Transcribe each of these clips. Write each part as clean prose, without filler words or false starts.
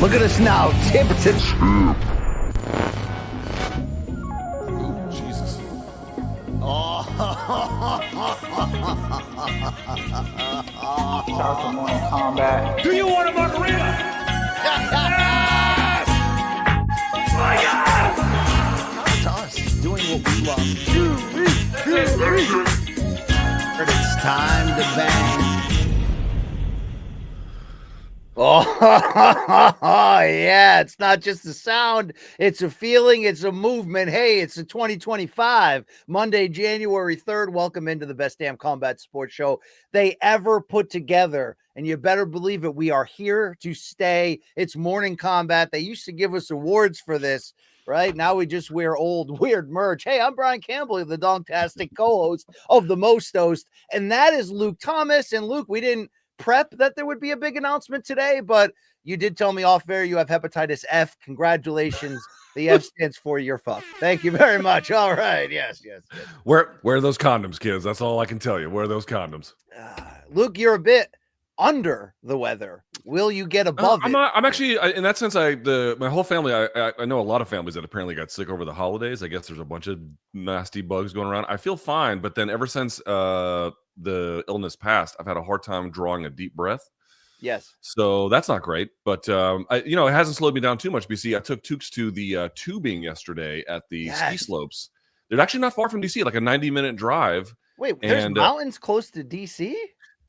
Look at us now, tip to tip. Ooh, Jesus. Oh. Shout out to Morning Kombat. Do you want a margarita? Yes! My God! It's us doing what we love. But it's time to bang. Oh, yeah. It's not just a sound. It's a feeling. It's a movement. Hey, it's a 2025, Monday, January 3rd. Welcome into the best damn combat sports show they ever put together. And you better believe it. We are here to stay. It's Morning Kombat. They used to give us awards for this, right? Now we just wear old weird merch. Hey, I'm Brian Campbell, the Donktastic co-host of the Most Host. And that is Luke Thomas. And Luke, we didn't prep that there would be a big announcement today, but you did tell me off air you have hepatitis F. Congratulations. The F stands for you're fucked. Thank you very much. All right. Yes. Wear those condoms, kids. That's all I can tell you. Wear those condoms. Luke, you're a bit under the weather. Will you get above it? I'm actually, in that sense, my whole family, I know a lot of families that apparently got sick over the holidays. I guess there's a bunch of nasty bugs going around. I feel fine, but then ever since the illness passed, I've had a hard time drawing a deep breath. Yes. So that's not great, but it hasn't slowed me down too much. BC, I took Tukes to the tubing yesterday at the ski slopes. They're actually not far from DC, like a 90-minute drive. Wait, there's mountains close to DC?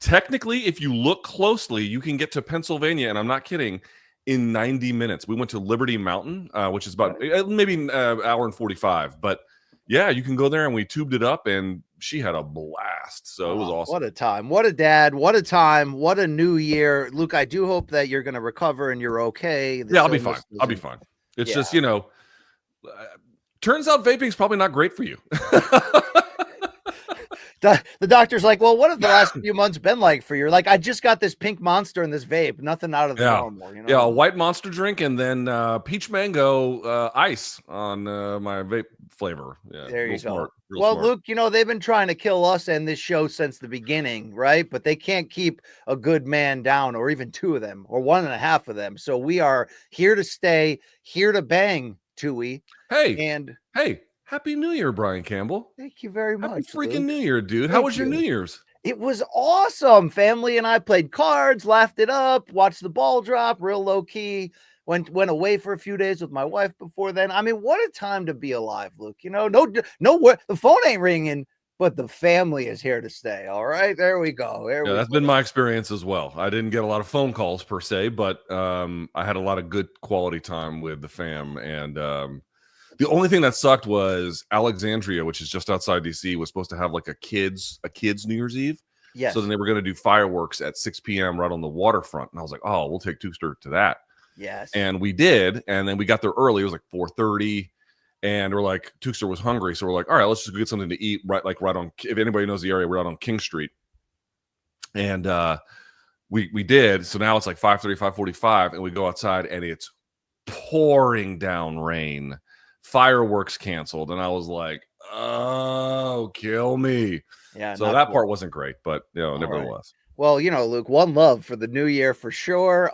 Technically, if you look closely, you can get to Pennsylvania, and I'm not kidding, in 90 minutes. We went to Liberty Mountain, which is about maybe an hour and 45. But yeah, you can go there, and we tubed it up, and she had a blast. So it was awesome. What a time. What a dad. What a time. What a new year. Luke, I do hope that you're going to recover and you're okay. Yeah, I'll be fine. I'll be fine. It's just, turns out vaping's probably not great for you. The doctor's like, well, what have the last few months been like for you? Like, I just got this pink monster in this vape, nothing out of the normal. Yeah, a white monster drink and then peach mango ice on my vape flavor. Yeah, there you go. Well, smart. Luke, they've been trying to kill us and this show since the beginning, right? But they can't keep a good man down, or even two of them, or one and a half of them. So we are here to stay, here to bang, Tui. Hey. Happy New Year, Brian Campbell. Thank you very much. Happy freaking New Year, dude. How was your New Year's? It was awesome. Family and I played cards, laughed it up, watched the ball drop, real low key. Went away for a few days with my wife before then. I mean, what a time to be alive, Luke. No, the phone ain't ringing, but the family is here to stay. All right, there we go. That's been my experience as well. I didn't get a lot of phone calls per se, but I had a lot of good quality time with the fam. And the only thing that sucked was Alexandria, which is just outside DC, was supposed to have like a kids New Year's Eve. Yes. So then they were going to do fireworks at 6 p.m. right on the waterfront. And I was like, oh, we'll take Tukester to that. Yes. And we did. And then we got there early. It was like 4:30. And we're like, Tukester was hungry. So we're like, all right, let's just get something to eat right on, if anybody knows the area, we're out on King Street. And we did. So now it's like 5:30, 5:45. And we go outside and it's pouring down rain. Fireworks canceled, and I was like, oh, kill me. Yeah. So that part wasn't great, but nevertheless. Right. Well, Luke, one love for the new year for sure.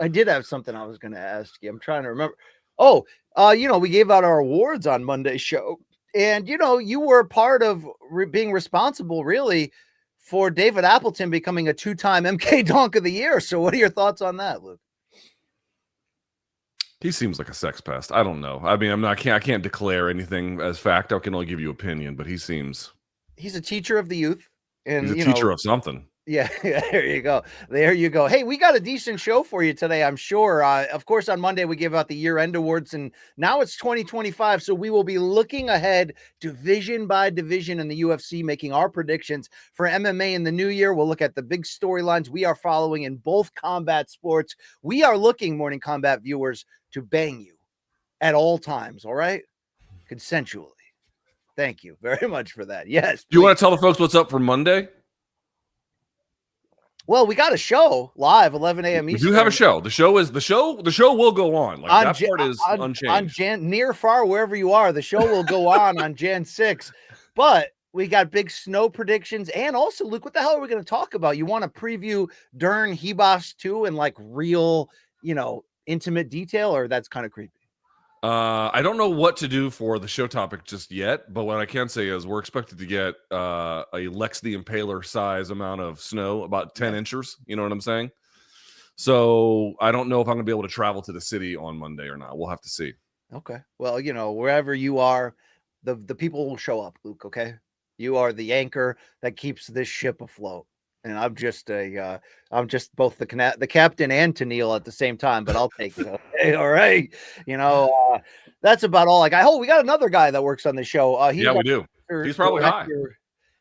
I did have something I was going to ask you. I'm trying to remember. Oh, we gave out our awards on Monday's show, and you were part of being responsible really for David Appleton becoming a 2-time MK Donk of the Year. So what are your thoughts on that, Luke? He seems like a sex pest. I don't know. I mean, I can't declare anything as fact. I can only give you opinion, but he's a teacher of the youth, and he's a teacher of something. Yeah, there you go. Hey, we got a decent show for you today, I'm sure. Of course, on Monday we give out the year-end awards, and now it's 2025, so we will be looking ahead division by division in the UFC, making our predictions for MMA in the new year. We'll look at the big storylines we are following in both combat sports. We are looking, Morning Kombat viewers, to bang you at all times, all right? Consensually. Thank you very much for that. Yes. Do you want to tell the folks what's up for Monday? Well, we got a show live, 11 a.m. Eastern. We do have a show. The show will go on. Like that part is unchanged. On near, far, wherever you are, the show will go on Jan 6. But we got big snow predictions. And also, Luke, what the hell are we going to talk about? You want to preview Dern Hebos 2 and like real, intimate detail, or that's kind of creepy? I don't know what to do for the show topic just yet, but what I can say is we're expected to get a Lex the Impaler size amount of snow, about 10 inches. You know what I'm saying? So I don't know if I'm going to be able to travel to the city on Monday or not. We'll have to see. Okay. Well, wherever you are, the people will show up, Luke. Okay. You are the anchor that keeps this ship afloat. And I'm just both the captain and Tennille at the same time, but I'll take it. Okay, all right. That's about all. We got another guy that works on the show. Yeah, we do. He's probably high.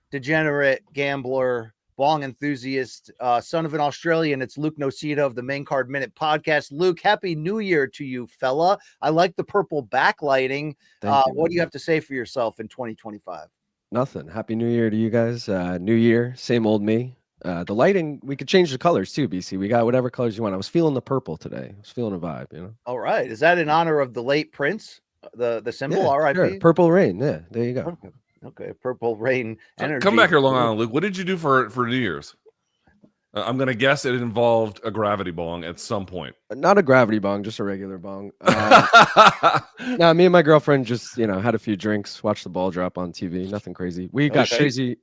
Degenerate, gambler, bong enthusiast, son of an Australian. It's Luke Nocita of the Main Card Minute podcast. Luke, happy New Year to you, fella. I like the purple backlighting. What do you have to say for yourself in 2025? Nothing. Happy New Year to you guys. New year, same old me. The lighting, we could change the colors too, BC. We got whatever colors you want. I was feeling the purple today. I was feeling a vibe, All right. Is that in honor of the late Prince? The symbol, R.I.P.? Sure. Purple rain. Yeah, there you go. Okay. Purple rain energy. Come back here, Long Island, Luke. What did you do for New Year's? I'm going to guess it involved a gravity bong at some point. Not a gravity bong, just a regular bong. No, me and my girlfriend just, had a few drinks, watched the ball drop on TV. Nothing crazy. We got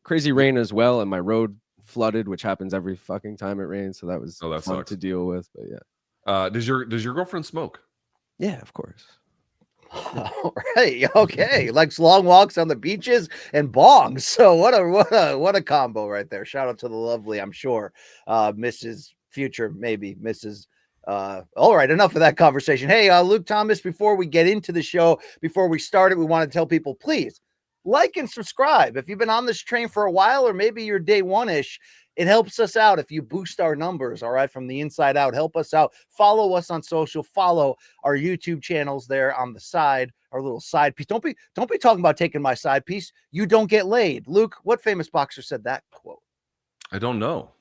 crazy rain as well, and my road flooded, which happens every fucking time it rains. So that was fun sucks to deal with. But yeah. Does your girlfriend smoke? Yeah, of course. All right. Okay. Likes long walks on the beaches and bongs. So what a combo right there. Shout out to the lovely, I'm sure, Mrs. Future, maybe Mrs. All right. Enough of that conversation. Hey, Luke Thomas, before we get into the show, before we start it, we want to tell people, please like and subscribe. If you've been on this train for a while, or maybe you're day one-ish, it helps us out if you boost our numbers, all right, from the inside out. Help us out. Follow us on social. Follow our YouTube channels there on the side, our little side piece. Don't be talking about taking my side piece. You don't get laid. Luke, what famous boxer said that quote? I don't know.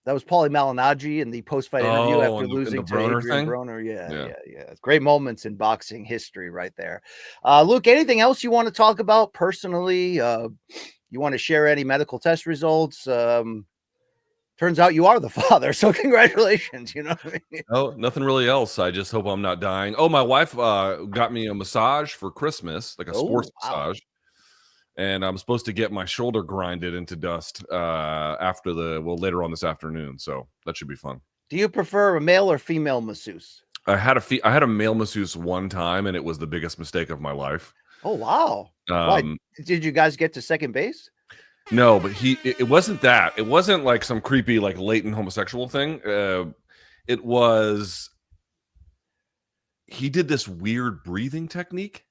That was Paulie Malignaggi in the post-fight interview after losing to Adrian Broner. Yeah. Great moments in boxing history right there. Luke, anything else you want to talk about personally? You want to share any medical test results? Turns out you are the father, so congratulations. You know what I mean? Oh, nothing really else. I just hope I'm not dying. Oh, my wife got me a massage for Christmas, like a sports massage. And I'm supposed to get my shoulder grinded into dust later on this afternoon. So that should be fun. Do you prefer a male or female masseuse? I had a male masseuse one time, and it was the biggest mistake of my life. Oh, wow. Why? Did you guys get to second base? No, but it wasn't that. It wasn't like some creepy, like latent homosexual thing. It was, he did this weird breathing technique.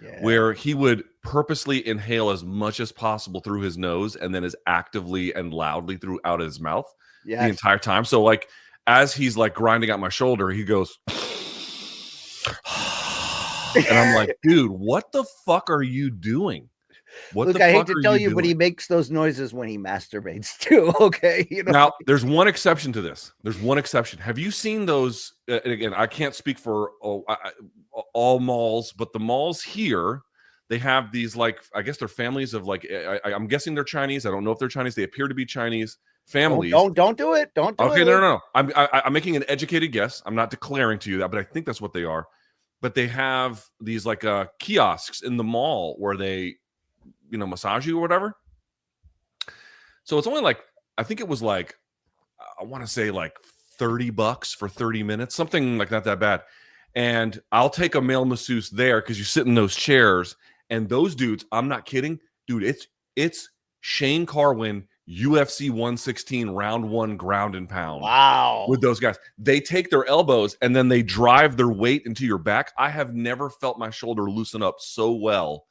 Yeah. Where he would purposely inhale as much as possible through his nose and then as actively and loudly throughout his mouth the entire time. So like as he's like grinding out my shoulder, he goes and I'm like, dude, what the fuck are you doing? Look, I hate to tell you, but he makes those noises when he masturbates too. Okay. Now there's one exception to this. There's one exception. Have you seen those? And again, I can't speak for all malls, but the malls here, they have these, like, I guess they're families of like, I'm guessing they're Chinese. I don't know if they're Chinese. They appear to be Chinese families. Don't do it. Don't do it. Okay. No. I'm making an educated guess. I'm not declaring to you that, but I think that's what they are. But they have these like kiosks in the mall where they, massage you or whatever. So it's only like, I think it was like, I want to say like $30 for 30 minutes, something like not that bad. And I'll take a male masseuse there because you sit in those chairs and those dudes, I'm not kidding, dude, it's Shane Carwin, UFC 116 round 1 ground and pound. Wow. With those guys. They take their elbows and then they drive their weight into your back. I have never felt my shoulder loosen up so well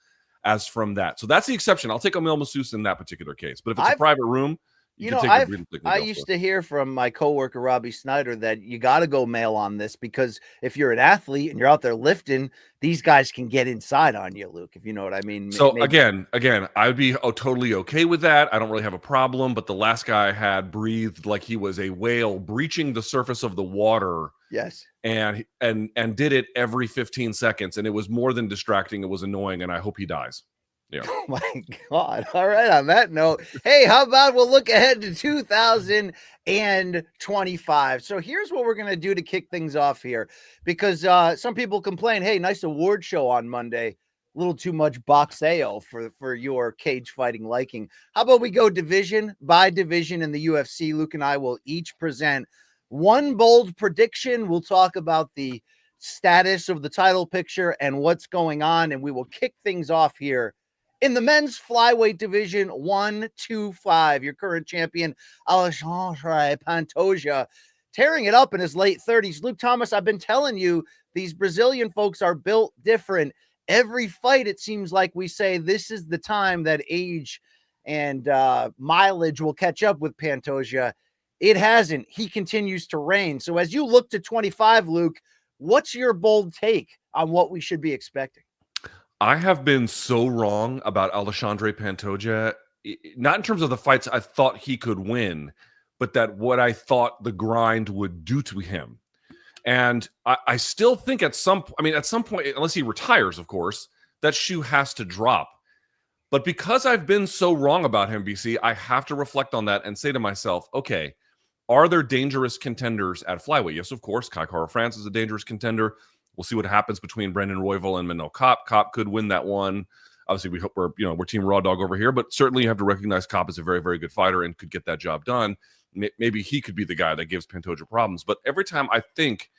as from that. So that's the exception. I'll take a male masseuse in that particular case. But if it's a private room, I used to hear from my coworker Robbie Snyder that you got to go male on this because if you're an athlete and you're out there lifting, these guys can get inside on you, Luke, if you know what I mean. So again, I'd be totally okay with that. I don't really have a problem. But the last guy had breathed like he was a whale breaching the surface of the water. Yes. And did it every 15 seconds. And it was more than distracting. It was annoying. And I hope he dies. Yeah. Oh my God. All right. On that note, hey, how about we'll look ahead to 2025. So here's what we're going to do to kick things off here, because some people complain, hey, nice award show on Monday. A little too much boxeo for your cage fighting liking. How about we go division by division in the UFC? Luke and I will each present one bold prediction. We'll talk about the status of the title picture and what's going on, and we will kick things off here in the men's flyweight division, 125, your current champion, Alexandre Pantoja, tearing it up in his late 30s. Luke Thomas, I've been telling you, these Brazilian folks are built different. Every fight, it seems like we say this is the time that age and mileage will catch up with Pantoja. It hasn't. He continues to reign. So as you look to 25, Luke, what's your bold take on what we should be expecting? I have been so wrong about Alexandre Pantoja, not in terms of the fights I thought he could win, but that what I thought the grind would do to him. And I still think at some point, unless he retires, of course, that shoe has to drop. But because I've been so wrong about him, BC, I have to reflect on that and say to myself, okay, are there dangerous contenders at flyweight? Yes, of course. Kai Kara France is a dangerous contender. We'll see what happens between Brendan Royval and Manel Kopp. Kopp could win that one. Obviously, we hope we're Team Raw Dog over here, but certainly you have to recognize Kopp is a very, very good fighter and could get that job done. Maybe he could be the guy that gives Pantoja problems. But every time I think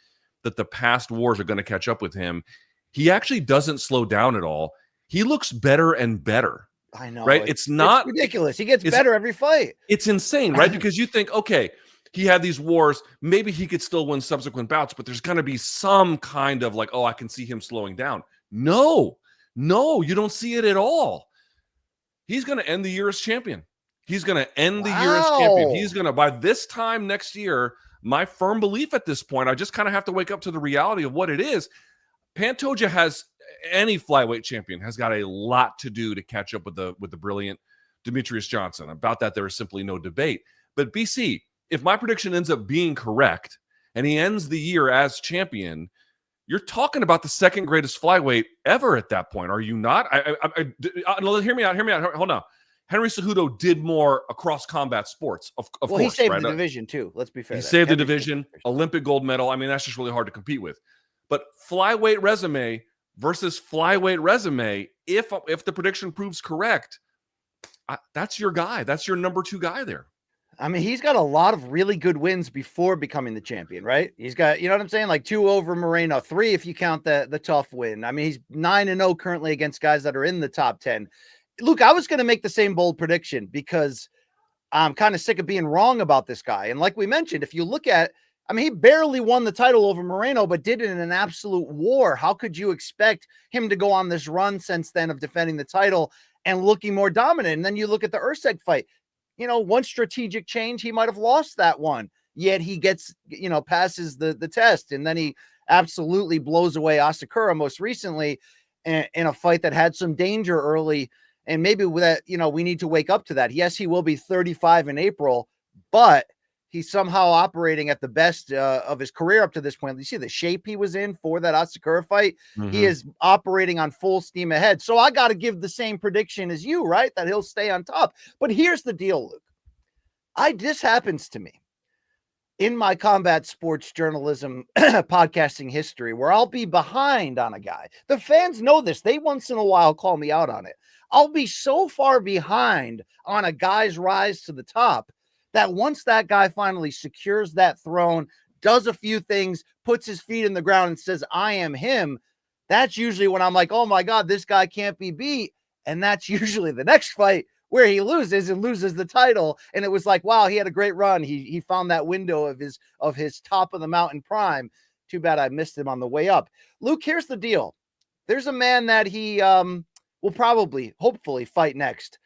that the past wars are going to catch up with him, he actually doesn't slow down at all. He looks better and better. I know. Right? It's ridiculous. He gets better every fight. It's insane, right? Because you think, okay, he had these wars. Maybe he could still win subsequent bouts, but there's going to be some kind of like, oh, I can see him slowing down. No, you don't see it at all. He's going to end the year as champion. He's going to end the year as champion. He's going to, by this time next year, my firm belief at this point, I just kind of have to wake up to the reality of what it is. Pantoja has, any flyweight champion has got a lot to do to catch up with the brilliant Demetrius Johnson. About that, there is simply no debate. But BC, if my prediction ends up being correct and he ends the year as champion, you're talking about the second greatest flyweight ever at that point, are you not? Hear me out. Hold on. Henry Cejudo did more across combat sports, of course. He saved the division too. Let's be fair. He saved the division, Olympic gold medal. I mean, that's just really hard to compete with. But flyweight resume versus flyweight resume, if the prediction proves correct, that's your guy. That's your number 2 guy there. I mean, he's got a lot of really good wins before becoming the champion, right? He's got, you know what I'm saying? Like 2 over Moreno, 3 if you count the tough win. I mean, he's 9-0 currently against guys that are in the top 10. Luke, I was going to make the same bold prediction because I'm kind of sick of being wrong about this guy. And like we mentioned, if you look at, I mean, he barely won the title over Moreno, but did it in an absolute war. How could you expect him to go on this run since then of defending the title and looking more dominant? And then you look at the Usyk fight, one strategic change, he might have lost that one, yet he gets, passes the test. And then he absolutely blows away Asakura most recently in a fight that had some danger early. And maybe with that, we need to wake up to that. Yes, he will be 35 in April, but he's somehow operating at the best of his career up to this point. You see the shape he was in for that Asakura fight. Mm-hmm. He is operating on full steam ahead. So I got to give the same prediction as you, right? That he'll stay on top. But here's the deal, Luke. This happens to me in my combat sports journalism podcasting history, where I'll be behind on a guy. The fans know this. They once in a while call me out on it. I'll be so far behind on a guy's rise to the top that once that guy finally secures that throne, does a few things, puts his feet in the ground and says, I am him, that's usually when I'm like, oh my God, this guy can't be beat. And that's usually the next fight where he loses the title. And it was like, wow, he had a great run. He found that window of his top of the mountain prime. Too bad I missed him on the way up. Luke, here's the deal. There's a man that he will probably, hopefully, fight next.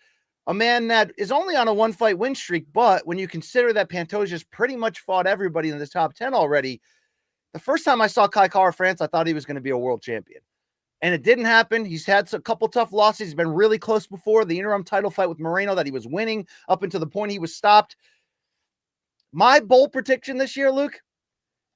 A man that is only on a 1-fight win streak, but when you consider that Pantoja's pretty much fought everybody in the top 10 already, the first time I saw Kai Kara France, I thought he was going to be a world champion. And it didn't happen. He's had a couple tough losses. He's been really close before. The interim title fight with Moreno that he was winning up until the point he was stopped. My bold prediction this year, Luke,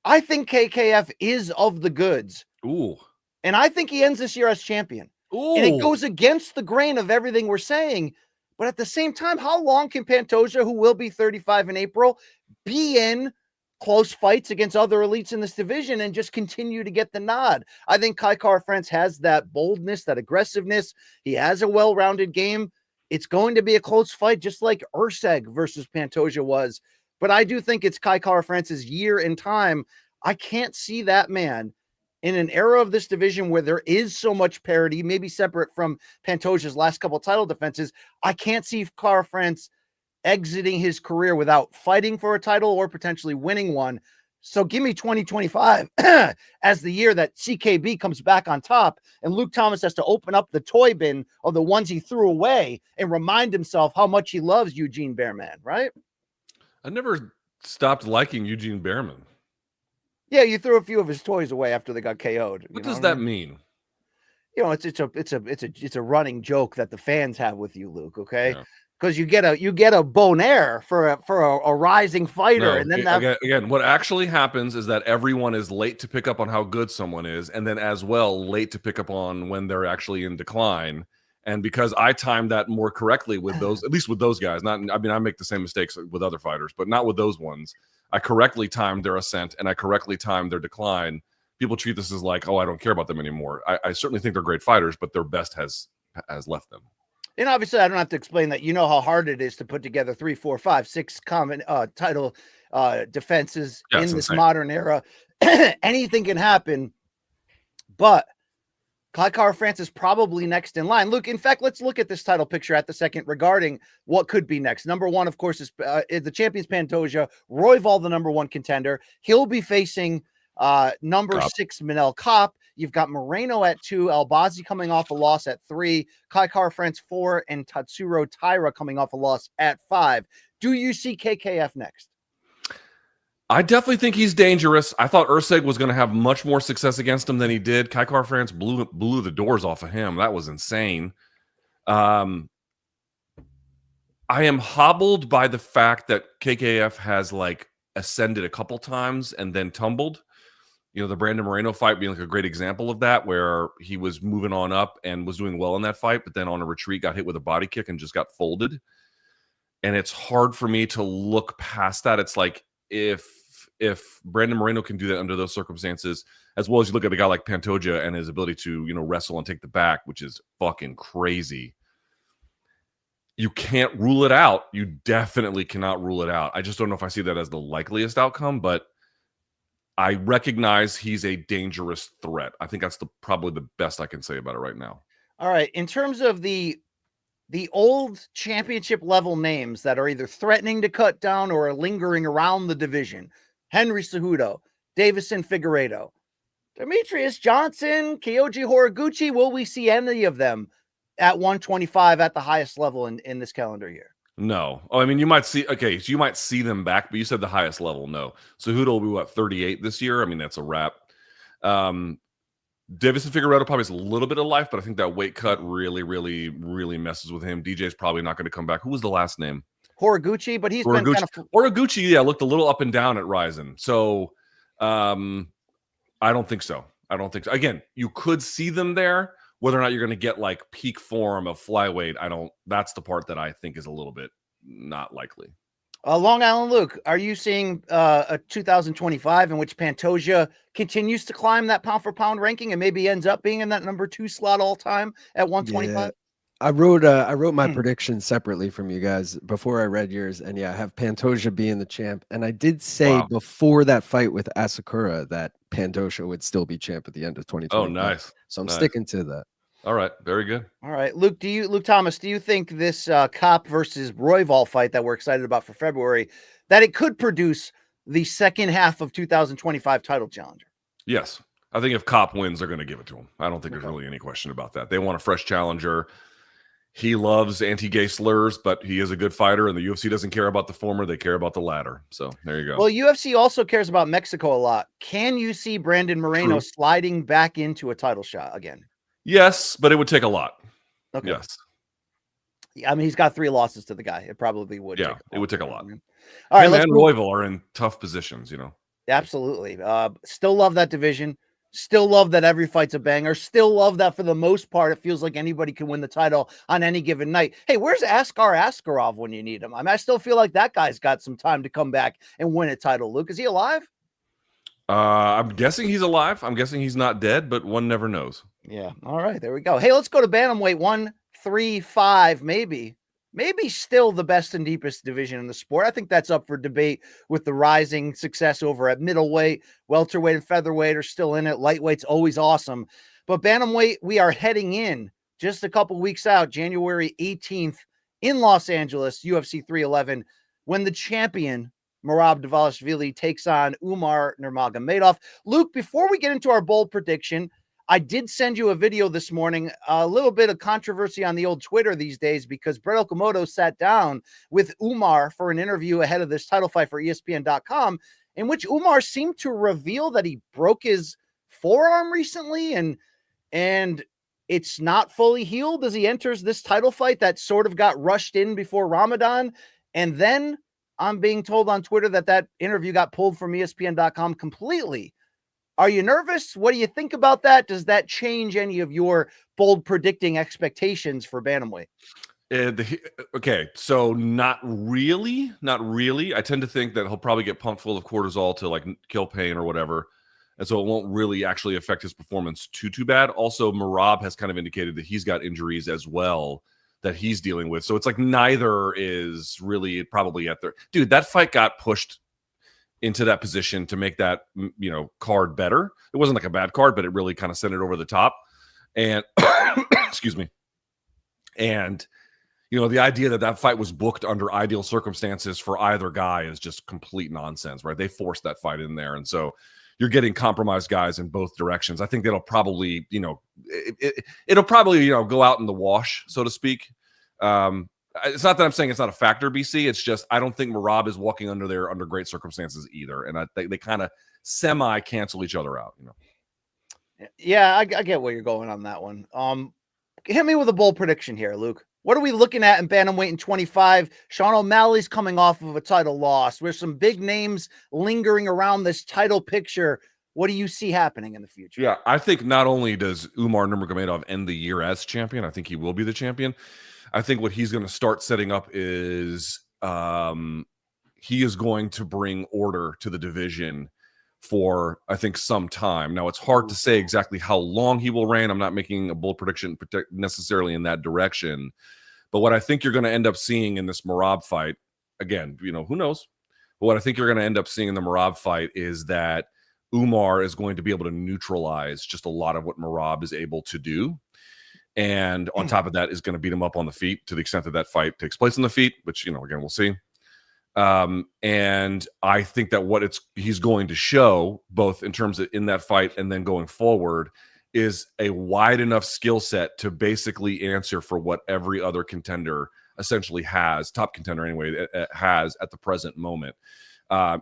I think KKF is of the goods. Ooh. And I think he ends this year as champion. And it Ooh. goes against the grain of everything we're saying. But at the same time, how long can Pantoja, who will be 35 in April, be in close fights against other elites in this division and just continue to get the nod? I think Kai Kara-France has that boldness, that aggressiveness. He has a well-rounded game. It's going to be a close fight, just like Urseg versus Pantoja was. But I do think it's Kai Kara-France's year in time. I can't see that man in an era of this division where there is so much parity, maybe separate from Pantoja's last couple title defenses. I can't see Kara-France exiting his career without fighting for a title or potentially winning one. So give me 2025 as the year that CKB comes back on top and Luke Thomas has to open up the toy bin of the ones he threw away and remind himself how much he loves Eugene Bearman, right? I never stopped liking Eugene Bearman. Yeah, you threw a few of his toys away after they got KO'd. What does that mean? You know, it's a running joke that the fans have with you, Luke. Okay, Yeah. because you get a bonaire for a rising fighter, No, and then that again, what actually happens is that everyone is late to pick up on how good someone is, and then as well late to pick up on when they're actually in decline. And because I timed that more correctly with those, at least with those guys, I make the same mistakes with other fighters, but not with those ones. I correctly timed their ascent and I correctly timed their decline. People treat this as like, oh, I don't care about them anymore. I certainly think they're great fighters, but their best has left them. And obviously, I don't have to explain that. You know how hard it is to put together 3, 4, 5, 6 common title defenses in this insane. modern era. Anything can happen, but Kai Kara-France is probably next in line. Luke, in fact, let's look at this title picture at the second regarding what could be next. Number one, of course, is the champion's Pantoja. Royval, the number one contender. He'll be facing number 6, Manel Kopp. You've got Moreno at 2, Albazi coming off a loss at 3, Kai Kara-France 4, and Tatsuro Taira coming off a loss at 5. Do you see KKF next? I definitely think he's dangerous. I thought Urseg was going to have much more success against him than he did. Kai Kara-France blew the doors off of him. That was insane. I am hobbled by the fact that KKF has like ascended a couple times and then tumbled. You know, the Brandon Moreno fight being like a great example of that, where he was moving on up and was doing well in that fight, but then on a retreat got hit with a body kick and just got folded. And it's hard for me to look past that. It's like if Brandon Moreno can do that under those circumstances, as well as you look at a guy like Pantoja and his ability to, you know, wrestle and take the back, which is fucking crazy. You can't rule it out. You definitely cannot rule it out. I just don't know if I see that as the likeliest outcome, but I recognize he's a dangerous threat. I think that's probably the best I can say about it right now. All right. In terms of the old championship level names that are either threatening to cut down or are lingering around the division, Henry Cejudo, Davison Figueiredo, Demetrius Johnson, Kyoji Horiguchi, will we see any of them at 125 at the highest level in this calendar year? No. Oh, I mean, you might see, okay, so you might see them back, but you said the highest level. No. Cejudo will be, what, 38 this year? I mean, that's a wrap. Davison Figueiredo probably has a little bit of life, but I think that weight cut really, really, really messes with him. DJ's probably not going to come back. Who was the last name? Horiguchi, but he's been kind of... Horiguchi, yeah, looked a little up and down at Ryzen. So I don't think so. Again, you could see them there. Whether or not you're going to get like peak form of flyweight, that's the part that I think is a little bit not likely. Long Island Luke, are you seeing a 2025 in which Pantoja continues to climb that pound for pound ranking and maybe ends up being in that number 2 slot all time at 125? Yeah. I wrote my prediction separately from you guys before I read yours, and yeah, I have Pantoja being the champ. And I did say before that fight with Asakura that Pantoja would still be champ at the end of 2020. Oh, nice. So I'm sticking to that. All right, very good. All right, Luke Thomas, do you think this Kopp versus Royval fight that we're excited about for February, that it could produce the second half of 2025 title challenger? Yes. I think if Kopp wins, they're going to give it to him. I don't think there's really any question about that. They want a fresh challenger. He loves anti-gay slurs, but he is a good fighter, and the UFC doesn't care about the former. They care about the latter. So there you go. Well, UFC also cares about Mexico a lot. Can you see Brandon Moreno sliding back into a title shot again? Yes, but it would take a lot. Okay. Yes. I mean, he's got 3 losses to the guy. It probably would. Yeah, it would take a lot. All right, him and Royval are in tough positions, you know. Absolutely. Still love that division. Still love that every fight's a banger. Still love that for the most part, it feels like anybody can win the title on any given night. Hey, where's Askar Askarov when you need him? I mean, I still feel like that guy's got some time to come back and win a title. Luke, is he alive? I'm guessing he's alive. I'm guessing he's not dead, but one never knows. Yeah. All right, there we go. Hey, let's go to bantamweight 135, maybe still the best and deepest division in the sport. I think that's up for debate with the rising success over at middleweight. Welterweight and featherweight are still in it. Lightweight's always awesome. But bantamweight, we are heading in just a couple weeks out, January 18th in Los Angeles, UFC 311, when the champion, Merab Dvalishvili, takes on Umar Nurmagomedov. Luke, before we get into our bold prediction, I did send you a video this morning, a little bit of controversy on the old Twitter these days because Brett Okamoto sat down with Umar for an interview ahead of this title fight for ESPN.com, in which Umar seemed to reveal that he broke his forearm recently and it's not fully healed as he enters this title fight that sort of got rushed in before Ramadan. And then I'm being told on Twitter that interview got pulled from ESPN.com completely. Are you nervous? What do you think about that? Does that change any of your bold predicting expectations for bantamweight? Okay, so not really. I tend to think that he'll probably get pumped full of cortisol to like kill pain or whatever, and so it won't really actually affect his performance too bad. Also, Merab has kind of indicated that he's got injuries as well that he's dealing with, so it's like neither is really probably at their dude. That fight got pushed into that position to make that, you know, card better. It wasn't like a bad card, but it really kind of sent it over the top. And excuse me. And, you know, the idea that fight was booked under ideal circumstances for either guy is just complete nonsense, right? They forced that fight in there. And so you're getting compromised guys in both directions. I think that'll probably, you know, it'll probably, you know, go out in the wash, so to speak. It's not that I'm saying it's not a factor, BC. It's just I don't think Merab is walking under great circumstances either, and they kind of semi cancel each other out. You know. Yeah, I get where you're going on that one. Hit me with a bold prediction here, Luke. What are we looking at in bantamweight in 25? Sean O'Malley's coming off of a title loss. There's some big names lingering around this title picture. What do you see happening in the future? Yeah, I think not only does Umar Nurmagomedov end the year as champion, I think he will be the champion. I think what he's going to start setting up is he is going to bring order to the division for, I think, some time. Now, it's hard to say exactly how long he will reign. I'm not making a bold prediction necessarily in that direction. But what I think you're going to end up seeing in this Merab fight, again, you know, who knows? But what I think you're going to end up seeing in the Merab fight is that Umar is going to be able to neutralize just a lot of what Merab is able to do. And on top of that is going to beat him up on the feet to the extent that fight takes place on the feet, which, you know, again, we'll see. And I think that he's going to show, both in terms of in that fight and then going forward, is a wide enough skill set to basically answer for what every other contender essentially has, top contender anyway, has at the present moment.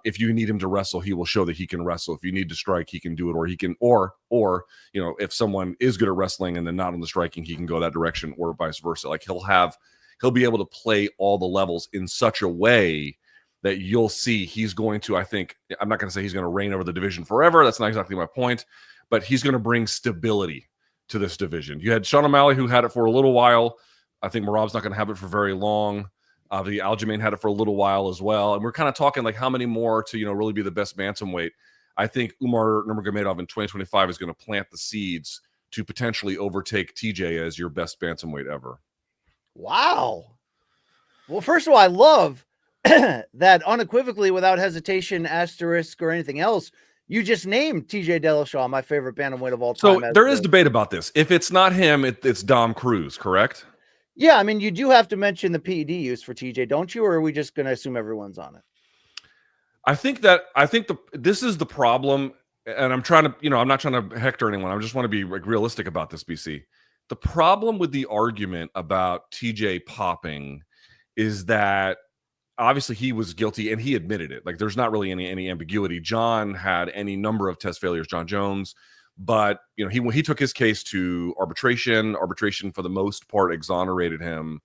If you need him to wrestle, he will show that he can wrestle. If you need to strike, he can do it, or he can, or you know, if someone is good at wrestling and then not on the striking, he can go that direction, or vice versa. Like he'll be able to play all the levels in such a way that you'll see he's going to, I think, I'm not going to say he's going to reign over the division forever. That's not exactly my point, but he's going to bring stability to this division. You had Sean O'Malley, who had it for a little while. I think Merab's not going to have it for very long. The Aljamain had it for a little while as well. And we're kind of talking like how many more to, you know, really be the best bantamweight. I think Umar Nurmagomedov in 2025 is going to plant the seeds to potentially overtake TJ as your best bantamweight ever. Wow. Well, first of all, I love that unequivocally, without hesitation, asterisk, or anything else, you just named TJ Dillashaw my favorite bantamweight of all time. So there is debate about this. If it's not him, it's Dom Cruz, correct? Yeah, I mean, you do have to mention the PED use for TJ, don't you? Or are we just going to assume everyone's on it? I think this is the problem, and I'm trying to, you know, I'm not trying to hector anyone. I just want to be like realistic about this, BC. The problem with the argument about TJ popping is that obviously he was guilty and he admitted it. Like there's not really any ambiguity. John had any number of test failures, John Jones. But, you know, he took his case to arbitration. Arbitration, for the most part, exonerated him.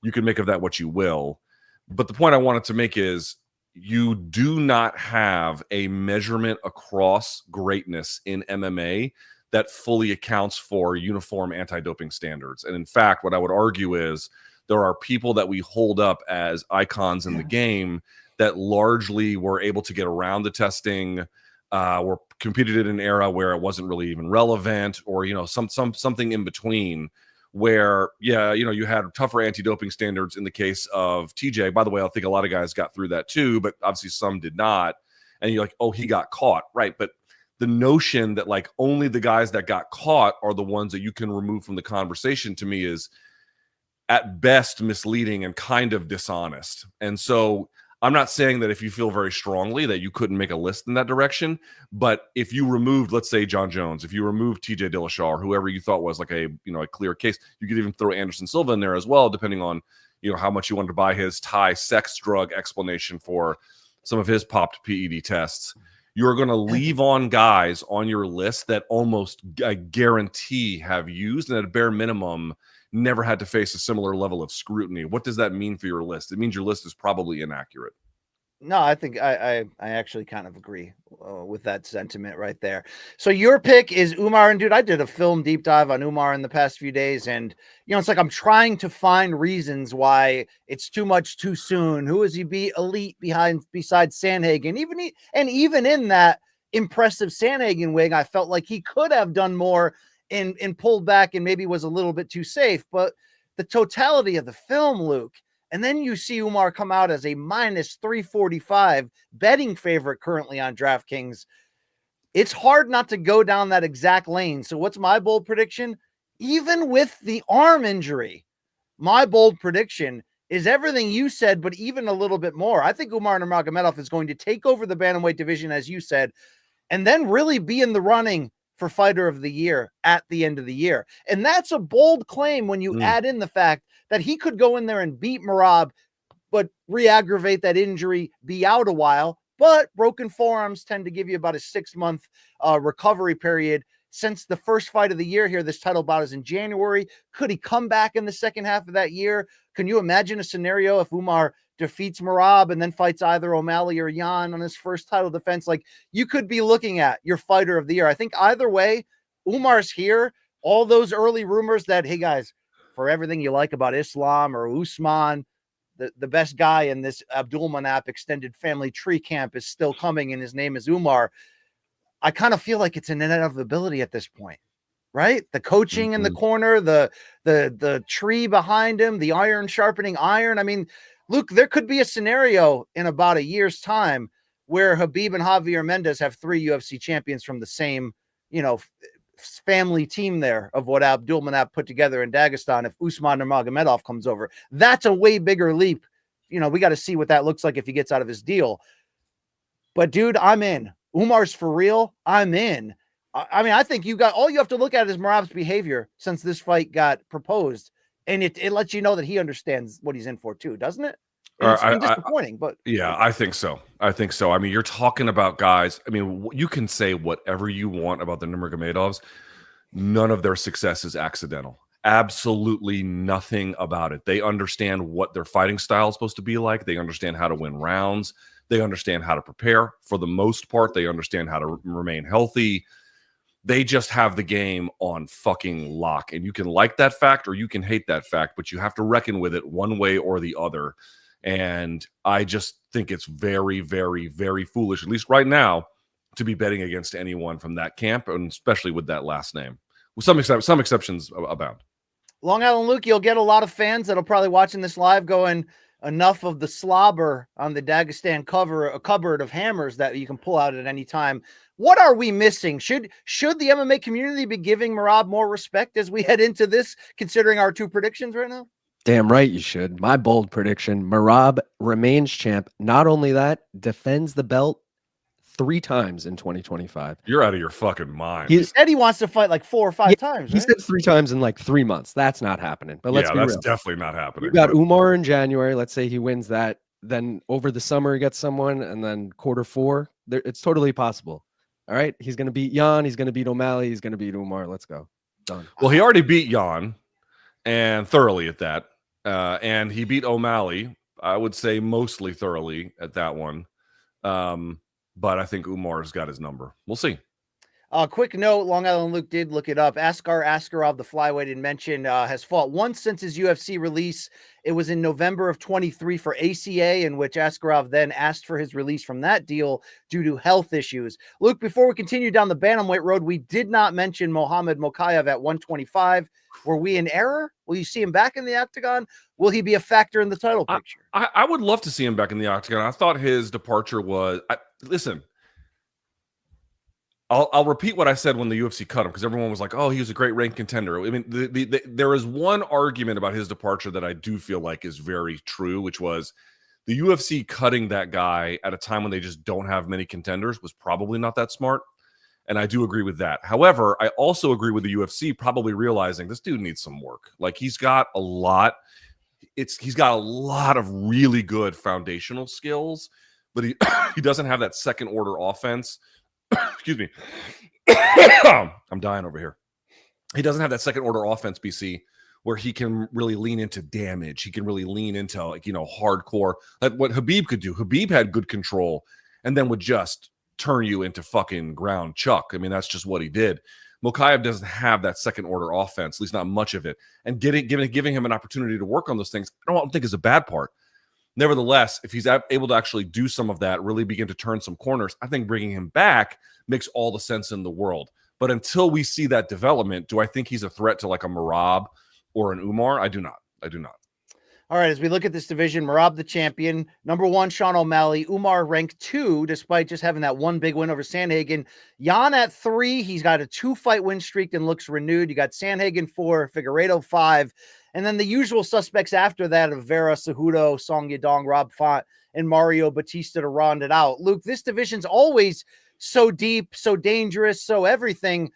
You can make of that what you will. But the point I wanted to make is you do not have a measurement across greatness in MMA that fully accounts for uniform anti-doping standards. And in fact, what I would argue is there are people that we hold up as icons in the game that largely were able to get around the testing, were competed in an era where it wasn't really even relevant, or something in between, where you had tougher anti-doping standards in the case of TJ. By the way, I think a lot of guys got through that too, but obviously some did not. And you're like, oh, he got caught, right? But the notion that like only the guys that got caught are the ones that you can remove from the conversation, to me, is at best misleading and kind of dishonest. And so I'm not saying that if you feel very strongly that you couldn't make a list in that direction, but if you removed, let's say, John Jones, if you removed TJ Dillashaw, or whoever you thought was like a clear case, you could even throw Anderson Silva in there as well, depending on how much you wanted to buy his Thai sex drug explanation for some of his popped PED tests. You're going to leave on guys on your list that almost I guarantee have used, and at a bare minimum never had to face a similar level of scrutiny. What does that mean for your list? It means your list is probably inaccurate. No, I think I actually kind of agree with that sentiment right there. So your pick is Umar, and dude, I did a film deep dive on Umar in the past few days, and it's like I'm trying to find reasons why it's too much too soon. Who is he be elite besides Sandhagen? Even in that impressive Sandhagen wing, I felt like he could have done more and pulled back and maybe was a little bit too safe. But the totality of the film, Luke. And then you see Umar come out as a minus 345 betting favorite currently on DraftKings. It's hard not to go down that exact lane. So what's my bold prediction? Even with the arm injury, my bold prediction is everything you said, but even a little bit more. I think Umar Nurmagomedov is going to take over the bantamweight division, as you said, and then really be in the running for Fighter of the Year at the end of the year. And that's a bold claim when you add in the fact that he could go in there and beat Merab, but re-aggravate that injury, be out a while. But broken forearms tend to give you about a 6-month recovery period. Since the first fight of the year here, this title bout is in January. Could he come back in the second half of that year? Can you imagine a scenario if Umar defeats Merab and then fights either O'Malley or Jan on his first title defense? Like, you could be looking at your Fighter of the Year. I think either way, Umar's here. All those early rumors that, hey guys, for everything you like about Islam or Usman, the best guy in this Abdulmanap extended family tree camp is still coming, and his name is Umar. I kind of feel like it's an inevitability at this point, right? The coaching in the corner, the tree behind him, the iron sharpening iron. I mean, Luke, there could be a scenario in about a year's time where Habib and Javier Mendez have 3 UFC champions from the same, family team there of what Abdulmanap put together in Dagestan. If Usman Nurmagomedov comes over, that's a way bigger leap. We got to see what that looks like if he gets out of his deal. But dude, I'm in. Umar's for real. I'm in. I mean, I think all you have to look at is Merab's behavior since this fight got proposed. And it lets you know that he understands what he's in for too, doesn't it? And it's been disappointing, but yeah, I think so. I mean, you're talking about guys. I mean, you can say whatever you want about the Nurmagomedovs. None of their success is accidental. Absolutely nothing about it. They understand what their fighting style is supposed to be like. They understand how to win rounds. They understand how to prepare. For the most part, they understand how to remain healthy. They just have the game on fucking lock. And you can like that fact or you can hate that fact, but you have to reckon with it one way or the other. And I just think it's very, very, very foolish, at least right now, to be betting against anyone from that camp, and especially with that last name. With some exceptions abound. Long Island Luke, you'll get a lot of fans that'll probably watching this live going, enough of the slobber on the Dagestan cover, a cupboard of hammers that you can pull out at any time. What are we missing? Should the MMA community be giving Merab more respect as we head into this, considering our 2 predictions right now? Damn right you should. My bold prediction, Merab remains champ. Not only that, defends the belt 3 times in 2025. You're out of your fucking mind. He said he wants to fight like 4 or 5 times. He said 3 times in like 3 months. That's not happening. But let's be real. That's definitely not happening. We got Umar in January. Let's say he wins that. Then over the summer he gets someone, and then Q4. It's totally possible. All right. He's going to beat Jan. He's going to beat O'Malley. He's going to beat Umar. Let's go. Done. Well, he already beat Jan, and thoroughly at that. And he beat O'Malley I would say mostly thoroughly at that one. But I think Umar's got his number. We'll see. Quick note, Long Island Luke did look it up. Askar Askarov, the flyweight in mention, has fought once since his UFC release. It was in November of 23 for ACA, in which Askarov then asked for his release from that deal due to health issues. Luke, before we continue down the bantamweight road, we did not mention Mohammed Mokaev at 125. Were we in error? Will you see him back in the octagon? Will he be a factor in the title picture? I would love to see him back in the octagon. I thought his departure was listen. I'll repeat what I said when the UFC cut him, because everyone was like, "Oh, he was a great ranked contender." I mean, there is one argument about his departure that I do feel like is very true, which was the UFC cutting that guy at a time when they just don't have many contenders was probably not that smart, and I do agree with that. However, I also agree with the UFC probably realizing this dude needs some work. Like he's got a lot of really good foundational skills, but he he doesn't have that second order offense. Excuse me. I'm dying over here. He doesn't have that second order offense, BC, where he can really lean into damage. He can really lean into, like, hardcore. Like what Khabib could do. Khabib had good control and then would just turn you into fucking ground chuck. I mean, that's just what he did. Mokaev doesn't have that second order offense, at least not much of it. And giving him an opportunity to work on those things, I don't think is a bad part. Nevertheless, if he's able to actually do some of that, really begin to turn some corners, I think bringing him back makes all the sense in the world. But until we see that development, do I think he's a threat to like a Merab or an Umar? I do not. All right, as we look at this division, Merab the champion, number 1, Sean O'Malley, Umar ranked 2, despite just having that one big win over Sandhagen. Jan at 3, he's got a 2-fight win streak and looks renewed. You got Sandhagen 4, Figueiredo 5, and then the usual suspects after that of Vera, Cejudo, Song Yadong, Rob Font, and Mario Batista to round it out. Luke, this division's always so deep, so dangerous, so everything.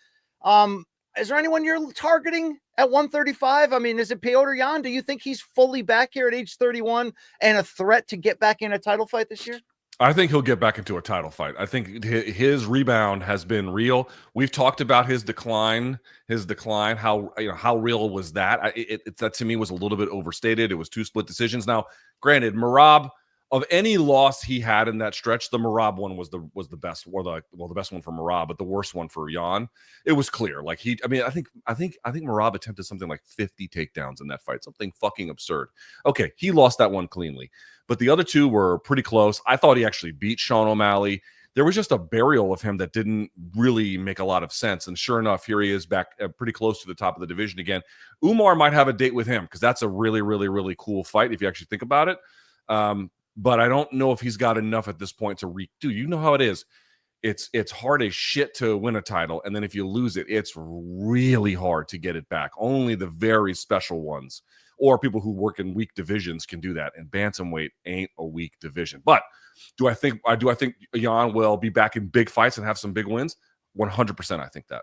Is there anyone you're targeting at 135? I mean, is it Petr Yan? Do you think he's fully back here at age 31 and a threat to get back in a title fight this year? I think he'll get back into a title fight. I think his rebound has been real. We've talked about his decline. How real was that? That to me was a little bit overstated. It was 2 split decisions. Now, granted, Merab, of any loss he had in that stretch, the Merab one was the best, or the best one for Merab, but the worst one for Jan. It was clear. Like I think Merab attempted something like 50 takedowns in that fight, something fucking absurd. Okay, he lost that one cleanly, but the other 2 were pretty close. I thought he actually beat Sean O'Malley. There was just a burial of him that didn't really make a lot of sense. And sure enough, here he is back pretty close to the top of the division again. Umar might have a date with him because that's a really, really, really cool fight if you actually think about it. But I don't know if he's got enough at this point to dude, you know how it is. It's hard as shit to win a title, and then if you lose it, it's really hard to get it back. Only the very special ones or people who work in weak divisions can do that. And bantamweight ain't a weak division. But do I think Jan will be back in big fights and have some big wins? 100%. I think that.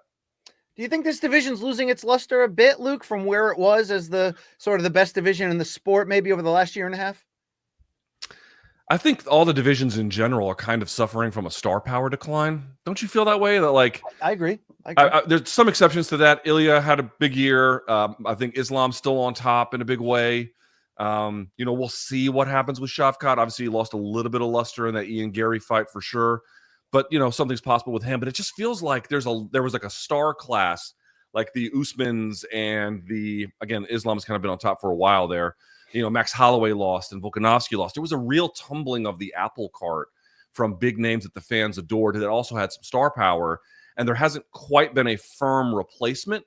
Do you think this division's losing its luster a bit, Luke, from where it was as the sort of the best division in the sport, maybe over the last year and a half? I think all the divisions in general are kind of suffering from a star power decline. Don't you feel that way? That like I agree. There's some exceptions to that. Ilya had a big year. I think Islam's still on top in a big way. We'll see what happens with Shavkat. Obviously, he lost a little bit of luster in that Ian Gary fight for sure. But something's possible with him. But it just feels like there was like a star class, like the Usmans and Islam's kind of been on top for a while there. Max Holloway lost and Volkanovski lost. There was a real tumbling of the apple cart from big names that the fans adored that also had some star power, and there hasn't quite been a firm replacement.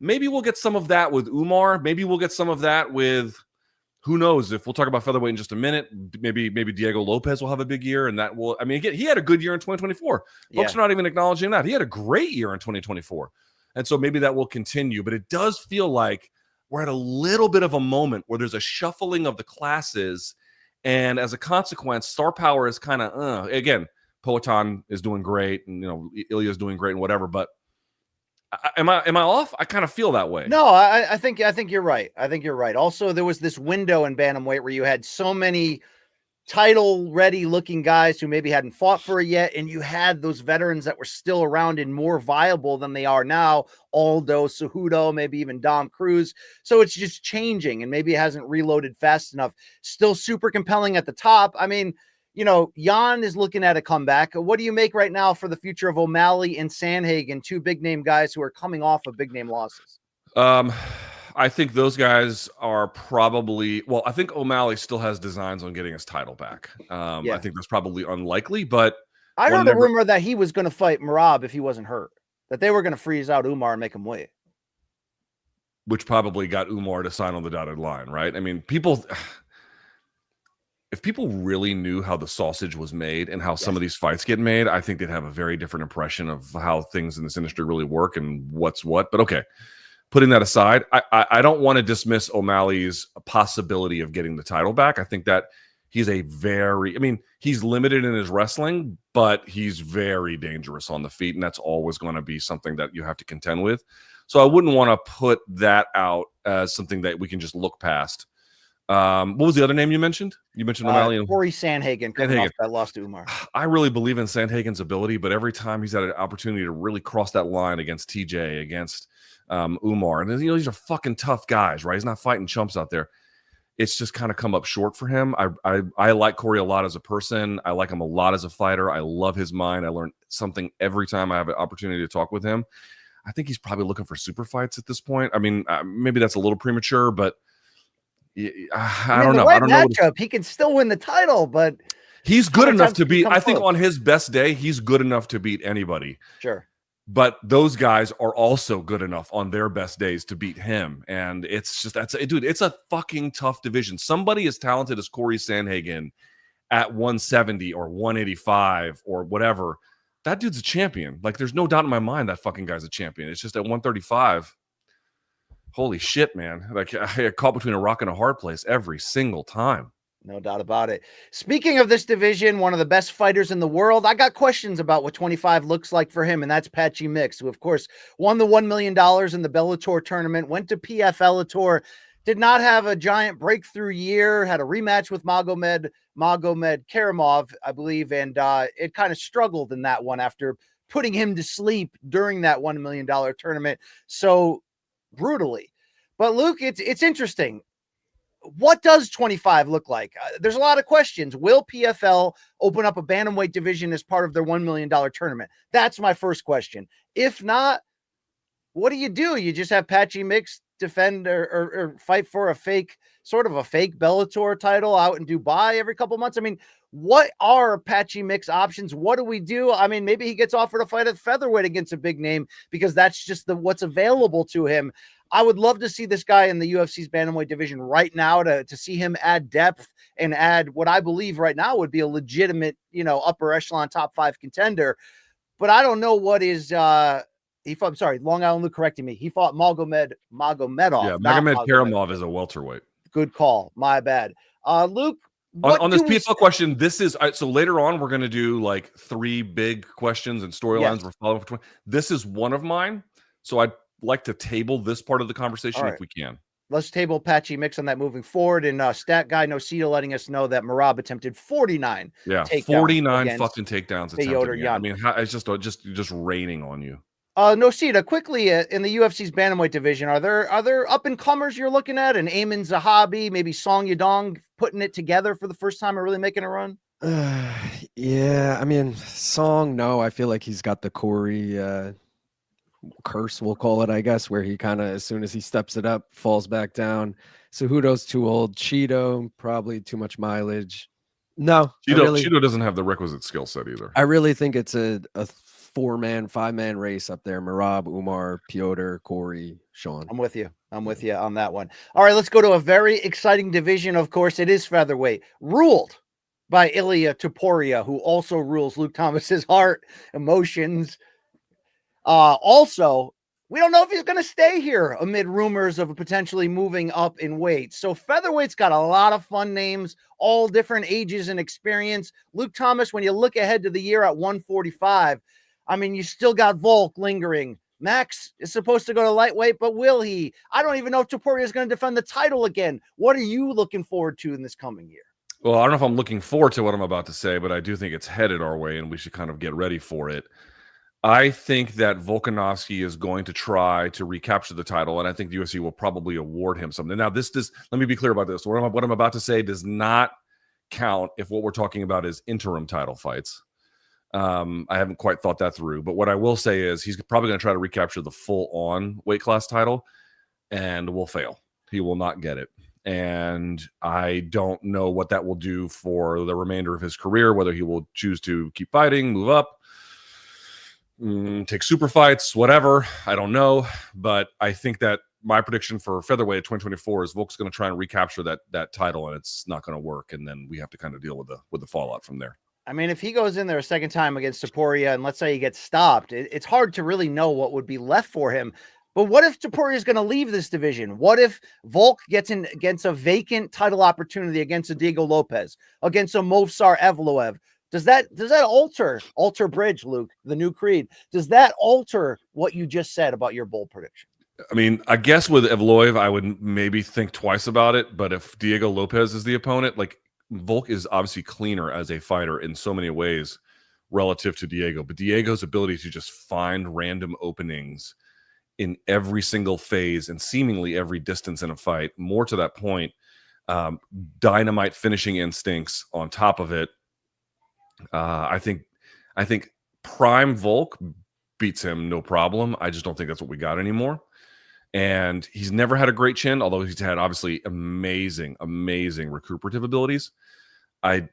Maybe we'll get some of that with Umar. Maybe we'll get some of that with, who knows, if we'll talk about featherweight in just a minute. Maybe Diego Lopez will have a big year, and that will, again, he had a good year in 2024. Folks are not even acknowledging that. He had a great year in 2024. And so maybe that will continue, but it does feel like we're at a little bit of a moment where there's a shuffling of the classes, and as a consequence, star power is kind of again, Poatan is doing great, and Ilya is doing great, and whatever. But am I off? I kind of feel that way. No, I think you're right. I think you're right. Also, there was this window in bantamweight where you had so many title ready looking guys who maybe hadn't fought for it yet, and you had those veterans that were still around and more viable than they are now, Aldo, Cejudo, maybe even Dom Cruz. So it's just changing, and maybe it hasn't reloaded fast enough. Still super compelling at the top. I mean, you know, Jan is looking at a comeback. What do you make right now for the future of O'Malley and Sandhagen, two big name guys who are coming off of big name losses? I think those guys are probably, well, I think O'Malley still has designs on getting his title back. I think that's probably unlikely, but I heard a rumor that he was going to fight Merab if he wasn't hurt, that they were going to freeze out Umar and make him wait. Which probably got Umar to sign on the dotted line, right? I mean, if people really knew how the sausage was made and how some of these fights get made, I think they'd have a very different impression of how things in this industry really work and what's what. But okay, putting that aside, I don't want to dismiss O'Malley's possibility of getting the title back. I think that he's he's limited in his wrestling, but he's very dangerous on the feet, and that's always going to be something that you have to contend with. So I wouldn't want to put that out as something that we can just look past. What was the other name you mentioned? You mentioned O'Malley and Corey Sandhagen coming off that loss to Umar. I really believe in Sandhagen's ability, but every time he's had an opportunity to really cross that line against TJ, against Umar, and you know, these are fucking tough guys, right? He's not fighting chumps out there. It's just kind of come up short for him. I like Corey a lot as a person. I like him a lot as a fighter. I love his mind. I learn something every time I have an opportunity to talk with him. I think he's probably looking for super fights at this point. I mean, maybe that's a little premature, but I don't know. I don't know. He can still win the title, but he's good enough to beat. I think on his best day, he's good enough to beat anybody. Sure. But those guys are also good enough on their best days to beat him. And it's just, dude, it's a fucking tough division. Somebody as talented as Corey Sandhagen at 170 or 185 or whatever, that dude's a champion. Like, there's no doubt in my mind that fucking guy's a champion. It's just at 135. Holy shit, man. Like, I get caught between a rock and a hard place every single time. No doubt about it. Speaking of this division, one of the best fighters in the world, I got questions about what 25 looks like for him, and that's Patchy Mix, who, of course, won the $1 million in the Bellator tournament, went to PFL, did not have a giant breakthrough year, had a rematch with Magomed Karamov, I believe, and it kind of struggled in that one after putting him to sleep during that $1 million tournament so brutally. But, Luke, it's interesting. What does 25 look like? There's a lot of questions. Will PFL open up a bantamweight division as part of their $1 million tournament? That's my first question. If not, what do? You just have Patchy Mix defend or fight for a fake Bellator title out in Dubai every couple months? I mean, what are Patchy Mix options? What do we do? I mean, maybe he gets offered a fight at featherweight against a big name because that's just what's available to him. I would love to see this guy in the UFC's bantamweight division right now to see him add depth and add what I believe right now would be a legitimate, upper echelon top 5 contender. But I don't know what is Long Island Luke correcting me. He fought Magomedov. Yeah, Magomed Karamov is a welterweight. Good call. My bad. Luke, on this PFL question, this is so later on we're going to do like 3 big questions and storylines we're following for 20. This is one of mine. So I'd like to table this part of the conversation if we can. Let's table Patchy Mix on that moving forward. And stat guy Nocita letting us know that Merab attempted 49. Yeah, 49 fucking takedowns attempted. I mean, it's just raining on you. Nocita, quickly in the UFC's bantamweight division, are there up and comers you're looking at? And Ayman Zahabi, maybe Song Yadong putting it together for the first time or really making a run? Yeah, I mean, Song, no, I feel like he's got the Corey curse, we'll call it, I guess, where he kind of, as soon as he steps it up, falls back down. Cejudo's too old. Cheeto, probably too much mileage. No, Cheeto doesn't have the requisite skill set either. I really think it's a 4-man, 5-man race up there. Merab, Umar, Piotr, Corey, Sean. I'm with you on that one. All right, let's go to a very exciting division. Of course, it is featherweight, ruled by Ilia Topuria, who also rules Luke Thomas's heart, emotions. Also, we don't know if he's going to stay here amid rumors of potentially moving up in weight. So featherweight's got a lot of fun names, all different ages and experience. Luke Thomas, when you look ahead to the year at 145, I mean, you still got Volk lingering. Max is supposed to go to lightweight, but will he? I don't even know if Topuria is going to defend the title again. What are you looking forward to in this coming year? Well, I don't know if I'm looking forward to what I'm about to say, but I do think it's headed our way, and we should kind of get ready for it. I think that Volkanovski is going to try to recapture the title, and I think the UFC will probably award him something. Now, this does. Let me be clear about this. What I'm about to say does not count if what we're talking about is interim title fights. I haven't quite thought that through, but what I will say is he's probably going to try to recapture the full-on weight class title, and will fail. He will not get it. And I don't know what that will do for the remainder of his career, whether he will choose to keep fighting, move up, take super fights, whatever. I don't know. But I think that my prediction for featherweight 2024 is Volk's going to try and recapture that title, and it's not going to work. And then we have to kind of deal with the fallout from there. I mean, if he goes in there a second time against Topuria, and let's say he gets stopped, it's hard to really know what would be left for him. But what if Topuria is going to leave this division? What if Volk gets in against a vacant title opportunity against a Diego Lopez, against a Movsar Evloev? Does that alter Bridge, Luke, the new creed? Does that alter what you just said about your bold prediction? I mean, I guess with Evloev, I would maybe think twice about it. But if Diego Lopez is the opponent, like Volk is obviously cleaner as a fighter in so many ways relative to Diego. But Diego's ability to just find random openings in every single phase and seemingly every distance in a fight, more to that point, dynamite finishing instincts on top of it. I think prime Volk beats him no problem. I just don't think that's what we got anymore. And he's never had a great chin, although he's had obviously amazing recuperative abilities. I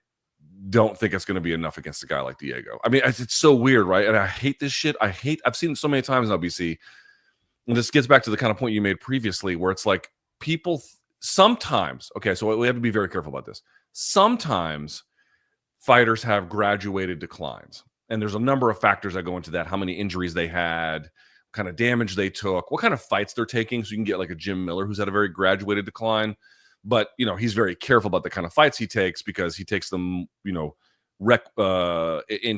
don't think it's going to be enough against a guy like Diego. I mean, it's so weird, right? And I hate this shit. I've seen it so many times now, BC. And this gets back to the kind of point you made previously, where it's like people sometimes, okay, so we have to be very careful about this. Sometimes fighters have graduated declines, and there's a number of factors that go into that: how many injuries they had, what kind of damage they took, what kind of fights they're taking. So you can get like a Jim Miller who's had a very graduated decline, but he's very careful about the kind of fights he takes, because he takes them, in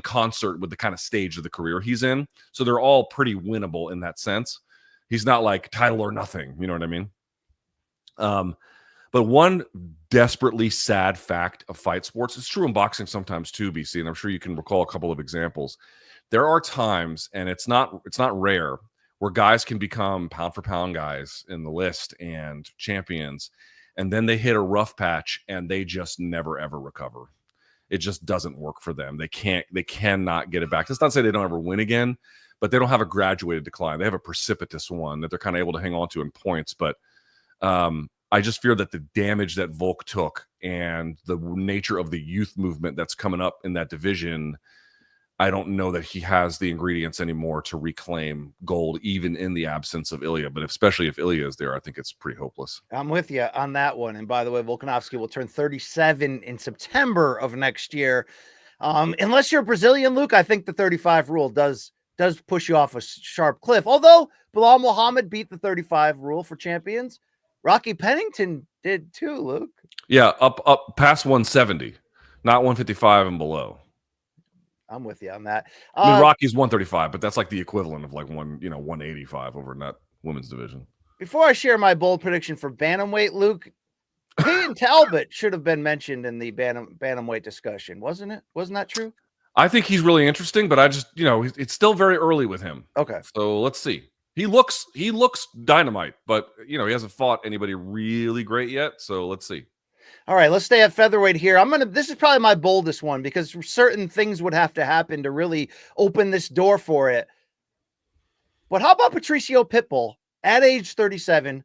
concert with the kind of stage of the career he's in. So they're all pretty winnable in that sense. He's not like title or nothing. You know what I mean? But one desperately sad fact of fight sports, it's true in boxing sometimes too, BC, and I'm sure you can recall a couple of examples. There are times, and it's not rare, where guys can become pound for pound guys in the list and champions, and then they hit a rough patch and they just never ever recover. It just doesn't work for them. They cannot get it back. That's not to say they don't ever win again, but they don't have a graduated decline. They have a precipitous one that they're kind of able to hang on to in points. But I just fear that the damage that Volk took and the nature of the youth movement that's coming up in that division, I don't know that he has the ingredients anymore to reclaim gold, even in the absence of Ilya. But especially if Ilya is there, I think it's pretty hopeless. I'm with you on that one. And by the way, Volkanovski will turn 37 in September of next year. Unless you're Brazilian, Luke, I think the 35 rule does push you off a sharp cliff. Although Bilal Muhammad beat the 35 rule for champions, Rocky Pennington did too, Luke. Yeah, up past 170, not 155 and below. I'm with you on that. I mean, Rocky's 135, but that's like the equivalent of like 185 over in that women's division. Before I share my bold prediction for bantamweight, Luke, Peyton Talbot should have been mentioned in the bantamweight discussion, wasn't it? Wasn't that true? I think he's really interesting, but I just, it's still very early with him. Okay. So let's see. He looks dynamite, but he hasn't fought anybody really great yet. So let's see. All right, let's stay at featherweight here. This is probably my boldest one, because certain things would have to happen to really open this door for it. But how about Patricio Pitbull at age 37,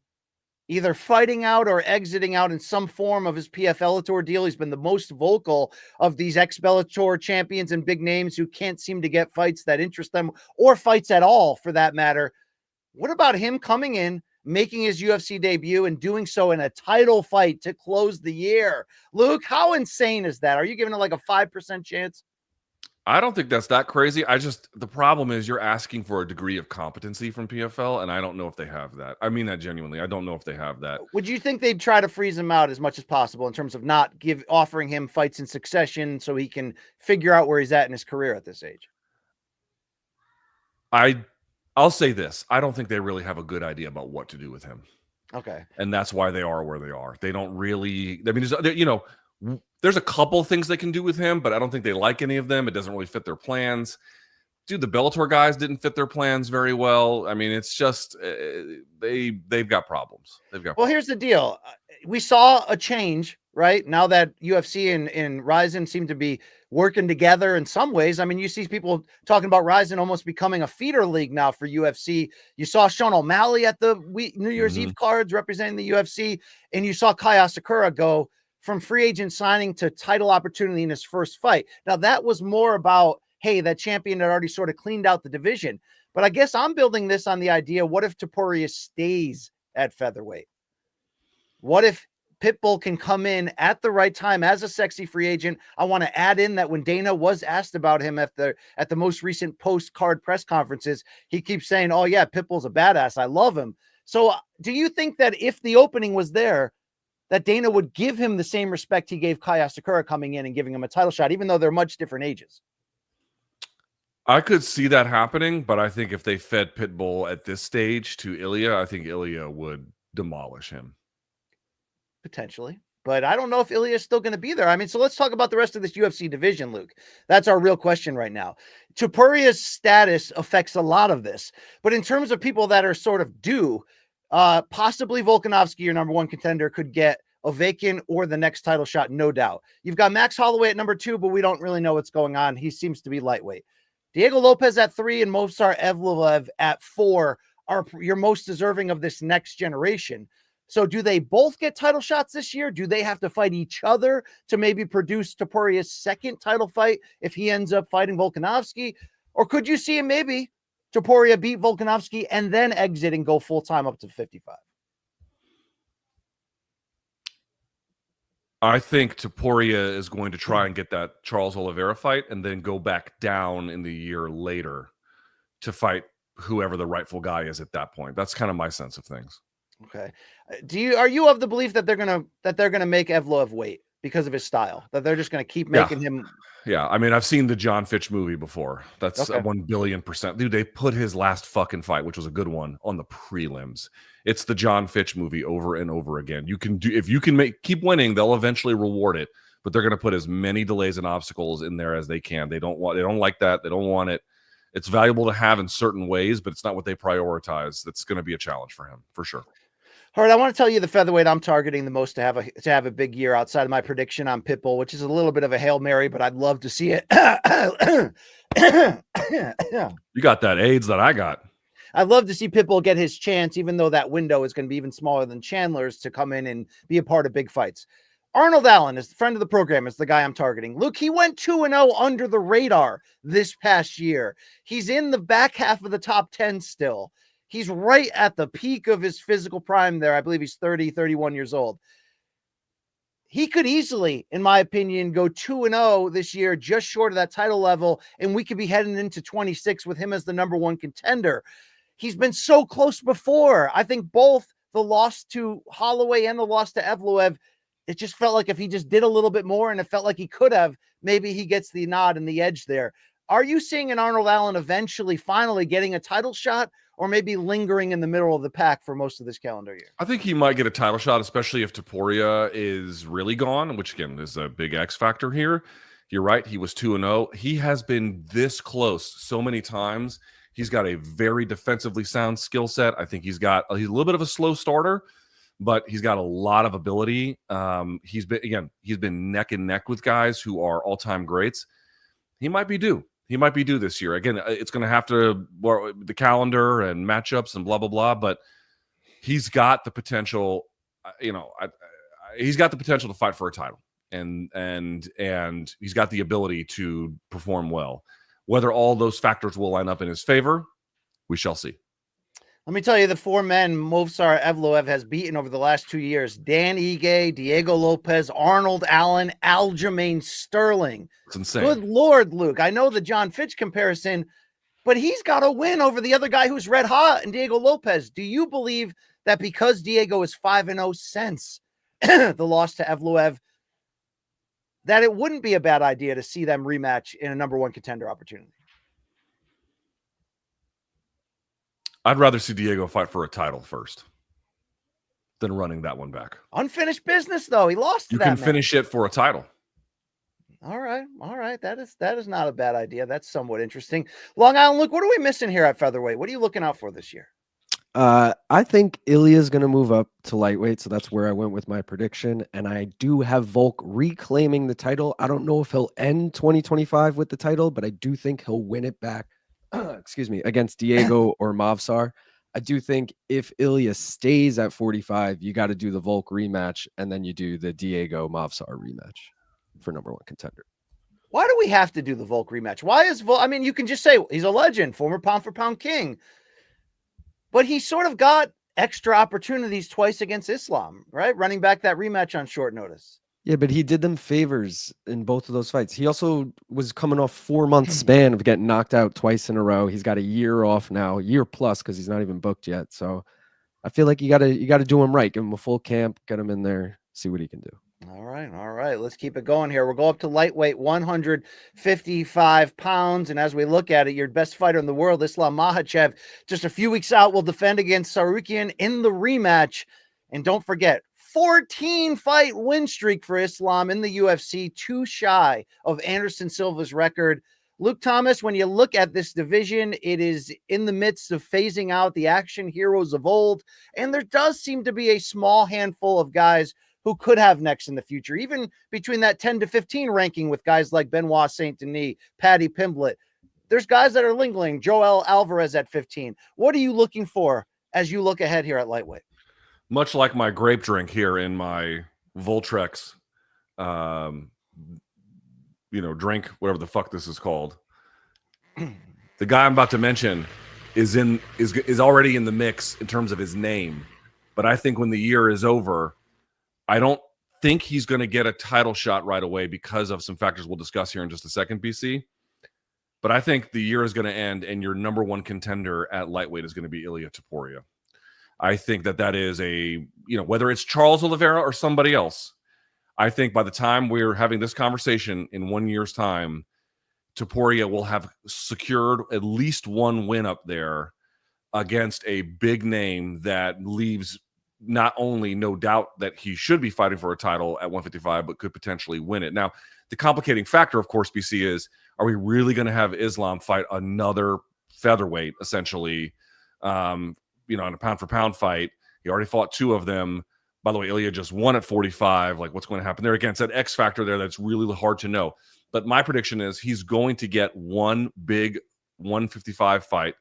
either fighting out or exiting out in some form of his PFL deal? He's been the most vocal of these ex-Bellator champions and big names who can't seem to get fights that interest them, or fights at all for that matter. What about him coming in, making his UFC debut, and doing so in a title fight to close the year? Luke, how insane is that? Are you giving it like a 5% chance? I don't think that's that crazy. The problem is you're asking for a degree of competency from PFL, and I don't know if they have that. I mean that genuinely. I don't know if they have that. Would you think they'd try to freeze him out as much as possible in terms of not offering him fights in succession so he can figure out where he's at in his career at this age? I'll say this. I don't think they really have a good idea about what to do with him. Okay. And that's why they are where they are. They don't really, I mean, There's a couple things they can do with him, but I don't think they like any of them. It doesn't really fit their plans. Dude, the Bellator guys didn't fit their plans very well. I mean, it's just they've got problems. Well, here's the deal. We saw a change, right? Now that UFC and Ryzen seem to be working together in some ways. I mean, you see people talking about Ryzen almost becoming a feeder league now for UFC. You saw Sean O'Malley at the New Year's Eve cards representing the UFC, and you saw Kai Asakura go from free agent signing to title opportunity in his first fight. Now, that was more about, hey, that champion had already sort of cleaned out the division. But I guess I'm building this on the idea, what if Topuria stays at featherweight? What if Pitbull can come in at the right time as a sexy free agent? I want to add in that when Dana was asked about him at the most recent post-card press conferences, he keeps saying, oh, yeah, Pitbull's a badass. I love him. So do you think that if the opening was there, that Dana would give him the same respect he gave Kai Asakura coming in and giving him a title shot, even though they're much different ages? I could see that happening, but I think if they fed Pitbull at this stage to Ilya, I think Ilya would demolish him. Potentially. But I don't know if Ilya is still going to be there. I mean, so let's talk about the rest of this UFC division, Luke. That's our real question right now. Topuria's status affects a lot of this. But in terms of people that are sort of due, possibly Volkanovski, your number one contender, could get Ovechkin or the next title shot, no doubt. You've got Max Holloway at number 2, but we don't really know what's going on. He seems to be lightweight. Diego Lopez at 3 and Movsar Evloev at 4 are your most deserving of this next generation. So do they both get title shots this year? Do they have to fight each other to maybe produce Topuria's second title fight if he ends up fighting Volkanovski? Or could you see him maybe Topuria beat Volkanovski and then exit and go full-time up to 55? I think Topuria is going to try and get that Charles Oliveira fight and then go back down in the year later to fight whoever the rightful guy is at that point. That's kind of my sense of things. Okay. Are you of the belief that they're gonna make Evloev wait because of his style? That they're just gonna keep making him? Yeah, I mean, I've seen the John Fitch movie before. That's 1 billion%. Dude, they put his last fucking fight, which was a good one, on the prelims. It's the John Fitch movie over and over again. You can do, if you can keep winning, they'll eventually reward it. But they're going to put as many delays and obstacles in there as they can. They don't like that. They don't want it. It's valuable to have in certain ways, but it's not what they prioritize. That's going to be a challenge for him, for sure. All right, I want to tell you the featherweight I'm targeting the most to have a big year outside of my prediction on Pitbull, which is a little bit of a Hail Mary, but I'd love to see it. You got that AIDS that I got. I'd love to see Pitbull get his chance, even though that window is going to be even smaller than Chandler's, to come in and be a part of big fights. Arnold Allen is the friend of the program, is the guy I'm targeting. Luke, he went 2-0 under the radar this past year. He's in the back half of the top 10 still. He's right at the peak of his physical prime there. I believe he's 30, 31 years old. He could easily, in my opinion, go 2-0 this year, just short of that title level, and we could be heading into 26 with him as the number one contender. He's been so close before. I think both the loss to Holloway and the loss to Evloev, it just felt like if he just did a little bit more and it felt like he could have, maybe he gets the nod and the edge there. Are you seeing an Arnold Allen eventually finally getting a title shot, or maybe lingering in the middle of the pack for most of this calendar year? I think he might get a title shot, especially if Topuria is really gone, which again is a big X factor here. You're right. He was 2-0. He has been this close so many times. He's got a very defensively sound skill set. I think he's a little bit of a slow starter, but he's got a lot of ability. He's been neck and neck with guys who are all-time greats. He might be due. He might be due this year. Again, it's going to have to the calendar and matchups and blah, blah, blah, but he's got the potential, he's got the potential to fight for a title, and he's got the ability to perform well. Whether all those factors will line up in his favor, we shall see. Let me tell you, the four men Movsar Evloev has beaten over the last 2 years: Dan Ige, Diego Lopez, Arnold Allen, Aljamain Sterling. It's insane. Good Lord, Luke. I know the John Fitch comparison, but he's got a win over the other guy who's red hot, and Diego Lopez. Do you believe that because Diego is 5-0 since the loss to Evloev, that it wouldn't be a bad idea to see them rematch in a number one contender opportunity? I'd rather see Diego fight for a title first. than running that one back. Unfinished business, though. He lost to You that can man. finish it for a title. All right. That is not a bad idea. That's somewhat interesting. Long Island Luke, what are we missing here at featherweight? What are you looking out for this year? I think Ilya's going to move up to lightweight, so that's where I went with my prediction. And I do have Volk reclaiming the title. I don't know if he'll end 2025 with the title, but I do think he'll win it back. Excuse me, against Diego or Mavsar. I do think if Ilya stays at 45, you got to do the Volk rematch, and then you do the Diego Mavsar rematch for #1 contender. Why do we have to do the Volk rematch? Why is Volk? I mean, you can just say he's a legend, former pound for pound king, but he sort of got extra opportunities twice against Islam, right? Running back that rematch on short notice. Yeah, but he did them favors in both of those fights. He also was coming off 4-month span of getting knocked out twice in a row. He's got a year off now, a year plus, because he's not even booked yet. So I feel like you gotta do him right. Give him a full camp, get him in there, see what he can do. All right. Let's keep it going here. We'll go up to lightweight, 155 pounds. And as we look at it, your best fighter in the world, Islam Makhachev, just a few weeks out, will defend against Sarukian in the rematch. And don't forget, 14-fight win streak for Islam in the UFC, 2 shy of Anderson Silva's record. Luke Thomas, when you look at this division, it is in the midst of phasing out the action heroes of old. And there does seem to be a small handful of guys who could have next in the future, even between that 10 to 15 ranking with guys like Benoit Saint Denis, Paddy Pimblett. There's guys that are lingering, Joel Alvarez at 15. What are you looking for as you look ahead here at lightweight? Much like my grape drink here in my Voltrex, drink, whatever the fuck this is called. The guy I'm about to mention is already in the mix in terms of his name. But I think when the year is over, I don't think he's going to get a title shot right away because of some factors we'll discuss here in just a second, BC. But I think the year is going to end and your #1 contender at lightweight is going to be Ilia Topuria. I think that is whether it's Charles Oliveira or somebody else, I think by the time we're having this conversation in 1 year's time, Topuria will have secured at least one win up there against a big name that leaves not only no doubt that he should be fighting for a title at 155, but could potentially win it. Now, the complicating factor, of course, BC, is, are we really going to have Islam fight another featherweight, essentially, in a pound-for-pound fight? He already fought 2 of them. By the way, Ilya just won at 45. Like, what's going to happen there? Again, it's that X factor there that's really hard to know. But my prediction is he's going to get one big 155 fight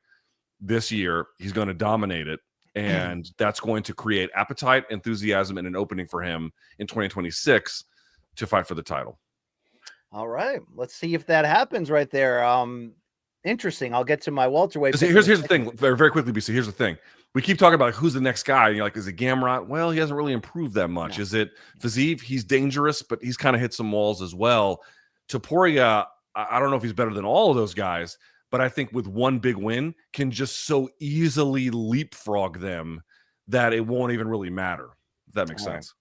this year. He's going to dominate it. And that's going to create appetite, enthusiasm, and an opening for him in 2026 to fight for the title. All right. Let's see if that happens right there. Interesting. I'll get to my welterweight. Here's the thing. Very, very quickly, BC. Here's the thing. We keep talking about who's the next guy. And you're like, is it Gamrot? Well, he hasn't really improved that much. No. Is it Fiziev? He's dangerous, but he's kind of hit some walls as well. Topuria, I don't know if he's better than all of those guys, but I think with one big win can just so easily leapfrog them that it won't even really matter, if that makes sense.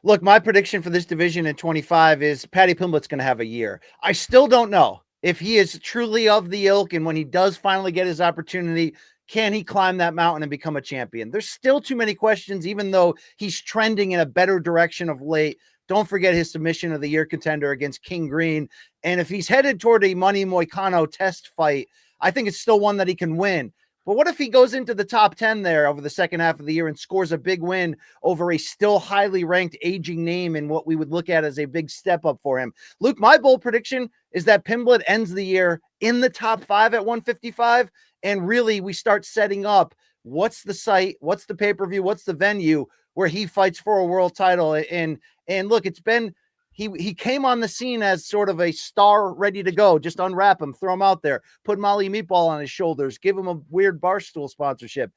Look, my prediction for this division in 25 is Paddy Pimblett's going to have a year. I still don't know if he is truly of the ilk, and when he does finally get his opportunity, can he climb that mountain and become a champion? There's still too many questions, even though he's trending in a better direction of late. Don't forget his submission of the year contender against King Green. And if he's headed toward a Money Moicano test fight, I think it's still one that he can win. But what if he goes into the top 10 there over the second half of the year and scores a big win over a still highly ranked aging name in what we would look at as a big step up for him? Luke, my bold prediction is that Pimblett ends the year in the top 5 at 155. And really, we start setting up what's the site, what's the pay-per-view, what's the venue where he fights for a world title. And look, it's been, he came on the scene as sort of a star ready to go. Just unwrap him, throw him out there, put Molly Meatball on his shoulders, give him a weird Barstool sponsorship.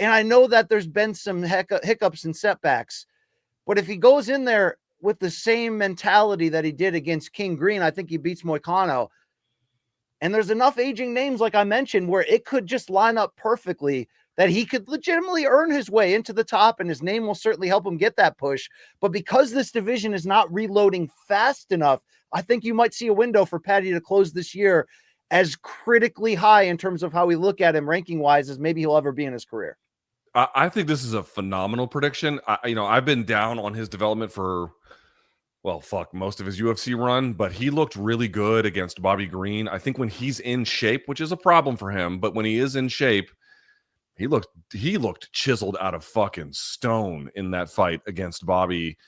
And I know that there's been some hiccups and setbacks, but if he goes in there with the same mentality that he did against King Green, I think he beats Moicano. And there's enough aging names, like I mentioned, where it could just line up perfectly that he could legitimately earn his way into the top, and his name will certainly help him get that push. But because this division is not reloading fast enough, I think you might see a window for Paddy to close this year as critically high in terms of how we look at him ranking-wise as maybe he'll ever be in his career. I think this is a phenomenal prediction. I've been down on his development for, well, fuck, most of his UFC run, but he looked really good against Bobby Green. I think when he's in shape, which is a problem for him, but when he is in shape, he looked chiseled out of fucking stone in that fight against Bobby.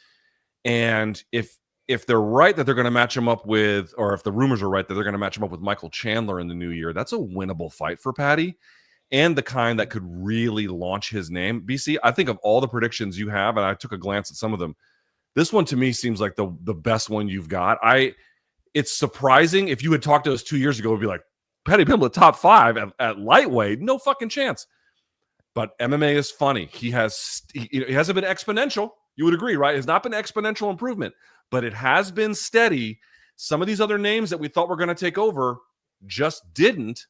And if they're right that they're going to match him up with, or if the rumors are right that they're going to match him up with Michael Chandler in the new year, that's a winnable fight for Patty, and the kind that could really launch his name. BC, I think of all the predictions you have, and I took a glance at some of them, this one to me seems like the best one you've got. It's surprising. If you had talked to us 2 years ago, it would be like, Patty Pimblett top 5 at lightweight, no fucking chance. But MMA is funny. He hasn't been exponential. You would agree, right? It's not been exponential improvement, but it has been steady. Some of these other names that we thought were going to take over just didn't.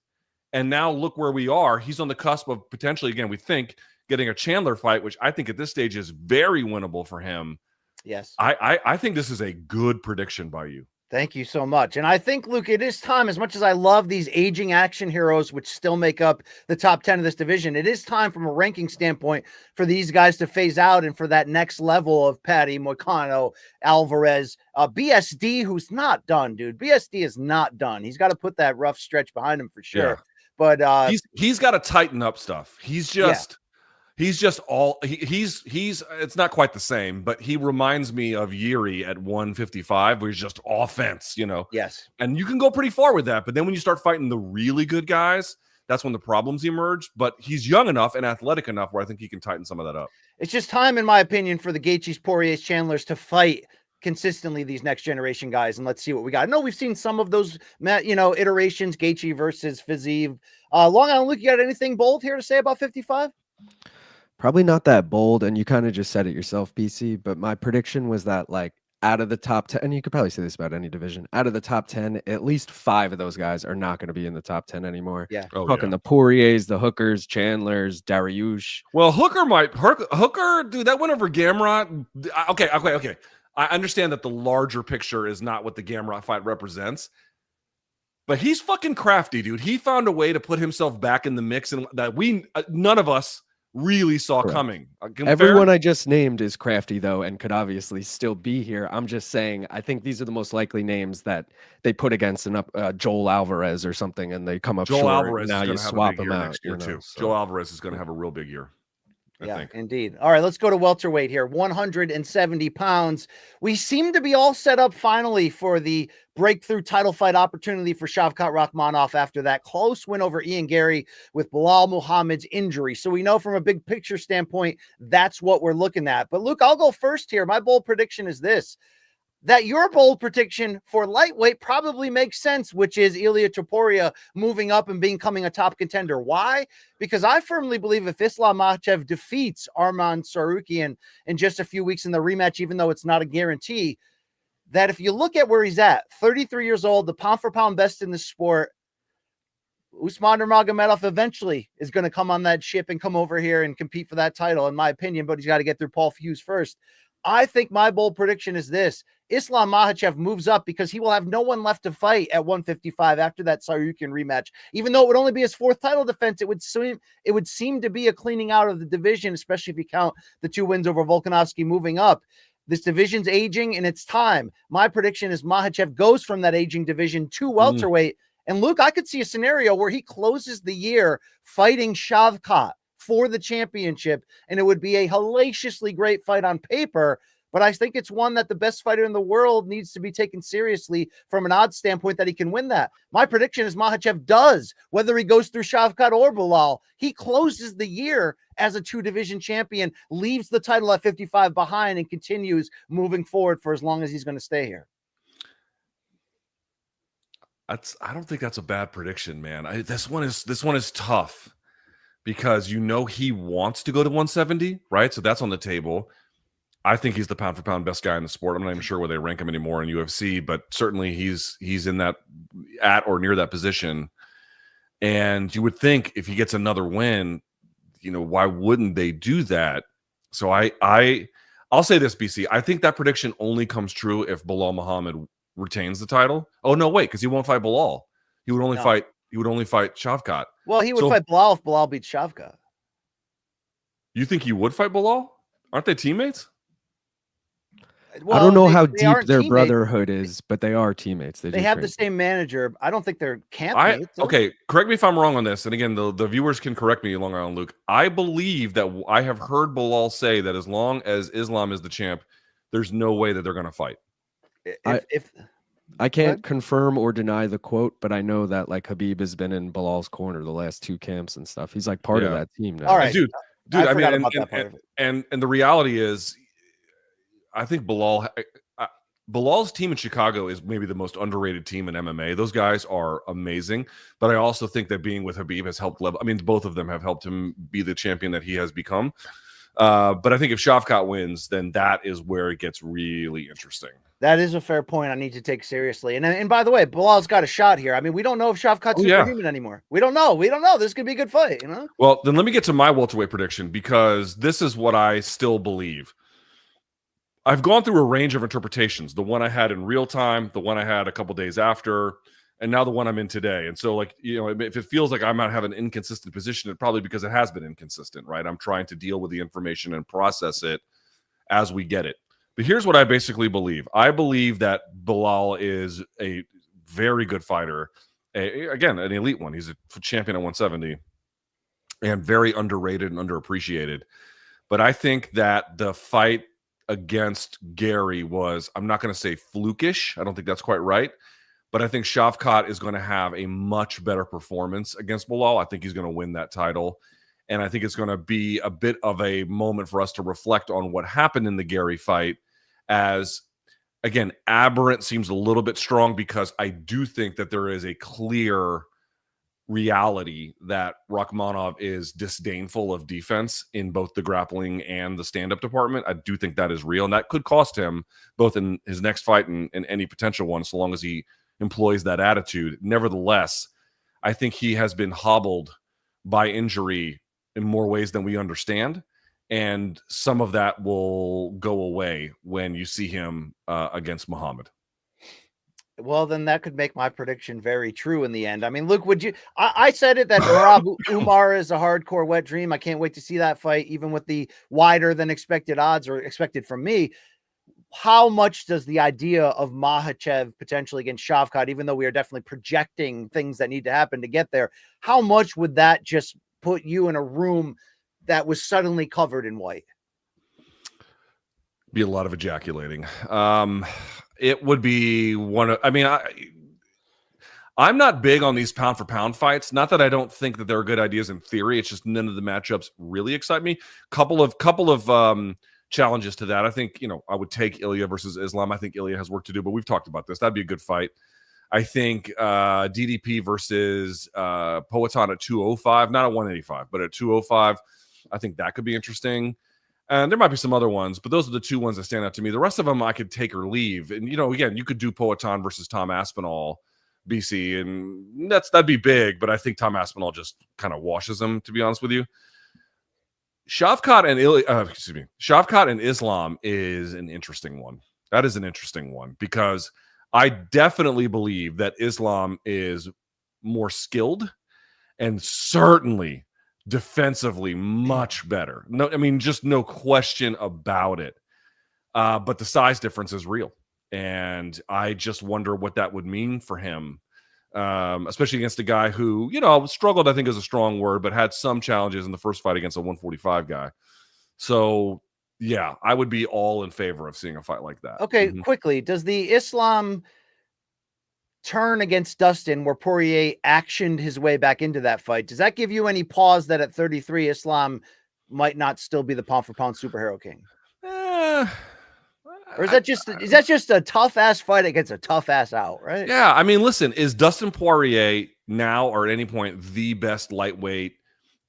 And now look where we are. He's on the cusp of potentially, again, we think, getting a Chandler fight, which I think at this stage is very winnable for him. Yes. I think this is a good prediction by you. Thank you so much. And I think, Luke, it is time, as much as I love these aging action heroes, which still make up the top 10 of this division, it is time from a ranking standpoint for these guys to phase out and for that next level of Patty, Moicano, Alvarez, BSD, who's not done, dude. BSD is not done. He's got to put that rough stretch behind him for sure. Yeah. But he's got to tighten up stuff. He's just it's not quite the same, but he reminds me of Yuri at 155, where he's just offense, Yes. And you can go pretty far with that. But then when you start fighting the really good guys, that's when the problems emerge. But he's young enough and athletic enough where I think he can tighten some of that up. It's just time, in my opinion, for the Gaethjes, Poiriers, Chandlers to fight consistently these next generation guys, and let's see what we got. I know we've seen some of those, iterations, Gaethje versus Fiziev. Long Island Luke, you got anything bold here to say about 55? Probably not that bold, and you kind of just said it yourself, BC, but my prediction was that, like, out of the top 10, and you could probably say this about any division, out of the top 10, at least 5 of those guys are not going to be in the top 10 anymore. Yeah. The Poiriers, the Hookers, Chandlers, Dariush. Well, Hooker, dude, that went over Gamrot. Okay. I understand that the larger picture is not what the Gamrot fight represents, but he's fucking crafty, dude. He found a way to put himself back in the mix, and that none of us really saw coming. Everyone I just named is crafty, though, and could obviously still be here. I'm just saying, I think these are the most likely names that they put against Joel Alvarez or something, and they come up Joel short. Alvarez now you swap them out next year too. So. Joel Alvarez is going to have a real big year. I think. Indeed. All right, let's go to welterweight here. 170 pounds. We seem to be all set up finally for the breakthrough title fight opportunity for Shavkat Rakhmonov after that close win over Ian Gary with Bilal Muhammad's injury. So we know from a big picture standpoint, that's what we're looking at. But Luke, I'll go first here. My bold prediction is this: that your bold prediction for lightweight probably makes sense, which is Ilia Topuria moving up and becoming a top contender. Why? Because I firmly believe if Islam Makhachev defeats Arman Tsarukyan in just a few weeks in the rematch, even though it's not a guarantee, that if you look at where he's at, 33 years old, the pound-for-pound best in the sport, Usman Nurmagomedov eventually is going to come on that ship and come over here and compete for that title, in my opinion, but he's got to get through Paul Hughes first. I think my bold prediction is this: Islam Makhachev moves up because he will have no one left to fight at 155 after that Tsarukyan rematch. Even though it would only be his 4th title defense, it would seem to be a cleaning out of the division, especially if you count the 2 wins over Volkanovski moving up. This division's aging and it's time. My prediction is Makhachev goes from that aging division to welterweight. And Luke, I could see a scenario where he closes the year fighting Shavkat for the championship, and it would be a hellaciously great fight on paper, but I think it's one that the best fighter in the world needs to be taken seriously from an odds standpoint that he can win that. My prediction is Makhachev does, whether he goes through Shavkat or Bilal. He closes the year as a 2-division champion, leaves the title at 55 behind, and continues moving forward for as long as he's going to stay here. I don't think that's a bad prediction, man. This one is tough, because he wants to go to 170, right? So that's on the table. I think he's the pound-for-pound best guy in the sport. I'm not even sure where they rank him anymore in UFC, but certainly he's in that, at or near that position. And you would think if he gets another win, why wouldn't they do that? So I'll say this, BC. I think that prediction only comes true if Bilal Muhammad retains the title. Oh no, wait, because he won't fight Bilal. He would only fight Shavkat. Well, he would fight Bilal if Bilal beats Shavkat. You think he would fight Bilal? Aren't they teammates? I don't know how they deep aren't their teammates. brotherhood is, but they are teammates. They have the same manager. I don't think they're campmates. Okay, correct me if I'm wrong on this. And again, the viewers can correct me, Long Island Luke. I believe that I have heard Bilal say that as long as Islam is the champ, there's no way that they're going to fight. I can't confirm or deny the quote, but I know that like Habib has been in Bilal's corner the last 2 camps and stuff. He's like part of that team now. All right, dude. I mean, and the reality is, I think Bilal's team in Chicago is maybe the most underrated team in MMA. Those guys are amazing, but I also think that being with Habib has helped level. I mean, both of them have helped him be the champion that he has become. But I think if Shavkat wins, then that is where it gets really interesting. That is a fair point I need to take seriously. And by the way, Bilal's got a shot here. I mean, we don't know if Shavkat's superhuman anymore. We don't know. This could be a good fight, you know? Well, then let me get to my welterweight prediction, because this is what I still believe. I've gone through a range of interpretations. The one I had in real time, the one I had a couple days after, and now the one I'm in today. And so, like, you know, if it feels like I might have an inconsistent position, it's probably because it has been inconsistent, right? I'm trying to deal with the information and process it as we get it. But here's what I basically believe. I believe that Bilal is a very good fighter. Again, an elite one. He's a champion at 170 and very underrated and underappreciated. But I think that the fight against Gary was, I'm not going to say flukish. I don't think that's quite right. But I think Shavkat is going to have a much better performance against Bilal. I think he's going to win that title. And I think it's going to be a bit of a moment for us to reflect on what happened in the Gary fight, as, again, aberrant seems a little bit strong, because I do think that there is a clear reality that Rakhmonov is disdainful of defense in both the grappling and the stand-up department. I do think that is real, and that could cost him both in his next fight and any potential one, so long as he employs that attitude. Nevertheless, I think he has been hobbled by injury in more ways than we understand, and some of that will go away when you see him against Muhammad. Well, then that could make my prediction very true in the end. I mean, Luke, would you? I said it that Merab Umar is a hardcore wet dream. I can't wait to see that fight, even with the wider than expected odds, or expected from me. How much does the idea of Makhachev potentially against Shavkat, even though we are definitely projecting things that need to happen to get there, how much would that just put you in a room that was suddenly covered in white? Be a lot of ejaculating. It would be one of, I mean, I'm not big on these pound for pound fights. Not that I don't think that there are good ideas in theory. It's just none of the matchups really excite me. Couple of challenges to that. I think, you know, I would take Ilya versus Islam. I think Ilya has work to do, but we've talked about this. That'd be a good fight. I think DDP versus Poatan at 205, not at 185, but at 205. I think that could be interesting. And there might be some other ones, but those are the two ones that stand out to me. The rest of them I could take or leave. And, you know, again, you could do Poatan versus Tom Aspinall, BC, and that'd be big, but I think Tom Aspinall just kind of washes him, to be honest with you. Shavkat and Islam is an interesting one. That is an interesting one, because I definitely believe that Islam is more skilled and certainly defensively much better. No, I mean, just no question about it. But the size difference is real. And I just wonder what that would mean for him, especially against a guy who, you know, struggled, I think is a strong word, but had some challenges in the first fight against a 145 guy. So, yeah, I would be all in favor of seeing a fight like that. Okay, quickly, does the Islam turn against Dustin, where Poirier actioned his way back into that fight, does that give you any pause that at 33 Islam might not still be the pound for pound superhero king? Or is that just a tough ass fight against a tough ass out, right? Yeah, I mean, listen, is Dustin Poirier now or at any point the best lightweight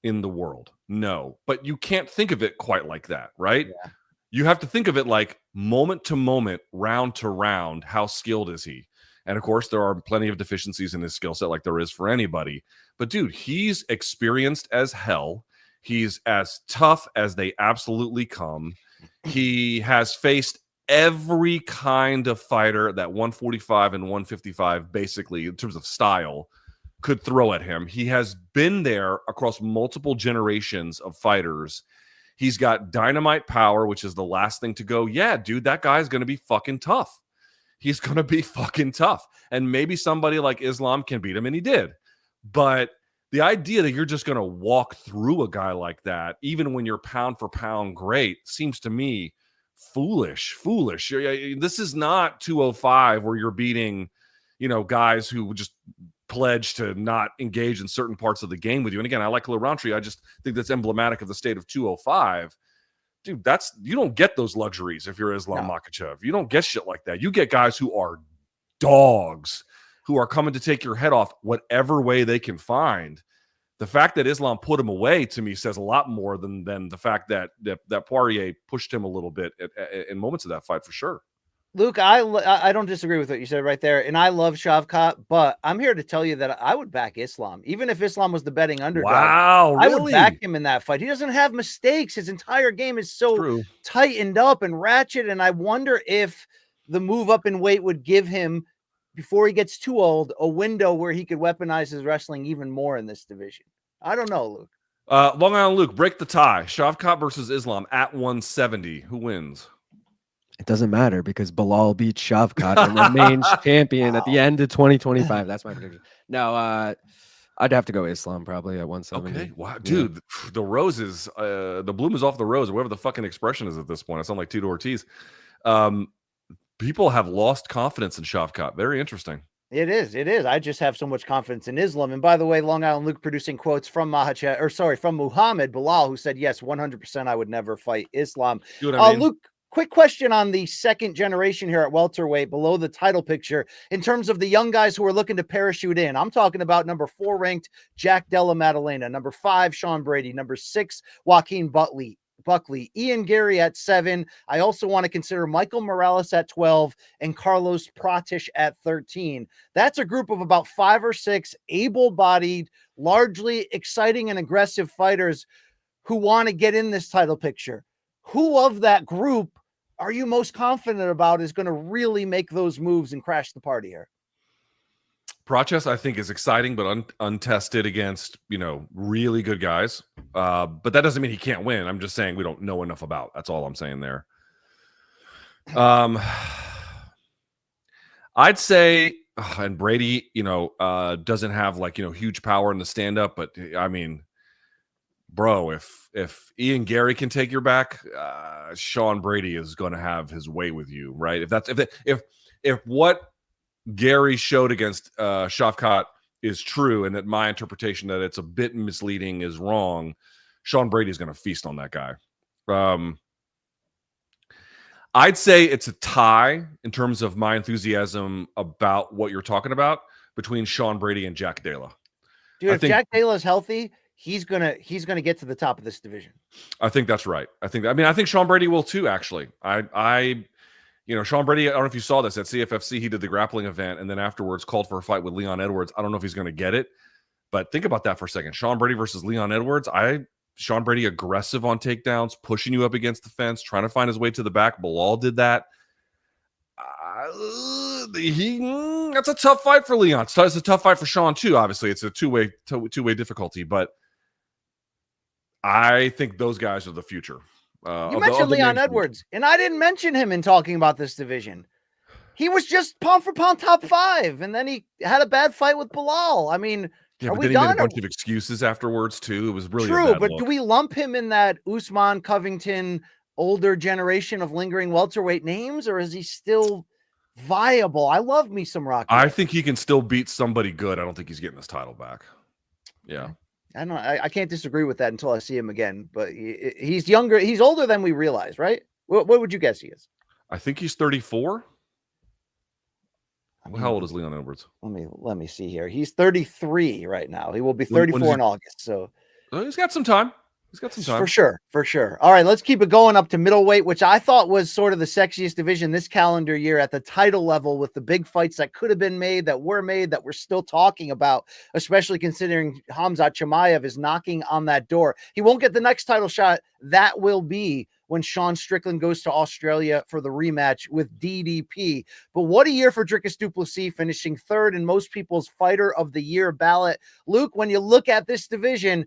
in the world? No, but you can't think of it quite like that, right? Yeah. You have to think of it like moment to moment, round to round. How skilled is he? And of course, there are plenty of deficiencies in his skill set, like there is for anybody. But dude, he's experienced as hell. He's as tough as they absolutely come. He has faced every kind of fighter that 145 and 155, basically, in terms of style, could throw at him. He has been there across multiple generations of fighters. He's got dynamite power, which is the last thing to go. Yeah, dude, that guy's going to be fucking tough. He's going to be fucking tough. And maybe somebody like Islam can beat him, and he did. But the idea that you're just going to walk through a guy like that, even when you're pound for pound great, seems to me foolish. This is not 205 where you're beating, guys who just pledge to not engage in certain parts of the game with you. And again, I like Laurentry. I just think that's emblematic of the state of 205. Dude, you don't get those luxuries if you're Islam Makhachev. You don't get shit like that. You get guys who are dogs, who are coming to take your head off whatever way they can find. The fact that Islam put him away, to me, says a lot more than the fact that Poirier pushed him a little bit in moments of that fight, for sure. Luke, I don't disagree with what you said right there, and I love Shavkat, but I'm here to tell you that I would back Islam, even if Islam was the betting underdog. Wow, really? I would back him in that fight. He doesn't have mistakes. His entire game is so tightened up and ratchet, and I wonder if the move up in weight would give him, before he gets too old, a window where he could weaponize his wrestling even more in this division. I don't know, Luke. Long Island Luke, break the tie. Shavkat versus Islam at 170. Who wins? It doesn't matter because Bilal beat Shavkat and remains champion at the end of 2025. That's my prediction. No, I'd have to go Islam probably at 170. Okay, wow, dude, the roses, the bloom is off the rose, or whatever the fucking expression is at this point. I sound like Tito Ortiz. People have lost confidence in Shavkat. Very interesting. It is. I just have so much confidence in Islam. And by the way, Long Island Luke producing quotes from from Muhammad Bilal, who said, yes, 100% I would never fight Islam. Luke, quick question on the second generation here at welterweight below the title picture in terms of the young guys who are looking to parachute in. I'm talking about number 4 ranked Jack Della Maddalena, number 5 Sean Brady, number 6 Joaquin Buckley, Ian Gary at 7. I also want to consider Michael Morales at 12 and Carlos Pratish at 13. That's a group of about 5 or 6 able-bodied, largely exciting and aggressive fighters who want to get in this title picture. Who of that group are you most confident about is going to really make those moves and crash the party here? Pratish, I think, is exciting, but untested against, really good guys. But that doesn't mean he can't win. I'm just saying we don't know enough about. That's all I'm saying there. I'd say, and Brady, doesn't have huge power in the stand-up, but I mean, bro, if Ian Gary can take your back, Sean Brady is going to have his way with you, right? If what Gary showed against Shavkat is true, and that my interpretation that it's a bit misleading is wrong, Sean Brady is going to feast on that guy. I'd say it's a tie in terms of my enthusiasm about what you're talking about between Sean Brady and Jack Della. Dude, if Jack Della's healthy, he's gonna get to the top of this division. I think that's right. I think Sean Brady will too, actually. Sean Brady, I don't know if you saw this at CFFC, he did the grappling event and then afterwards called for a fight with Leon Edwards. I don't know if he's going to get it, but think about that for a second. Sean Brady versus Leon Edwards. Sean Brady aggressive on takedowns, pushing you up against the fence, trying to find his way to the back. Bilal did that. That's a tough fight for Leon. It's a tough fight for Sean too. Obviously, it's a two-way difficulty, but I think those guys are the future. You mentioned Leon Edwards, and I didn't mention him in talking about this division. He was just pound for pound top 5, and then he had a bad fight with Bilal. I mean, are we done? He made a bunch of excuses afterwards too. It was really true. But do we lump him in that Usman, Covington, older generation of lingering welterweight names, or is he still viable? I love me some Rocky. I think he can still beat somebody good. I don't think he's getting his title back. Yeah. I can't disagree with that until I see him again, but he's younger. He's older than we realize, right? What would you guess he is? I think he's 34. How old is Leon Edwards? Let me see here. He's 33 right now. He will be 34 in August. So he's got some time. For sure. All right, let's keep it going up to middleweight, which I thought was sort of the sexiest division this calendar year at the title level, with the big fights that could have been made, that were made, that we're still talking about, especially considering Khamzat Chimaev is knocking on that door. He won't get the next title shot. That will be when Sean Strickland goes to Australia for the rematch with DDP. But what a year for Dricus du Plessis, finishing 3rd in most people's Fighter of the Year ballot. Luke, when you look at this division,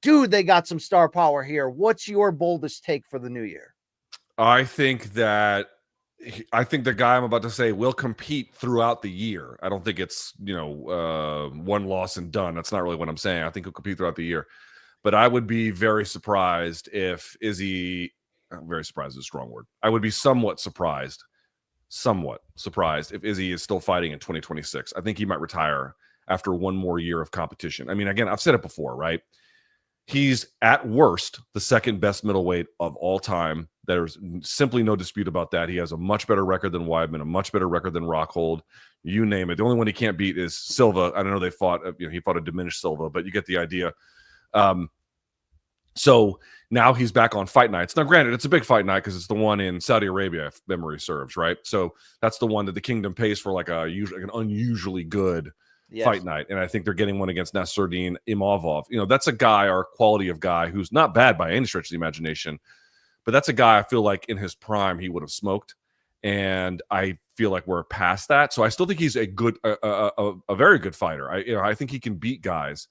dude, they got some star power here. What's your boldest take for the new year? I think the guy I'm about to say will compete throughout the year. I don't think it's, one loss and done. That's not really what I'm saying. I think he'll compete throughout the year. But I would be very surprised if Izzy, very surprised is a strong word. I would be somewhat surprised if Izzy is still fighting in 2026. I think he might retire after one more year of competition. I mean, again, I've said it before, right? He's at worst the second best middleweight of all time. There's simply no dispute about that. He has a much better record than Weidman, a much better record than Rockhold. You name it. The only one he can't beat is Silva. I don't know, they fought, he fought a diminished Silva, but you get the idea. So now he's back on fight nights. Now, granted, it's a big fight night because it's the one in Saudi Arabia, if memory serves, right? So that's the one that the Kingdom pays for, like an unusually good fight night. And I think they're getting one against Nasruddin Imavov. That's a guy, or quality of guy, who's not bad by any stretch of the imagination, but that's a guy I feel like in his prime he would have smoked. And I feel like we're past that. So I still think he's a very good fighter. I think he can beat guys.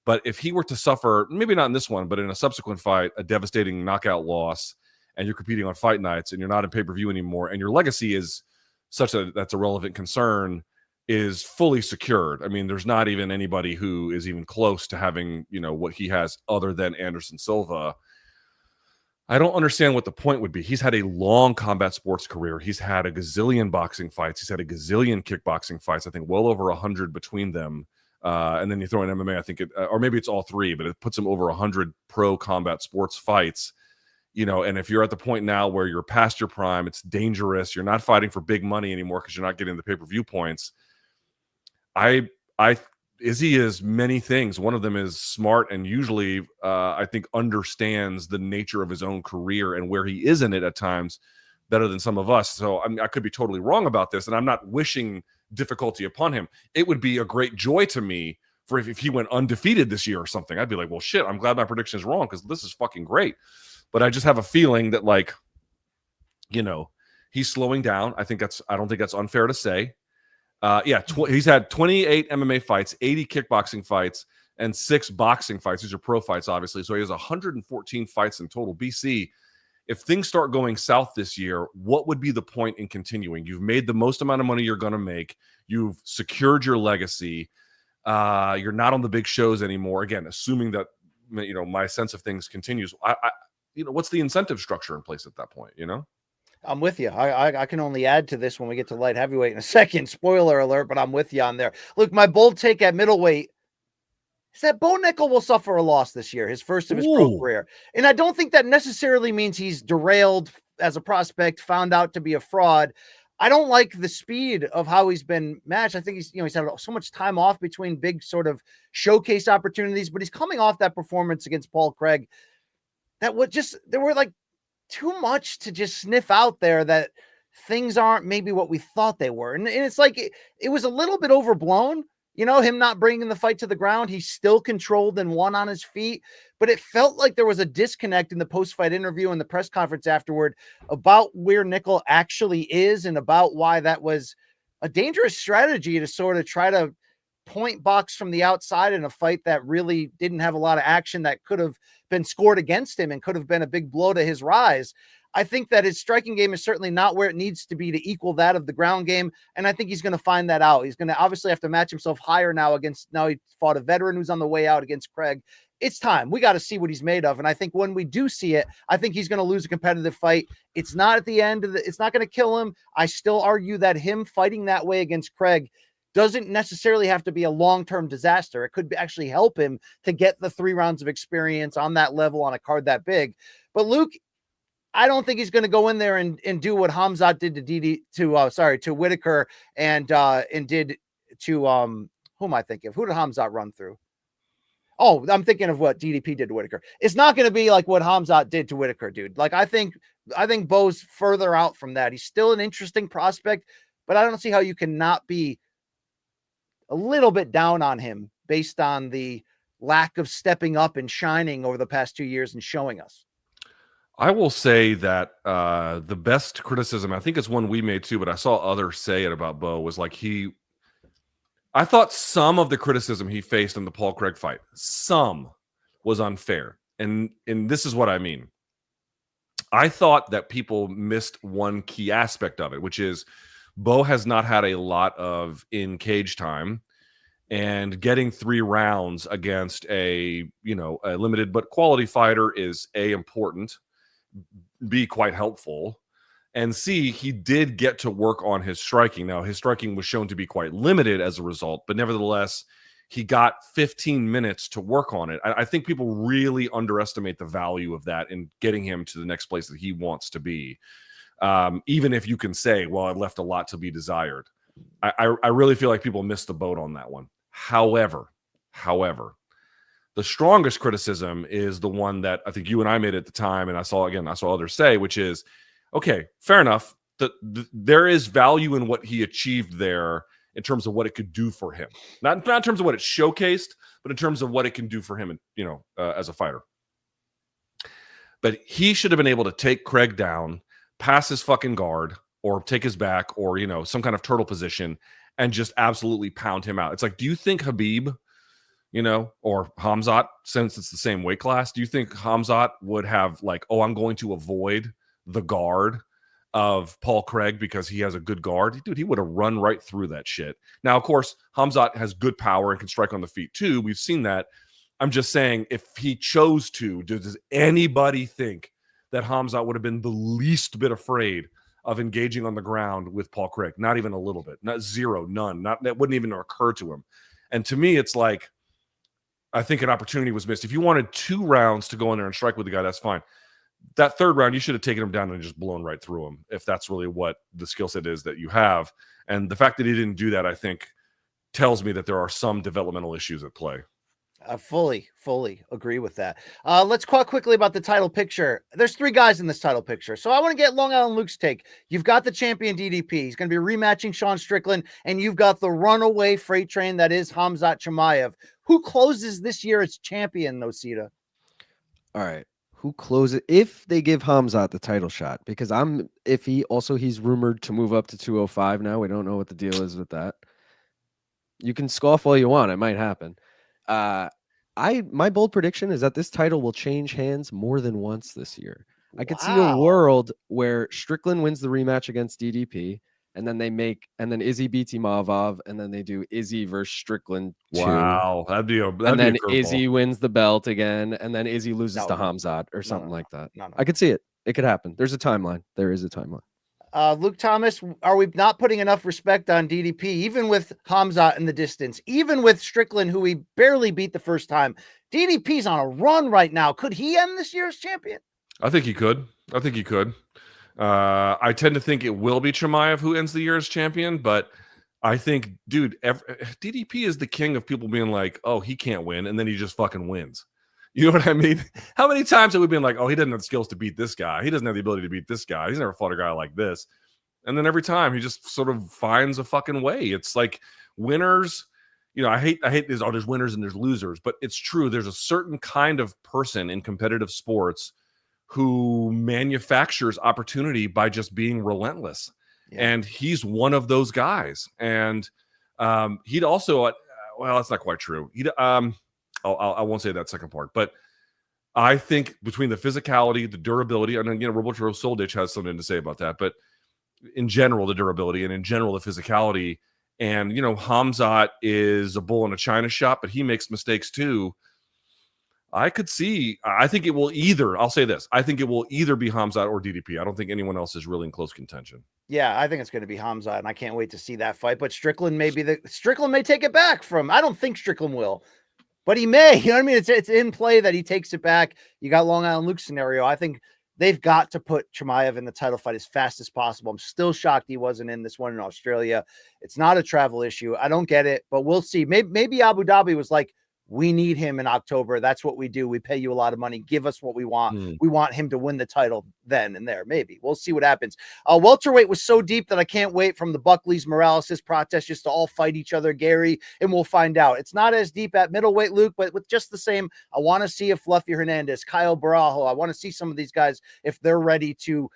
But if he were to suffer, maybe not in this one, but in a subsequent fight, a devastating knockout loss, and you're competing on fight nights and you're not in pay-per-view anymore, and your legacy is such that that's a relevant concern, is fully secured. I mean, there's not even anybody who is even close to having, what he has other than Anderson Silva. I don't understand what the point would be. He's had a long combat sports career. He's had a gazillion boxing fights. He's had a gazillion kickboxing fights. I think well over 100 between them. And then you throw in MMA, I think or maybe it's all three, but it puts him over 100 pro combat sports fights, and if you're at the point now where you're past your prime, it's dangerous. You're not fighting for big money anymore because you're not getting the pay-per-view points. Izzy is many things. One of them is smart and usually, I think, understands the nature of his own career and where he is in it at times better than some of us. So I could be totally wrong about this, and I'm not wishing difficulty upon him. It would be a great joy to me for if he went undefeated this year or something. I'd be like, well, shit, I'm glad my prediction is wrong because this is fucking great. But I just have a feeling that, he's slowing down. I don't think that's unfair to say. He's had 28 MMA fights, 80 kickboxing fights, and 6 boxing fights. These are pro fights, obviously. So he has 114 fights in total. BC, if things start going south this year, what would be the point in continuing? You've made the most amount of money you're going to make. You've secured your legacy. You're not on the big shows anymore. Again, assuming that, my sense of things continues. What's the incentive structure in place at that point, I'm with you. I can only add to this when we get to light heavyweight in a second. Spoiler alert, but I'm with you on there. Look, my bold take at middleweight is that Bo Nickel will suffer a loss this year, his first of his pro career. And I don't think that necessarily means he's derailed as a prospect, found out to be a fraud. I don't like the speed of how he's been matched. I think he's had so much time off between big sort of showcase opportunities, but he's coming off that performance against Paul Craig. There were like too much to just sniff out there that things aren't maybe what we thought they were. And it's like, it was a little bit overblown, him not bringing the fight to the ground. He still controlled and won on his feet, but it felt like there was a disconnect in the post-fight interview and the press conference afterward about where Nickel actually is and about why that was a dangerous strategy to sort of try to point box from the outside in a fight that really didn't have a lot of action that could have been scored against him and could have been a big blow to his rise. I think that his striking game is certainly not where it needs to be to equal that of the ground game. And I think he's going to find that out. He's going to obviously have to match himself higher now he fought a veteran who's on the way out against Craig. It's time. We got to see what he's made of. And I think when we do see it, I think he's going to lose a competitive fight. It's not at the end it's not going to kill him. I still argue that him fighting that way against Craig doesn't necessarily have to be a long-term disaster. It could actually help him to get the 3 rounds of experience on that level on a card that big. But Luke, I don't think he's going to go in there and do what Hamzat did to Whitaker and did to who am I thinking of? Who did Hamzat run through? Oh, I'm thinking of what DDP did to Whitaker. It's not going to be like what Hamzat did to Whitaker, dude. Like I think Bo's further out from that. He's still an interesting prospect, but I don't see how you can not be a little bit down on him based on the lack of stepping up and shining over the past 2 years and showing us. I will say that the best criticism, I think it's one we made too, but I saw others say it about Bo, was like I thought some of the criticism he faced in the Paul Craig fight, some was unfair. And this is what I mean. I thought that people missed one key aspect of it, which is Bo has not had a lot of in-cage time, and getting 3 rounds against a limited but quality fighter is A, important, B, quite helpful, and C, he did get to work on his striking. Now, his striking was shown to be quite limited as a result, but nevertheless, he got 15 minutes to work on it. I think people really underestimate the value of that in getting him to the next place that he wants to be. Even if you can say, well, it left a lot to be desired. I really feel like people missed the boat on that one. However, the strongest criticism is the one that I think you and I made at the time, and I saw others say, which is, okay, fair enough. There is value in what he achieved there in terms of what it could do for him. Not in terms of what it showcased, but in terms of what it can do for him, as a fighter. But he should have been able to take Craig down, pass his fucking guard, or take his back, or, some kind of turtle position, and just absolutely pound him out. It's like, do you think Habib, or Khamzat, since it's the same weight class, do you think Khamzat would have like, oh, I'm going to avoid the guard of Paul Craig because he has a good guard? Dude, he would have run right through that shit. Now, of course, Khamzat has good power and can strike on the feet too. We've seen that. I'm just saying, if he chose to, does anybody think that Khamzat would have been the least bit afraid of engaging on the ground with Paul Craig? Not even a little bit. Not zero, none. That wouldn't even occur to him. And to me, it's like, I think an opportunity was missed. If you wanted 2 rounds to go in there and strike with the guy, that's fine. That 3rd round, you should have taken him down and just blown right through him, if that's really what the skill set is that you have. And the fact that he didn't do that, I think, tells me that there are some developmental issues at play. I fully agree with that. Let's talk quickly about the title picture. There's 3 guys in this title picture. So I want to get Long Island Luke's take. You've got the champion DDP. He's going to be rematching Sean Strickland, and you've got the runaway freight train that is Khamzat Chimaev. Who closes this year as champion, Nosita? All right. Who closes if they give Khamzat the title shot? Because I'm iffy. Also, he's rumored to move up to 205 now. We don't know what the deal is with that. You can scoff all you want. It might happen. My bold prediction is that this title will change hands more than once this year. I could see a world where Strickland wins the rematch against DDP, and then Izzy beats Imavov, and then they do Izzy versus Strickland 2. Wow, that'd be and then Izzy wins the belt again, and then Izzy loses to Khamzat or something like that. No. I could see it. It could happen. There's a timeline. There is a timeline. Luke Thomas, are we not putting enough respect on DDP, even with Khamzat in the distance, even with Strickland, who he barely beat the first time? DDP's on a run right now. Could he end this year's champion? I think he could. I tend to think it will be Chimaev who ends the year as champion, but I think, dude, DDP is the king of people being like, oh, he can't win, and then he just fucking wins. You know what I mean? How many times have we been like, oh, he doesn't have the skills to beat this guy. He doesn't have the ability to beat this guy. He's never fought a guy like this. And then every time he just sort of finds a fucking way. It's like winners, I hate this. Oh, there's winners and there's losers, but it's true. There's a certain kind of person in competitive sports who manufactures opportunity by just being relentless. Yeah. And he's one of those guys. And he'd also, well, that's not quite true. I won't say that second part, but I think between the physicality, the durability, and then, Roberto Soldic has something to say about that, but in general, the durability, and in general, the physicality, and, Khamzat is a bull in a china shop, but he makes mistakes too. I think it will either, I'll say this, I think it will either be Khamzat or DDP. I don't think anyone else is really in close contention. Yeah, I think it's going to be Khamzat, and I can't wait to see that fight, but Strickland may take it back from, I don't think Strickland will. But he may, you know what I mean? It's in play that he takes it back. You got Long Island Luke scenario. I think they've got to put Chimaev in the title fight as fast as possible. I'm still shocked he wasn't in this one in Australia. It's not a travel issue. I don't get it, but we'll see. Maybe Abu Dhabi was like, we need him in October. That's what we do. We pay you a lot of money. Give us what we want. We want him to win the title then and there. Maybe. We'll see what happens. Welterweight was so deep that I can't wait from the Buckley's Morales' protest just to all fight each other, Gary, and we'll find out. It's not as deep at middleweight, Luke, but with just the same, I want to see a Fluffy Hernandez, Kyle Barajo. I want to see some of these guys if they're ready to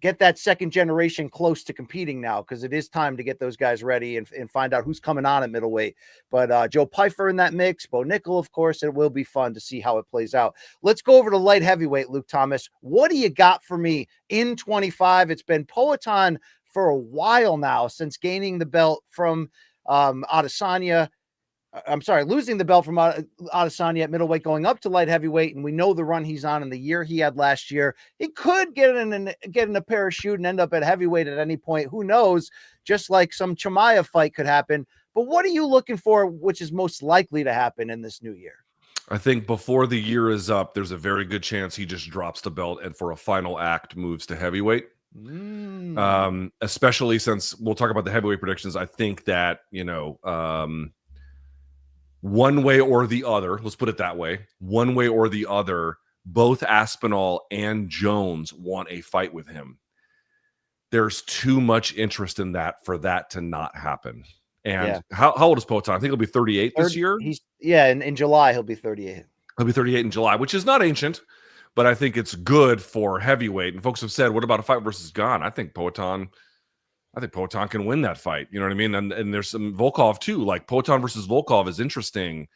get that second generation close to competing now, because it is time to get those guys ready and find out who's coming on at middleweight. But Joe Pyfer in that mix, Bo Nickel, of course. It will be fun to see how it plays out. Let's go over to light heavyweight, Luke Thomas. What do you got for me in 25? It's been Poatan for a while now since gaining the belt from Adesanya. I'm sorry, losing the belt from Adesanya at middleweight, going up to light heavyweight, and we know the run he's on in the year he had last year. He could get in a parachute and end up at heavyweight at any point. Who knows? Just like some Chimaev fight could happen. But what are you looking for, which is most likely to happen in this new year? I think before the year is up, there's a very good chance he just drops the belt and for a final act moves to heavyweight. Especially since we'll talk about the heavyweight predictions. I think that, one way or the other, let's put it that way, one way or the other, both Aspinall and Jones want a fight with him. There's too much interest in that for that to not happen. And how old is Poatan? I think he'll be 38 this year. In July, he'll be 38. He'll be 38 in July, which is not ancient, but I think it's good for heavyweight. And folks have said, what about a fight versus Gane? I think Poatan can win that fight. You know what I mean? And there's some Volkov too. Like Poatan versus Volkov is interesting.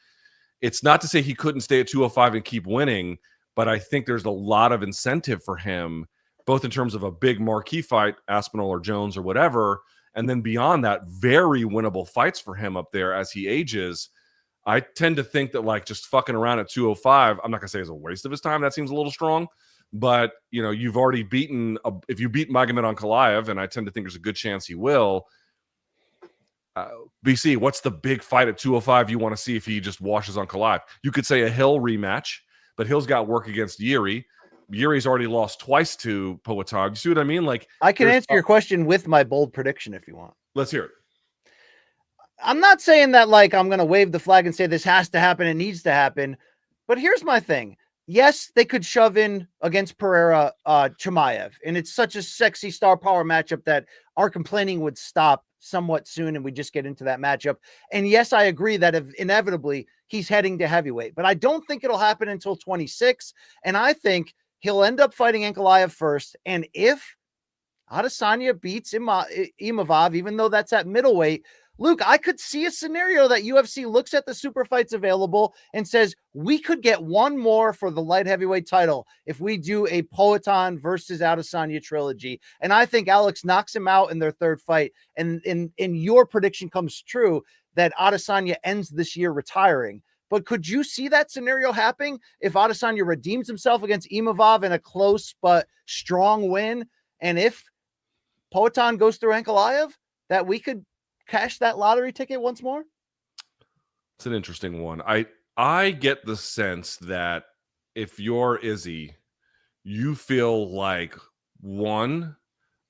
It's not to say he couldn't stay at 205 and keep winning, but I think there's a lot of incentive for him, both in terms of a big marquee fight, Aspinall or Jones or whatever, and then beyond that, very winnable fights for him up there as he ages. I tend to think that like just fucking around at 205, I'm not gonna say it's a waste of his time. That seems a little strong. But, you've already beaten, if you beat Magomed Ankalaev, and I tend to think there's a good chance he will, BC, what's the big fight at 205 you want to see if he just washes Ankalaev? You could say a Hill rematch, but Hill's got work against Yuri. Yuri's already lost twice to Poatan. You see what I mean? Like, I can answer your question with my bold prediction if you want. Let's hear it. I'm not saying that, like, I'm going to wave the flag and say this has to happen, it needs to happen. But here's my thing. Yes, they could shove in against Pereira Chimaev, and it's such a sexy star power matchup that our complaining would stop somewhat soon, and we just get into that matchup. And yes, I agree that inevitably he's heading to heavyweight, but I don't think it'll happen until 26, and I think he'll end up fighting Ankalaev first, and if Adesanya beats Imavov, even though that's at middleweight, Luke, I could see a scenario that UFC looks at the super fights available and says, we could get one more for the light heavyweight title if we do a Poatan versus Adesanya trilogy. And I think Alex knocks him out in their third fight. And your prediction comes true that Adesanya ends this year retiring. But could you see that scenario happening if Adesanya redeems himself against Imavov in a close but strong win? And if Poatan goes through Ankalaev, that we could cash that lottery ticket once more? It's an interesting one. I get the sense that if you're Izzy, you feel like one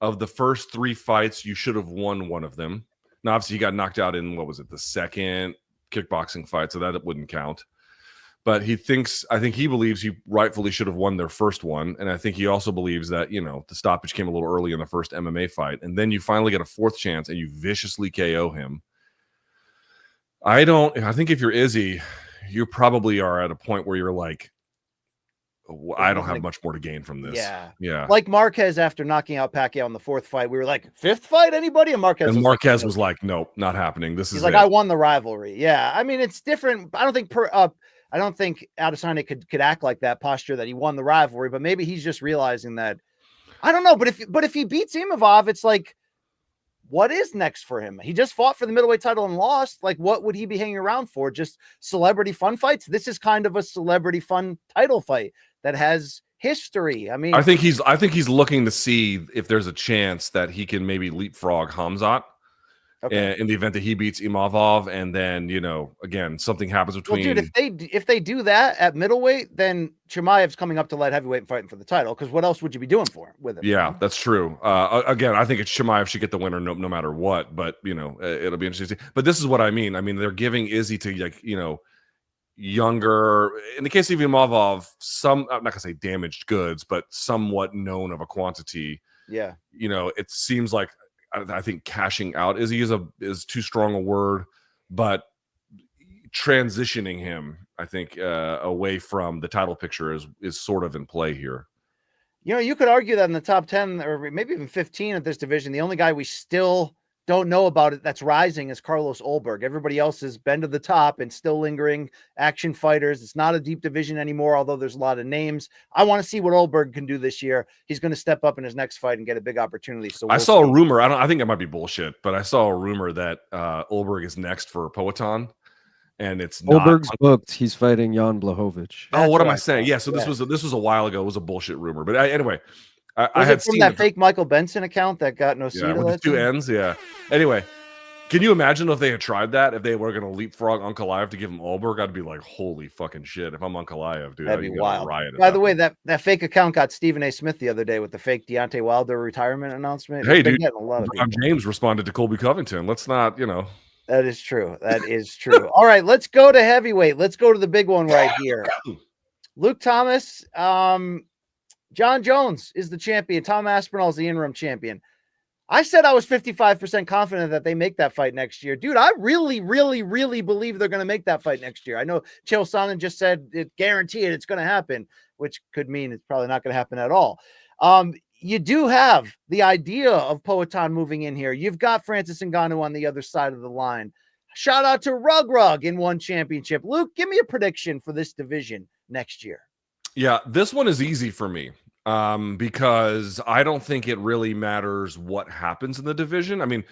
of the first three fights, you should have won one of them. Now, obviously, he got knocked out in, the second kickboxing fight, so that wouldn't count. But I think he believes he rightfully should have won their first one. And I think he also believes that, the stoppage came a little early in the first MMA fight. And then you finally get a fourth chance and you viciously KO him. I think if you're Izzy, you probably are at a point where you're like, I don't have much more to gain from this. Yeah. Like Marquez after knocking out Pacquiao in the fourth fight, we were like, fifth fight, anybody? And Marquez was like, nope, not happening. He's like, I won the rivalry. Yeah. I mean, it's different. I don't think Adesanya could act like that posture that he won the rivalry, but maybe he's just realizing that. I don't know, but if he beats Imavov, it's like, what is next for him? He just fought for the middleweight title and lost. Like, what would he be hanging around for? Just celebrity fun fights? This is kind of a celebrity fun title fight that has history. I mean, I think he's looking to see if there's a chance that he can maybe leapfrog Hamzat. Okay. In the event that he beats Imavov, and then again something happens between. Well, dude, if they do that at middleweight, then Chimaev's coming up to light heavyweight and fighting for the title. Because what else would you be doing with him? Yeah, that's true. Again, I think Chimaev should get the winner no matter what. But it'll be interesting. But this is what I mean. I mean, they're giving Izzy to younger. In the case of Imavov, I'm not gonna say damaged goods, but somewhat known of a quantity. Yeah. It seems like. I think cashing out is too strong a word, but transitioning him, I think, away from the title picture is sort of in play here. You know, you could argue that in the top 10 or maybe even 15 of this division, the only guy we still don't know about it that's rising is Carlos Ulberg. Everybody else has been to the top and still lingering action fighters. It's not a deep division anymore, although there's a lot of names. I want to see what Ulberg can do this year. He's going to step up in his next fight and get a big opportunity. So I saw a rumor. I think it might be bullshit, but I saw a rumor that Ulberg is next for Poatan. And it's not Ulberg's booked. He's fighting Jan Blachowicz. Oh, what am I saying? Yeah, so this was a while ago. It was a bullshit rumor, but anyway, I had from seen that fake Michael Benson account that got no yeah, with the two ends. Yeah. Anyway, can you imagine if they had tried that? If they were going to leapfrog Ankalaev to give him Ulberg, I'd be like, holy fucking shit! If I'm Ankalaev, dude, that'd be wild. Riot By the way, that fake account got Stephen A. Smith the other day with the fake Deontay Wilder retirement announcement. Hey, dude, James responded to Colby Covington. Let's not, That is true. That is true. All right, let's go to heavyweight. Let's go to the big one right here. Luke Thomas, John Jones is the champion. Tom Aspinall is the interim champion. I said I was 55% confident that they make that fight next year. Dude, I really, really, really believe they're going to make that fight next year. I know Chael Sonnen just said it, guarantee it, it's going to happen, which could mean it's probably not going to happen at all. You do have the idea of Poatan moving in here. You've got Francis Ngannou on the other side of the line. Shout out to Rug in one championship. Luke, give me a prediction for this division next year. Yeah, this one is easy for me because I don't think it really matters what happens in the division. I mean,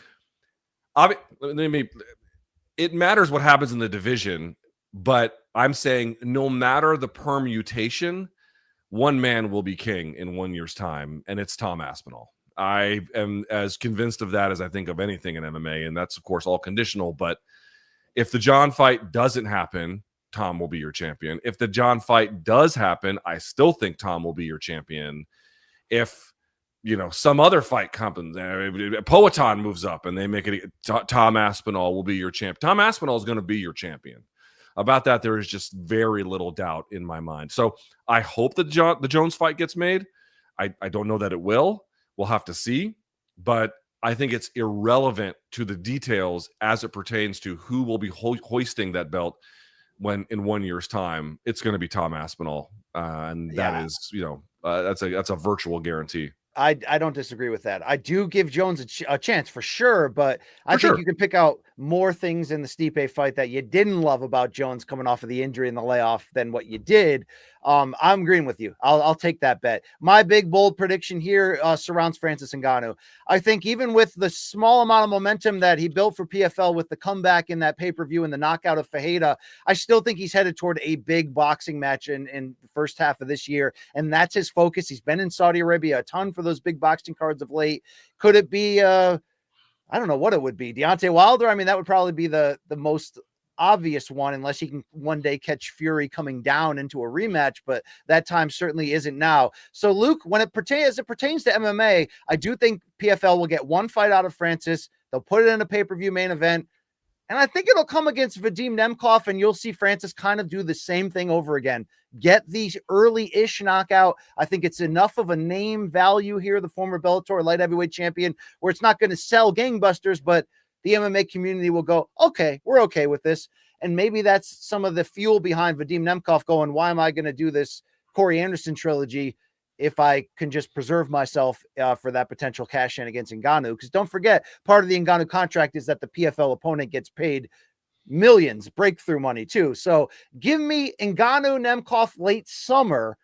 it matters what happens in the division, but I'm saying no matter the permutation, one man will be king in 1 year's time, and it's Tom Aspinall. I am as convinced of that as I think of anything in MMA, and that's, of course, all conditional. But if the John fight doesn't happen, Tom will be your champion. If the John fight does happen, I still think Tom will be your champion. If, some other fight happens, Poatan moves up and they make it, Tom Aspinall will be your champ. Tom Aspinall is going to be your champion. About that, there is just very little doubt in my mind. So I hope that the Jones fight gets made. I don't know that it will. We'll have to see. But I think it's irrelevant to the details as it pertains to who will be hoisting that belt when in 1 year's time. It's going to be Tom Aspinall. That is, that's a virtual guarantee. I don't disagree with that. I do give Jones a chance for sure, but I think you can pick out more things in the Stipe fight that you didn't love about Jones coming off of the injury and the layoff than what you did. I'm agreeing with you. I'll take that bet. My big bold prediction here surrounds Francis Ngannou. I think even with the small amount of momentum that he built for PFL with the comeback in that pay-per-view and the knockout of Fajeda, I still think he's headed toward a big boxing match in the first half of this year, and that's his focus. He's been in Saudi Arabia a ton for those big boxing cards of late. Could it be I don't know what it would be. Deontay Wilder? I mean, that would probably be the most obvious one, unless he can one day catch Fury coming down into a rematch, but that time certainly isn't now. So Luke, when it pertains to MMA, I do think PFL will get one fight out of Francis. They'll put it in a pay-per-view main event, and I think it'll come against Vadim Nemkov, and you'll see Francis kind of do the same thing over again. Get these early-ish knockout. I think it's enough of a name value here, the former Bellator light heavyweight champion, where it's not going to sell gangbusters, but the MMA community will go, okay, we're okay with this. And maybe that's some of the fuel behind Vadim Nemkov going, why am I going to do this Corey Anderson trilogy if I can just preserve myself for that potential cash in against Ngannou? Because don't forget, part of the Ngannou contract is that the PFL opponent gets paid millions, breakthrough money too. So give me Ngannou Nemkov late summer.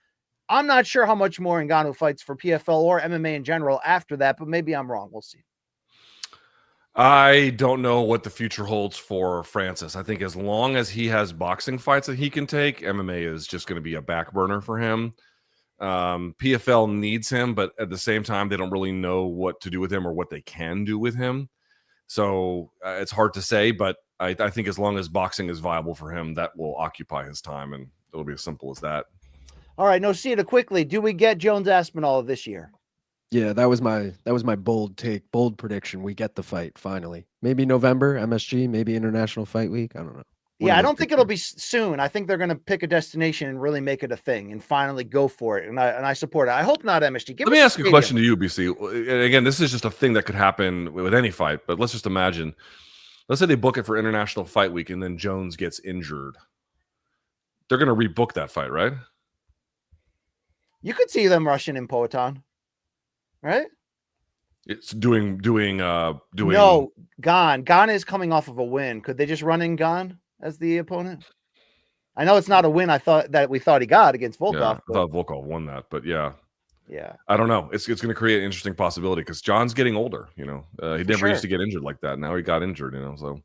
I'm not sure how much more Ngannou fights for PFL or MMA in general after that, but maybe I'm wrong. We'll see. I don't know what the future holds for Francis. I think as long as he has boxing fights that he can take, MMA is just going to be a back burner for him. PFL needs him, but at the same time, they don't really know what to do with him or what they can do with him. So it's hard to say, but I think as long as boxing is viable for him, that will occupy his time, and it'll be as simple as that. All right, Nocita, quickly, do we get Jones Aspinall this year? Yeah, that was my bold prediction. We get the fight finally. Maybe November, MSG, maybe International Fight Week. I don't know. Yeah, I don't think it'll be soon. I think they're going to pick a destination and really make it a thing and finally go for it. And I support it. I hope not MSG. Let me ask a question to you, BC. And again, this is just a thing that could happen with any fight, but let's just imagine. Let's say they book it for International Fight Week and then Jones gets injured. They're going to rebook that fight, right? You could see them rushing in Poatan, right? It's doing. No, Gon. Gon is coming off of a win. Could they just run in Gon as the opponent? I know it's not a win. We thought he got against Volkov. Yeah, I thought Volkov won that, but yeah. Yeah, I don't know. It's going to create an interesting possibility because John's getting older. You know, he never used to get injured like that. Now he got injured. You know, so.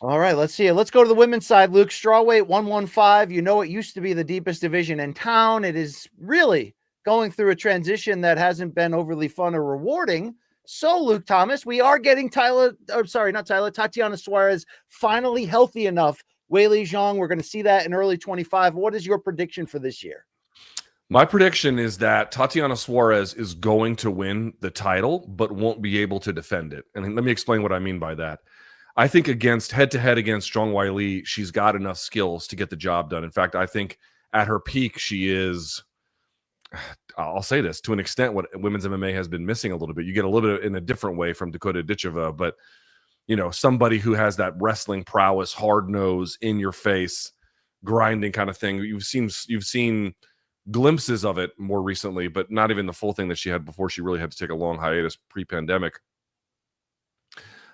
All right, let's see it. Let's go to the women's side, Luke. Strawweight 115. You know, it used to be the deepest division in town. It is really going through a transition that hasn't been overly fun or rewarding. So, Luke Thomas, we are getting Tatiana Suarez finally healthy enough. Weili Zhang, we're going to see that in early 25. What is your prediction for this year? My prediction is that Tatiana Suarez is going to win the title, but won't be able to defend it. And let me explain what I mean by that. I think against head-to-head against Zhang Weili, she's got enough skills to get the job done. In fact, I think at her peak, she is, I'll say this, to an extent, what women's MMA has been missing a little bit. You get a little bit in a different way from Dakota Ditcheva, but you know, somebody who has that wrestling prowess, hard nose, in your face, grinding kind of thing. You've seen glimpses of it more recently, but not even the full thing that she had before she really had to take a long hiatus pre-pandemic.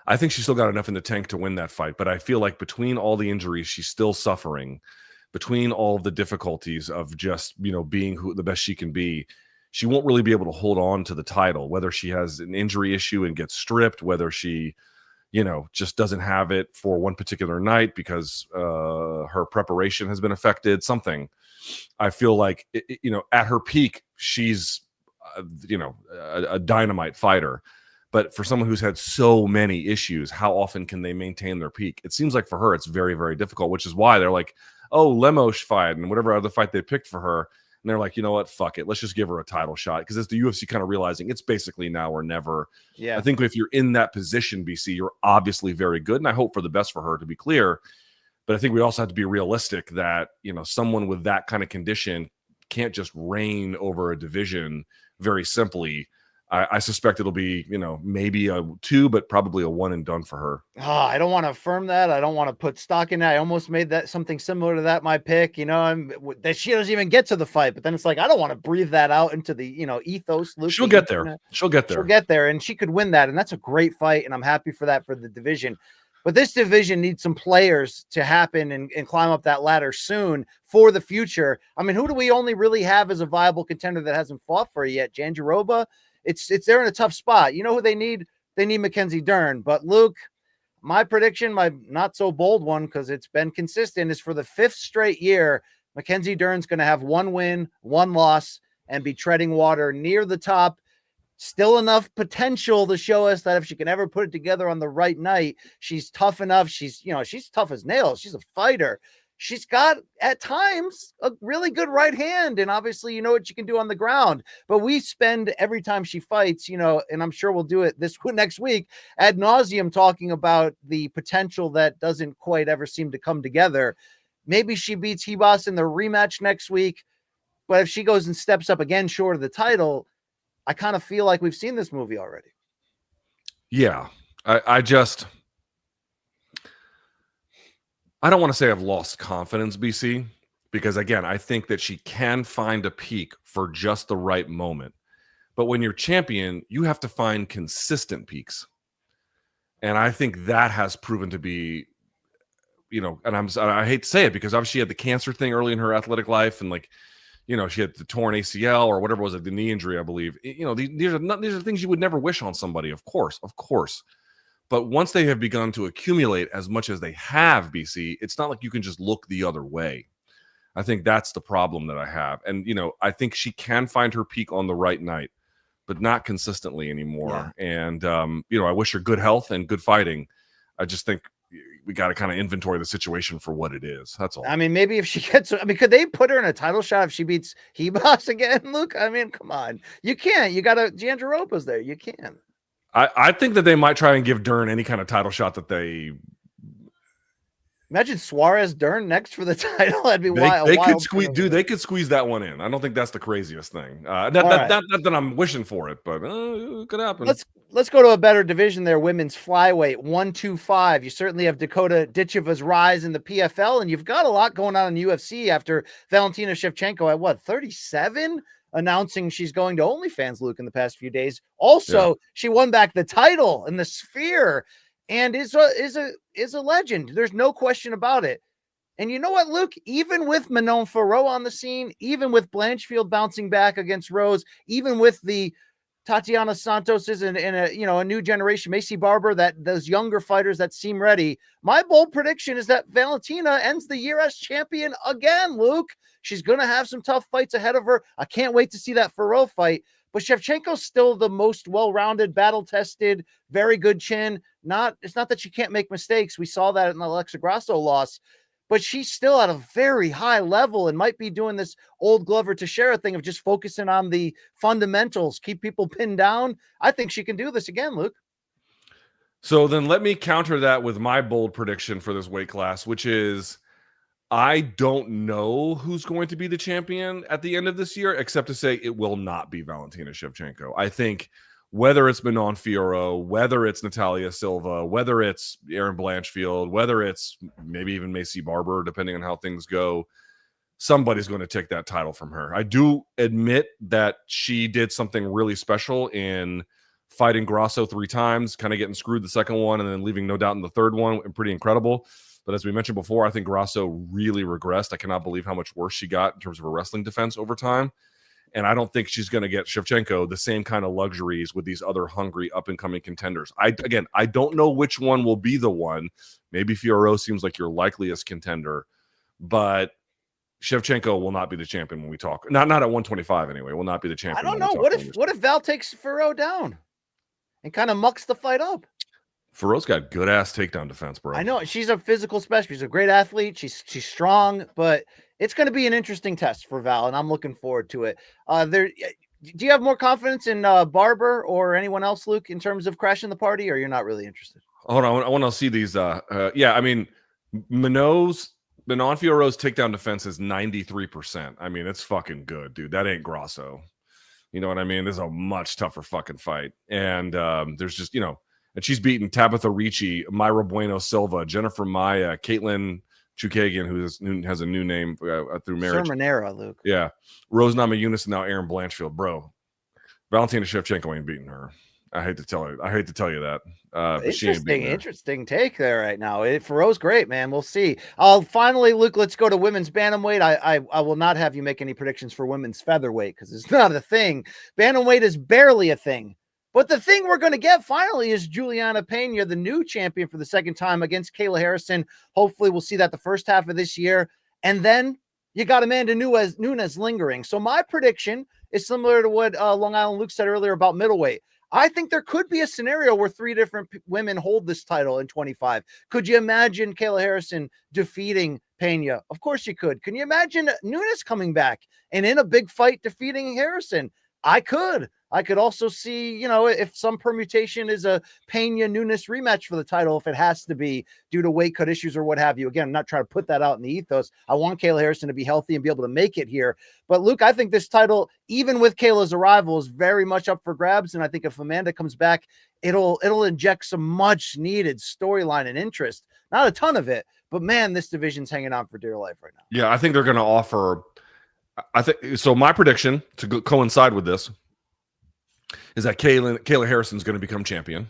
I think she's still got enough in the tank to win that fight, but I feel like between all the injuries she's still suffering, between all of the difficulties of just, you know, being the best she can be, she won't really be able to hold on to the title, whether she has an injury issue and gets stripped, whether she, you know, just doesn't have it for one particular night because her preparation has been affected, something. I feel like, you know, at her peak, she's, you know, a dynamite fighter. But for someone who's had so many issues, how often can they maintain their peak? It seems like for her, it's very, very difficult, which is why they're like, oh, Lemos fight and whatever other fight they picked for her. And they're like, you know what? Fuck it. Let's just give her a title shot. Because it's the UFC kind of realizing it's basically now or never. Yeah. I think if you're in that position, BC, you're obviously very good. And I hope for the best for her, to be clear. But I think we also have to be realistic that, you know, someone with that kind of condition can't just reign over a division very simply. I suspect it'll be, you know, maybe a 2, but probably a 1 and done for her. I don't want to affirm that. I don't want to put stock in that. I almost made that something similar to that my pick. You know, that she doesn't even get to the fight, but then it's like I don't want to breathe that out into the, you know, ethos. Luke, She'll get there. She'll get there, and she could win that, and that's a great fight, and I'm happy for that for the division. But this division needs some players to happen and climb up that ladder soon for the future. I mean, who do we only really have as a viable contender that hasn't fought for it yet? Jandiroba. It's they're in a tough spot. You know who they need? They need Mackenzie Dern. But Luke, my prediction, my not so bold one, because it's been consistent, is for the 5th straight year, Mackenzie Dern's going to have 1 win, 1 loss, and be treading water near the top. Still enough potential to show us that if she can ever put it together on the right night, she's tough enough. She's tough as nails. She's a fighter. She's got at times a really good right hand, and obviously you know what she can do on the ground. But we spend every time she fights, you know, and I'm sure we'll do it next week ad nauseum talking about the potential that doesn't quite ever seem to come together. Maybe she beats Hebas in the rematch next week, but if she goes and steps up again short of the title, I kind of feel like we've seen this movie already. Yeah, I don't want to say I've lost confidence, BC, because again, I think that she can find a peak for just the right moment. But when you're champion, you have to find consistent peaks. And I think that has proven to be, you know, and I hate to say it because obviously she had the cancer thing early in her athletic life, and like, you know, she had the torn ACL or whatever it was, the knee injury, I believe. You know, these are things you would never wish on somebody, of course. But once they have begun to accumulate as much as they have, BC, it's not like you can just look the other way. I think that's the problem that I have. And, you know, I think she can find her peak on the right night, but not consistently anymore. Yeah. And, you know, I wish her good health and good fighting. I just think we got to kind of inventory the situation for what it is. That's all. I mean, maybe if she gets, could they put her in a title shot if she beats Hebas again, Luke? I mean, come on. You can't. You got Jandiroba's there. You can. I think that they might try and give Dern any kind of title shot that they. Imagine Suarez Dern next for the title. That'd be wild. They could squeeze, dude. They could squeeze that one in. I don't think that's the craziest thing. Not that I'm wishing for it, but it could happen. Let's go to a better division there. Women's flyweight 125. You certainly have Dakota Ditcheva's rise in the PFL, and you've got a lot going on in UFC after Valentina Shevchenko at 37. announcing she's going to OnlyFans, Luke, in the past few days. Also, she won back the title in the Sphere and is a legend. There's no question about it. And you know what, Luke? Even with Manon Fiorot on the scene, even with Blanchfield bouncing back against Rose, even with the Tatiana Santos's and a new generation, Macy Barber, that those younger fighters that seem ready. My bold prediction is that Valentina ends the year as champion again, Luke. She's going to have some tough fights ahead of her. I can't wait to see that Fiorot fight. But Shevchenko's still the most well-rounded, battle-tested, very good chin. It's not that she can't make mistakes. We saw that in the Alexa Grasso loss. But she's still at a very high level and might be doing this old Glover Teixeira thing of just focusing on the fundamentals, keep people pinned down. I think she can do this again, Luke. So then let me counter that with my bold prediction for this weight class, which is I don't know who's going to be the champion at the end of this year, except to say it will not be Valentina Shevchenko. I think whether it's Manon Fiorot, whether it's Natalia Silva, whether it's Erin Blanchfield, whether it's maybe even Macy Barber, depending on how things go, somebody's going to take that title from her. I do admit that she did something really special in fighting Grasso 3 times, kind of getting screwed the second one and then leaving no doubt in the third one, and pretty incredible. But as we mentioned before, I think Grasso really regressed. I cannot believe how much worse she got in terms of her wrestling defense over time. And I don't think she's going to get Shevchenko the same kind of luxuries with these other hungry up-and-coming contenders. I don't know which one will be the one. Maybe Fiorot seems like your likeliest contender, but Shevchenko will not be the champion when we talk. Not at 125 anyway. Will not be the champion. I don't know. What if Val takes Fiorot down and kind of mucks the fight up? Fiorot's got good-ass takedown defense, bro. I know. She's a physical specialist. She's a great athlete. She's strong, but it's going to be an interesting test for Val, and I'm looking forward to it. Do you have more confidence in Barber or anyone else, Luke, in terms of crashing the party, or you're not really interested? Hold on. I want to see these. I mean, Manon Fiorot's takedown defense is 93%. I mean, it's fucking good, dude. That ain't Grasso. You know what I mean? This is a much tougher fucking fight. And there's just, and she's beaten Tabitha Ricci, Myra Bueno Silva, Jennifer Maya, Caitlin Chukagian, who has a new name through marriage. Shermanera, Luke. Yeah. Rose Namajunas and now Erin Blanchfield. Bro, Valentina Shevchenko ain't beating her. I hate to tell you that. Interesting take there right now. Fiorot's great, man. We'll see. Finally, Luke, let's go to women's bantamweight. I will not have you make any predictions for women's featherweight because it's not a thing. Bantamweight is barely a thing. But the thing we're going to get finally is Juliana Pena, the new champion for the second time against Kayla Harrison. Hopefully we'll see that the first half of this year. And then you got Amanda Nunes lingering. So my prediction is similar to what Long Island Luke said earlier about middleweight. I think there could be a scenario where 3 different women hold this title in 25. Could you imagine Kayla Harrison defeating Pena? Of course you could. Can you imagine Nunes coming back and in a big fight defeating Harrison? I could. I could also see, if some permutation is a Pena-Nunes rematch for the title, if it has to be due to weight cut issues or what have you. Again, I'm not trying to put that out in the ethos. I want Kayla Harrison to be healthy and be able to make it here. But, Luke, I think this title, even with Kayla's arrival, is very much up for grabs. And I think if Amanda comes back, it'll inject some much-needed storyline and interest. Not a ton of it, but, man, this division's hanging on for dear life right now. Yeah, I think they're going to offer – so my prediction, to coincide with this, is that Kayla Harrison's going to become champion.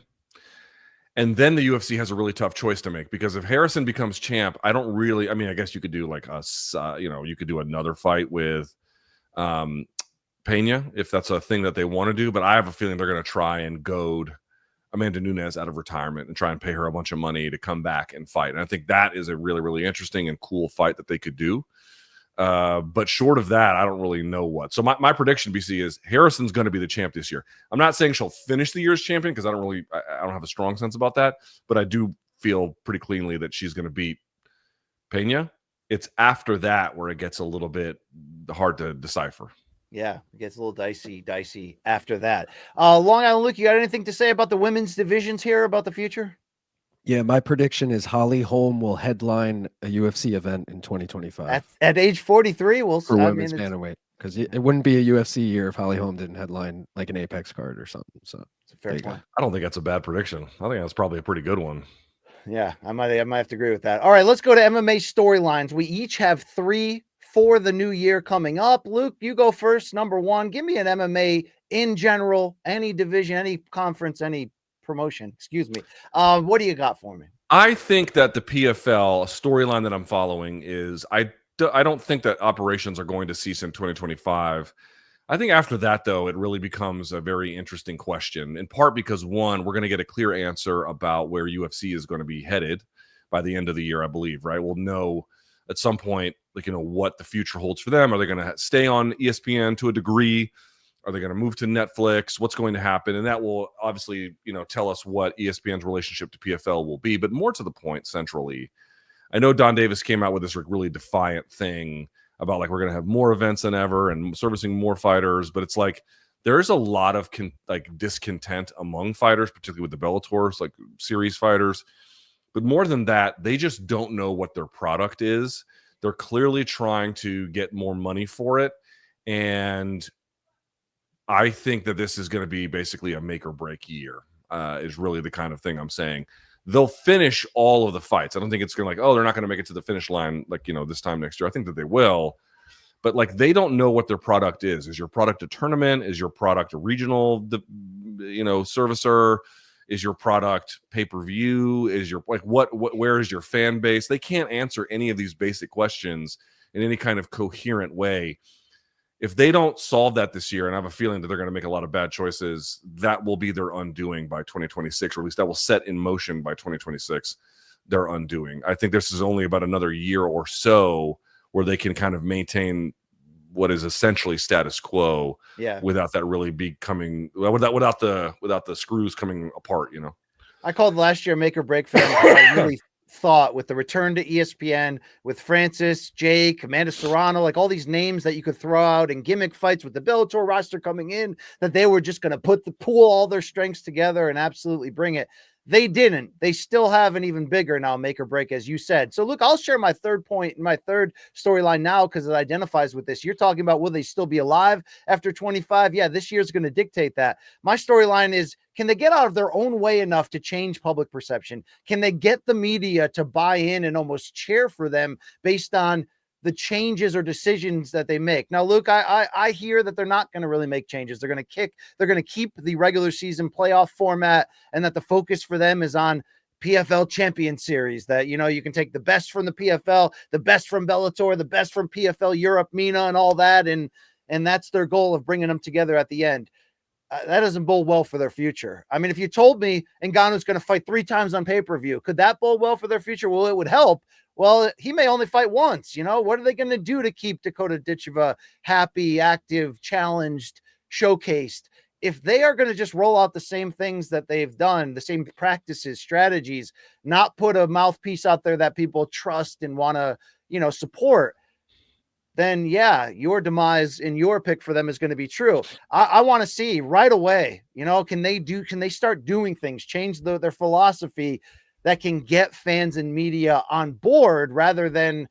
And then the UFC has a really tough choice to make, because if Harrison becomes champ, I guess you could do like you could do another fight with Pena if that's a thing that they want to do. But I have a feeling they're going to try and goad Amanda Nunes out of retirement and try and pay her a bunch of money to come back and fight. And I think that is a really, really interesting and cool fight that they could do. But short of that, I don't really know what. So my prediction, BC, is Harrison's going to be the champ this year. I'm not saying she'll finish the year as champion because I don't have a strong sense about that, but I do feel pretty cleanly that she's going to beat Pena. It's after that where it gets a little bit hard to decipher. Yeah, it gets a little dicey after that. Long Island Luke, you got anything to say about the women's divisions here, about the future? Yeah, my prediction is Holly Holm will headline a UFC event in 2025. At age 43, we'll see. For women's bantamweight, because it wouldn't be a UFC year if Holly Holm didn't headline like an Apex card or something. So it's a fair point. I don't think that's a bad prediction. I think that's probably a pretty good one. Yeah, I might have to agree with that. All right, let's go to MMA storylines. We each have 3 for the new year coming up. Luke, you go first. Number one, give me an MMA in general, any division, any conference, any promotion. Excuse me. What do you got for me? I think that the PFL storyline that I'm following is I don't think that operations are going to cease in 2025. I think after that, though, it really becomes a very interesting question, in part because, one, we're going to get a clear answer about where UFC is going to be headed by the end of the year, I believe, right? We'll know at some point, like, what the future holds for them. Are they going to stay on ESPN to a degree? Are they going to move to Netflix? What's going to happen? And that will obviously, tell us what ESPN's relationship to PFL will be. But more to the point, centrally, I know Don Davis came out with this really defiant thing about like we're going to have more events than ever and servicing more fighters. But it's like there's a lot of discontent among fighters, particularly with the Bellators, like series fighters. But more than that, they just don't know what their product is. They're clearly trying to get more money for it. And I think that this is going to be basically a make or break year, is really the kind of thing I'm saying. They'll finish all of the fights. I don't think it's going to they're not going to make it to the finish line this time next year. I think that they will. But they don't know what their product is. Is your product a tournament? Is your product a regional, servicer? Is your product pay-per-view? Is your where is your fan base? They can't answer any of these basic questions in any kind of coherent way. If they don't solve that this year, and I have a feeling that they're going to make a lot of bad choices, that will be their undoing by 2026, or at least that will set in motion by 2026, their undoing. I think this is only about another year or so where they can kind of maintain what is essentially status quo, without that really becoming without the screws coming apart. I called last year make or break for them. I really thought with the return to ESPN, with Francis, Jake, Amanda Serrano, like all these names that you could throw out and gimmick fights with the Bellator roster coming in, that they were just going to pool all their strengths together and absolutely bring it. They didn't. They still have an even bigger now make or break, as you said. So look, I'll share my third point, my third storyline now, because it identifies with this. You're talking about, will they still be alive after 25? Yeah, this year's going to dictate that. My storyline is, can they get out of their own way enough to change public perception? Can they get the media to buy in and almost cheer for them based on the changes or decisions that they make? Now, Luke, I hear that they're not going to really make changes. They're going to keep the regular season playoff format, and that the focus for them is on PFL Champion Series, that, you can take the best from the PFL, the best from Bellator, the best from PFL Europe, MENA, and all that. And that's their goal of bringing them together at the end. That doesn't bode well for their future. I mean, if you told me Ngannou's going to fight 3 times on pay-per-view, could that bode well for their future? Well, it would help. Well, he may only fight once. What are they going to do to keep Dakota Ditcheva happy, active, challenged, showcased? If they are going to just roll out the same things that they've done, the same practices, strategies, not put a mouthpiece out there that people trust and want to, support, then yeah, your demise in your pick for them is going to be true. I want to see right away, can they start doing things, change their philosophy that can get fans and media on board rather than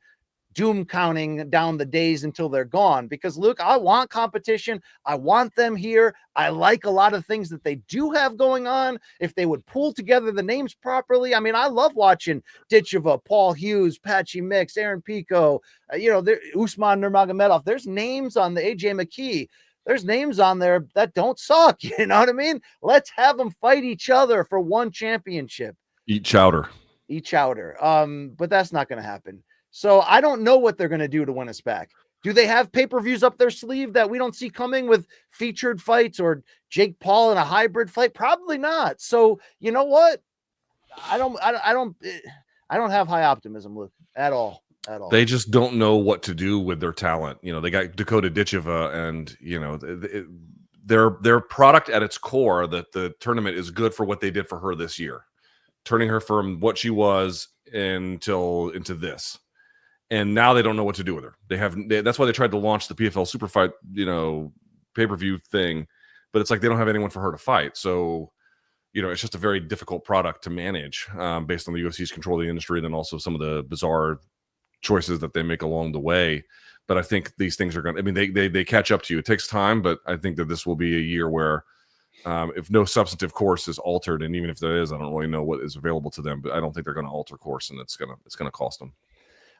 doom counting down the days until they're gone? Because Luke, I want competition. I want them here. I like a lot of things that they do have going on. If they would pull together the names properly. I mean, I love watching Ditcheva, Paul Hughes, Patchy Mix, Aaron Pico, Usman Nurmagomedov. There's names on the AJ McKee. There's names on there that don't suck. You know what I mean? Let's have them fight each other for one championship. Eat chowder. But that's not going to happen. So I don't know what they're going to do to win us back. Do they have pay-per-views up their sleeve that we don't see coming with featured fights or Jake Paul in a hybrid fight? Probably not. So you know what? I don't have high optimism, Luke, at all. They just don't know what to do with their talent. They got Dakota Ditcheva, and their product at its core, that the tournament is good for what they did for her this year, turning her from what she was into this. And now they don't know what to do with her. That's why they tried to launch the PFL Super Fight, pay-per-view thing, but it's like they don't have anyone for her to fight. So, it's just a very difficult product to manage, based on the UFC's control of the industry, and then also some of the bizarre choices that they make along the way. But I think these things are going to, they catch up to you. It takes time, but I think that this will be a year where, if no substantive course is altered, and even if there is, I don't really know what is available to them, but I don't think they're going to alter course, and it's going to cost them.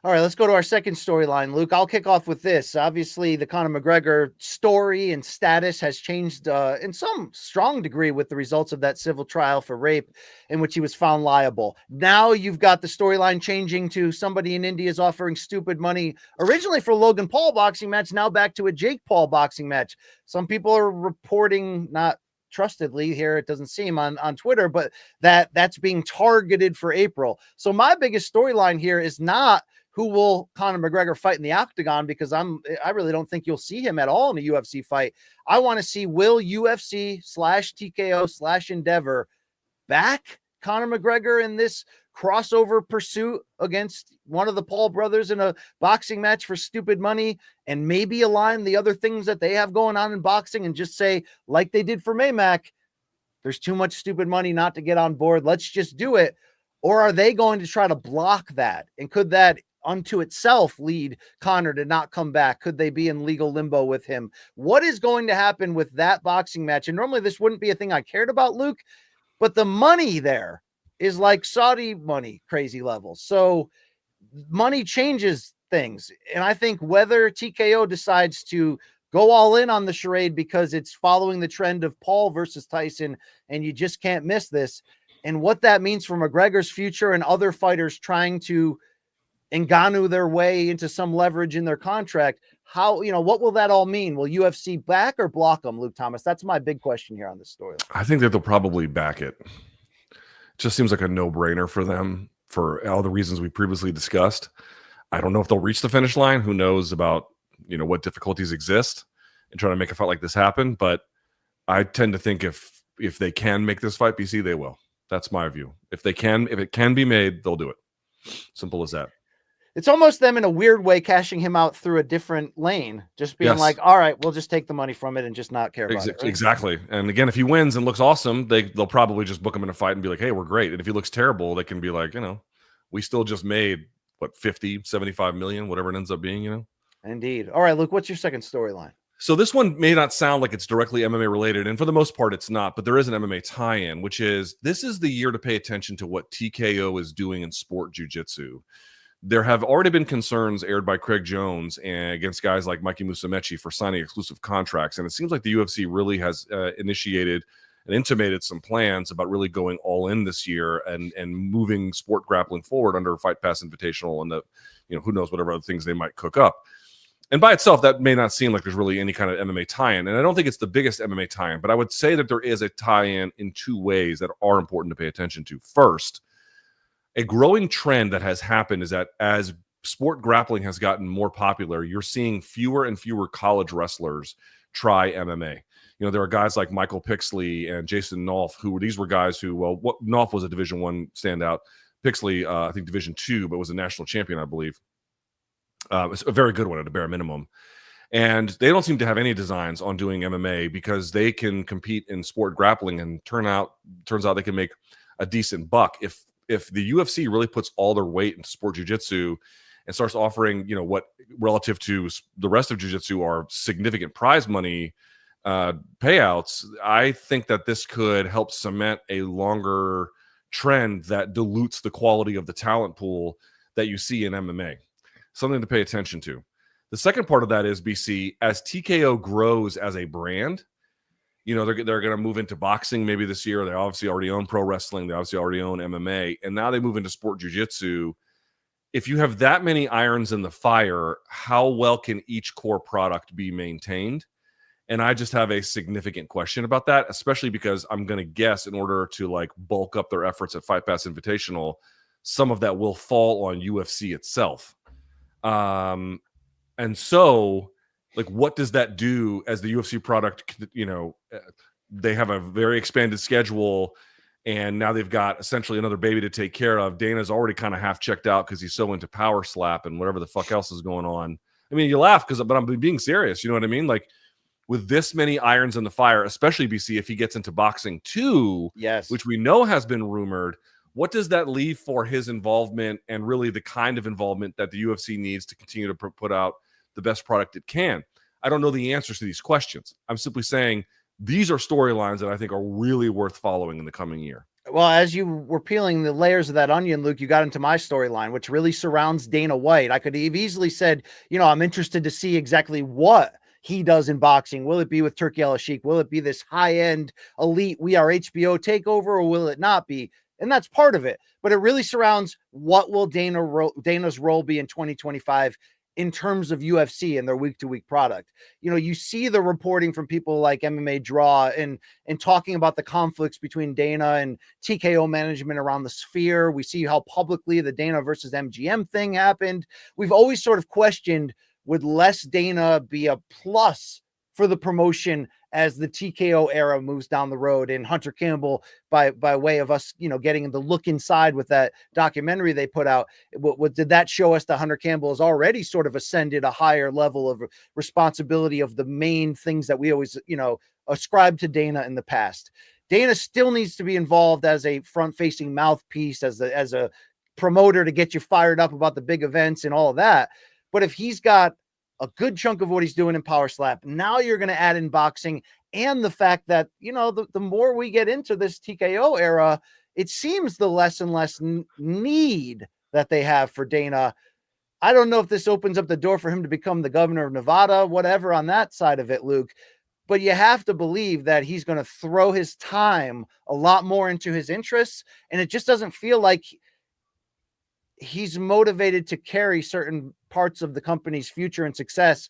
All right, let's go to our second storyline, Luke. I'll kick off with this. Obviously, the Conor McGregor story and status has changed in some strong degree with the results of that civil trial for rape in which he was found liable. Now you've got the storyline changing to somebody in India is offering stupid money originally for a Logan Paul boxing match, now back to a Jake Paul boxing match. Some people are reporting, not trustedly here, it doesn't seem on Twitter, but that's being targeted for April. So my biggest storyline here is not who will Conor McGregor fight in the octagon, because I really don't think you'll see him at all in a UFC fight. I want to see, will UFC /TKO /Endeavor back Conor McGregor in this crossover pursuit against one of the Paul brothers in a boxing match for stupid money, and maybe align the other things that they have going on in boxing and just say, like they did for Maymack, there's too much stupid money not to get on board. Let's just do it. Or are they going to try to block that? And could that unto itself lead Conor to not come back? Could they be in legal limbo with him? What is going to happen with that boxing match? And normally this wouldn't be a thing I cared about, Luke, but the money there is like Saudi money, crazy levels. So money changes things. And I think whether TKO decides to go all in on the charade because it's following the trend of Paul versus Tyson, and you just can't miss this, and what that means for McGregor's future and other fighters trying to Ngannou their way into some leverage in their contract, how, what will that all mean? Will UFC back or block them, Luke Thomas? That's my big question here on this story. I think that they'll probably back it. Just seems like a no-brainer for them for all the reasons we previously discussed. I don't know if they'll reach the finish line. Who knows about, what difficulties exist in trying to make a fight like this happen. But I tend to think if they can make this fight, BC, they will. That's my view. If it can be made, they'll do it. Simple as that. It's almost them in a weird way cashing him out through a different lane, just being like, all right, we'll just take the money from it and just not care about it. Right? Exactly. And again, if he wins and looks awesome, they'll probably just book him in a fight and be like, hey, we're great. And if he looks terrible, they can be like, we still just made, 50, 75 million, whatever it ends up being, Indeed. All right, Luke, what's your second storyline? So this one may not sound like it's directly MMA related, and for the most part, it's not, but there is an MMA tie-in, which is, this is the year to pay attention to what TKO is doing in sport jiu-jitsu. There have already been concerns aired by Craig Jones and against guys like Mikey Musumeci for signing exclusive contracts. And it seems like the UFC really has initiated and intimated some plans about really going all in this year and moving sport grappling forward under Fight Pass Invitational and who knows, whatever other things they might cook up. And by itself, that may not seem like there's really any kind of MMA tie-in. And I don't think it's the biggest MMA tie-in, but I would say that there is a tie-in in two ways that are important to pay attention to. First, a growing trend that has happened is that as sport grappling has gotten more popular, you're seeing fewer and fewer college wrestlers try MMA. There are guys like Michael Pixley and Jason Nolf, these were guys who, Nolf was a Division I standout. Pixley, I think Division II, but was a national champion, I believe. It's a very good one at a bare minimum. And they don't seem to have any designs on doing MMA because they can compete in sport grappling, and turns out they can make a decent buck. If the UFC really puts all their weight into sport jiu-jitsu and starts offering, what relative to the rest of jiu-jitsu are significant prize money payouts, I think that this could help cement a longer trend that dilutes the quality of the talent pool that you see in MMA. Something to pay attention to. The second part of that is, BC, as TKO grows as a brand, they're going to move into boxing maybe this year. They obviously already own pro wrestling. They obviously already own MMA. And now they move into sport jiu-jitsu. If you have that many irons in the fire, how well can each core product be maintained? And I just have a significant question about that, especially because I'm going to guess in order to bulk up their efforts at Fight Pass Invitational, some of that will fall on UFC itself. And so, what does that do as the UFC product? They have a very expanded schedule, and now they've got essentially another baby to take care of. Dana's already kind of half checked out because he's so into power slap and whatever the fuck else is going on. I mean, you laugh but I'm being serious. You know what I mean? With this many irons in the fire, especially BC, if he gets into boxing too, yes, which we know has been rumored, what does that leave for his involvement and really the kind of involvement that the UFC needs to continue to put out the best product it can? I don't know the answers to these questions. I'm simply saying these are storylines that I think are really worth following in the coming year. Well, as you were peeling the layers of that onion, Luke, you got into my storyline, which really surrounds Dana White. I could have easily said, I'm interested to see exactly what he does in boxing. Will it be with Turki Al-Sheikh? Will it be this high-end elite We Are HBO takeover, or will it not be? And that's part of it. But it really surrounds what will Dana's role be in 2025 in terms of UFC and their week-to-week product. You see the reporting from people like MMA Draw and talking about the conflicts between Dana and TKO management around the sphere. We see how publicly the Dana versus MGM thing happened. We've always sort of questioned, would less Dana be a plus for the promotion as the TKO era moves down the road? And Hunter Campbell, by way of us, getting the look inside with that documentary they put out, what did that show us? That Hunter Campbell has already sort of ascended a higher level of responsibility of the main things that we always, ascribed to Dana in the past. Dana still needs to be involved as a front-facing mouthpiece, as a promoter to get you fired up about the big events and all of that. But if he's got a good chunk of what he's doing in Power Slap, now you're going to add in boxing, and the fact that, the more we get into this TKO era, it seems the less and less need that they have for Dana. I don't know if this opens up the door for him to become the governor of Nevada, whatever on that side of it, Luke. But you have to believe that he's going to throw his time a lot more into his interests. And it just doesn't feel like he's motivated to carry certain parts of the company's future and success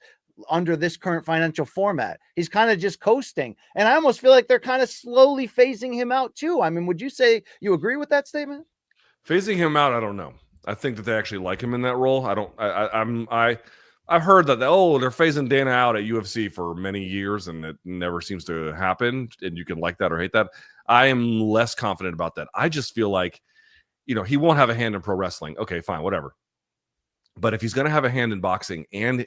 under this current financial format. He's kind of just coasting. And I almost feel like they're kind of slowly phasing him out too. I mean, would you say you agree with that statement? Phasing him out, I don't know. I think that they actually like him in that role. I've heard that, they're phasing Dana out at UFC for many years, and it never seems to happen, and you can like that or hate that. I am less confident about that. I just feel like, he won't have a hand in pro wrestling. Okay, fine, whatever. But if he's going to have a hand in boxing and,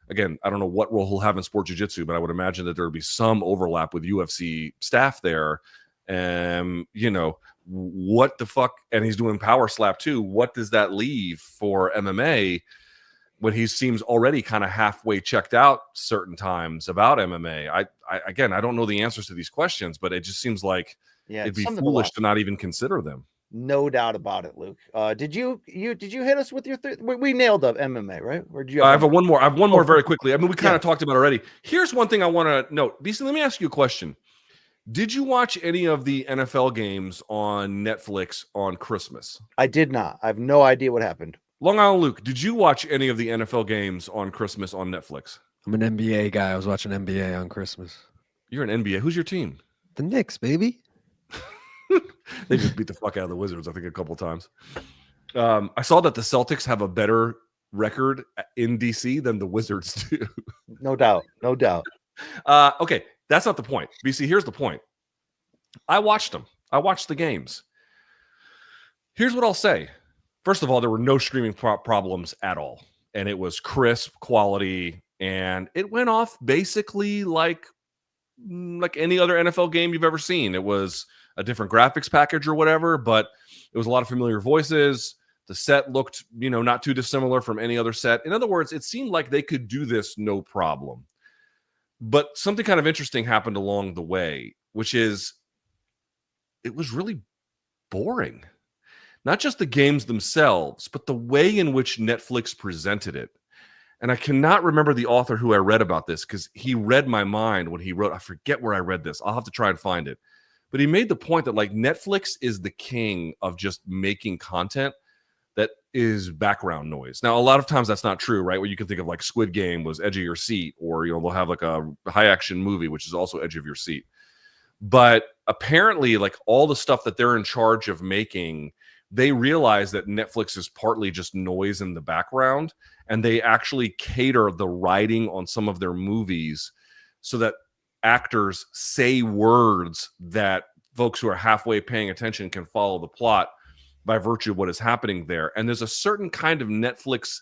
again, I don't know what role he'll have in sport jiu-jitsu, but I would imagine that there would be some overlap with UFC staff there. What the fuck? And he's doing Power Slap too. What does that leave for MMA when he seems already kind of halfway checked out certain times about MMA? I don't know the answers to these questions, but it just seems like it'd be foolish to not even consider them. No doubt about it, Luke. Did you hit us with your we nailed up MMA, right? Or did you I have one more very quickly. I mean, we kind of talked about it already. Here's one thing I want to note. BC, let me ask you a question. Did you watch any of the NFL games on Netflix on Christmas? I did not. I have no idea what happened. Long Island Luke, did you watch any of the NFL games on Christmas on Netflix? I'm an NBA guy. I was watching NBA on Christmas. You're an NBA. Who's your team? The Knicks, baby. They just beat the fuck out of the Wizards, I think, a couple times. I saw that the Celtics have a better record in DC than the Wizards do. No doubt. No doubt. Okay, that's not the point. BC, here's the point. I watched them. I watched the games. Here's what I'll say. First of all, there were no streaming problems at all. And it was crisp quality. And it went off basically like any other NFL game you've ever seen. It was a different graphics package or whatever, but it was a lot of familiar voices. The set looked, not too dissimilar from any other set. In other words, it seemed like they could do this no problem. But something kind of interesting happened along the way, which is it was really boring. Not just the games themselves, but the way in which Netflix presented it. And I cannot remember the author who I read about this because he read my mind when he wrote. I forget where I read this. I'll have to try and find it. But he made the point that Netflix is the king of just making content that is background noise. Now, a lot of times that's not true, right? Where you can think of Squid Game was edge of your seat, or they'll have a high action movie, which is also edge of your seat. But apparently, all the stuff that they're in charge of making, they realize that Netflix is partly just noise in the background, and they actually cater the writing on some of their movies so that actors say words that folks who are halfway paying attention can follow the plot by virtue of what is happening there. And there's a certain kind of Netflix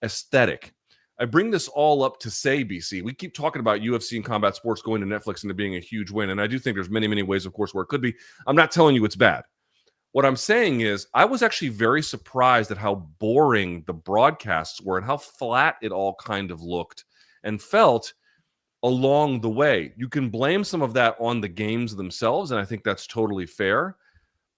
aesthetic. I bring this all up to say, BC, we keep talking about UFC and combat sports going to Netflix and it being a huge win. And I do think there's many, many ways, of course, where it could be. I'm not telling you it's bad. What I'm saying is I was actually very surprised at how boring the broadcasts were and how flat it all kind of looked and felt along the way. You can blame some of that on the games themselves, and I think that's totally fair.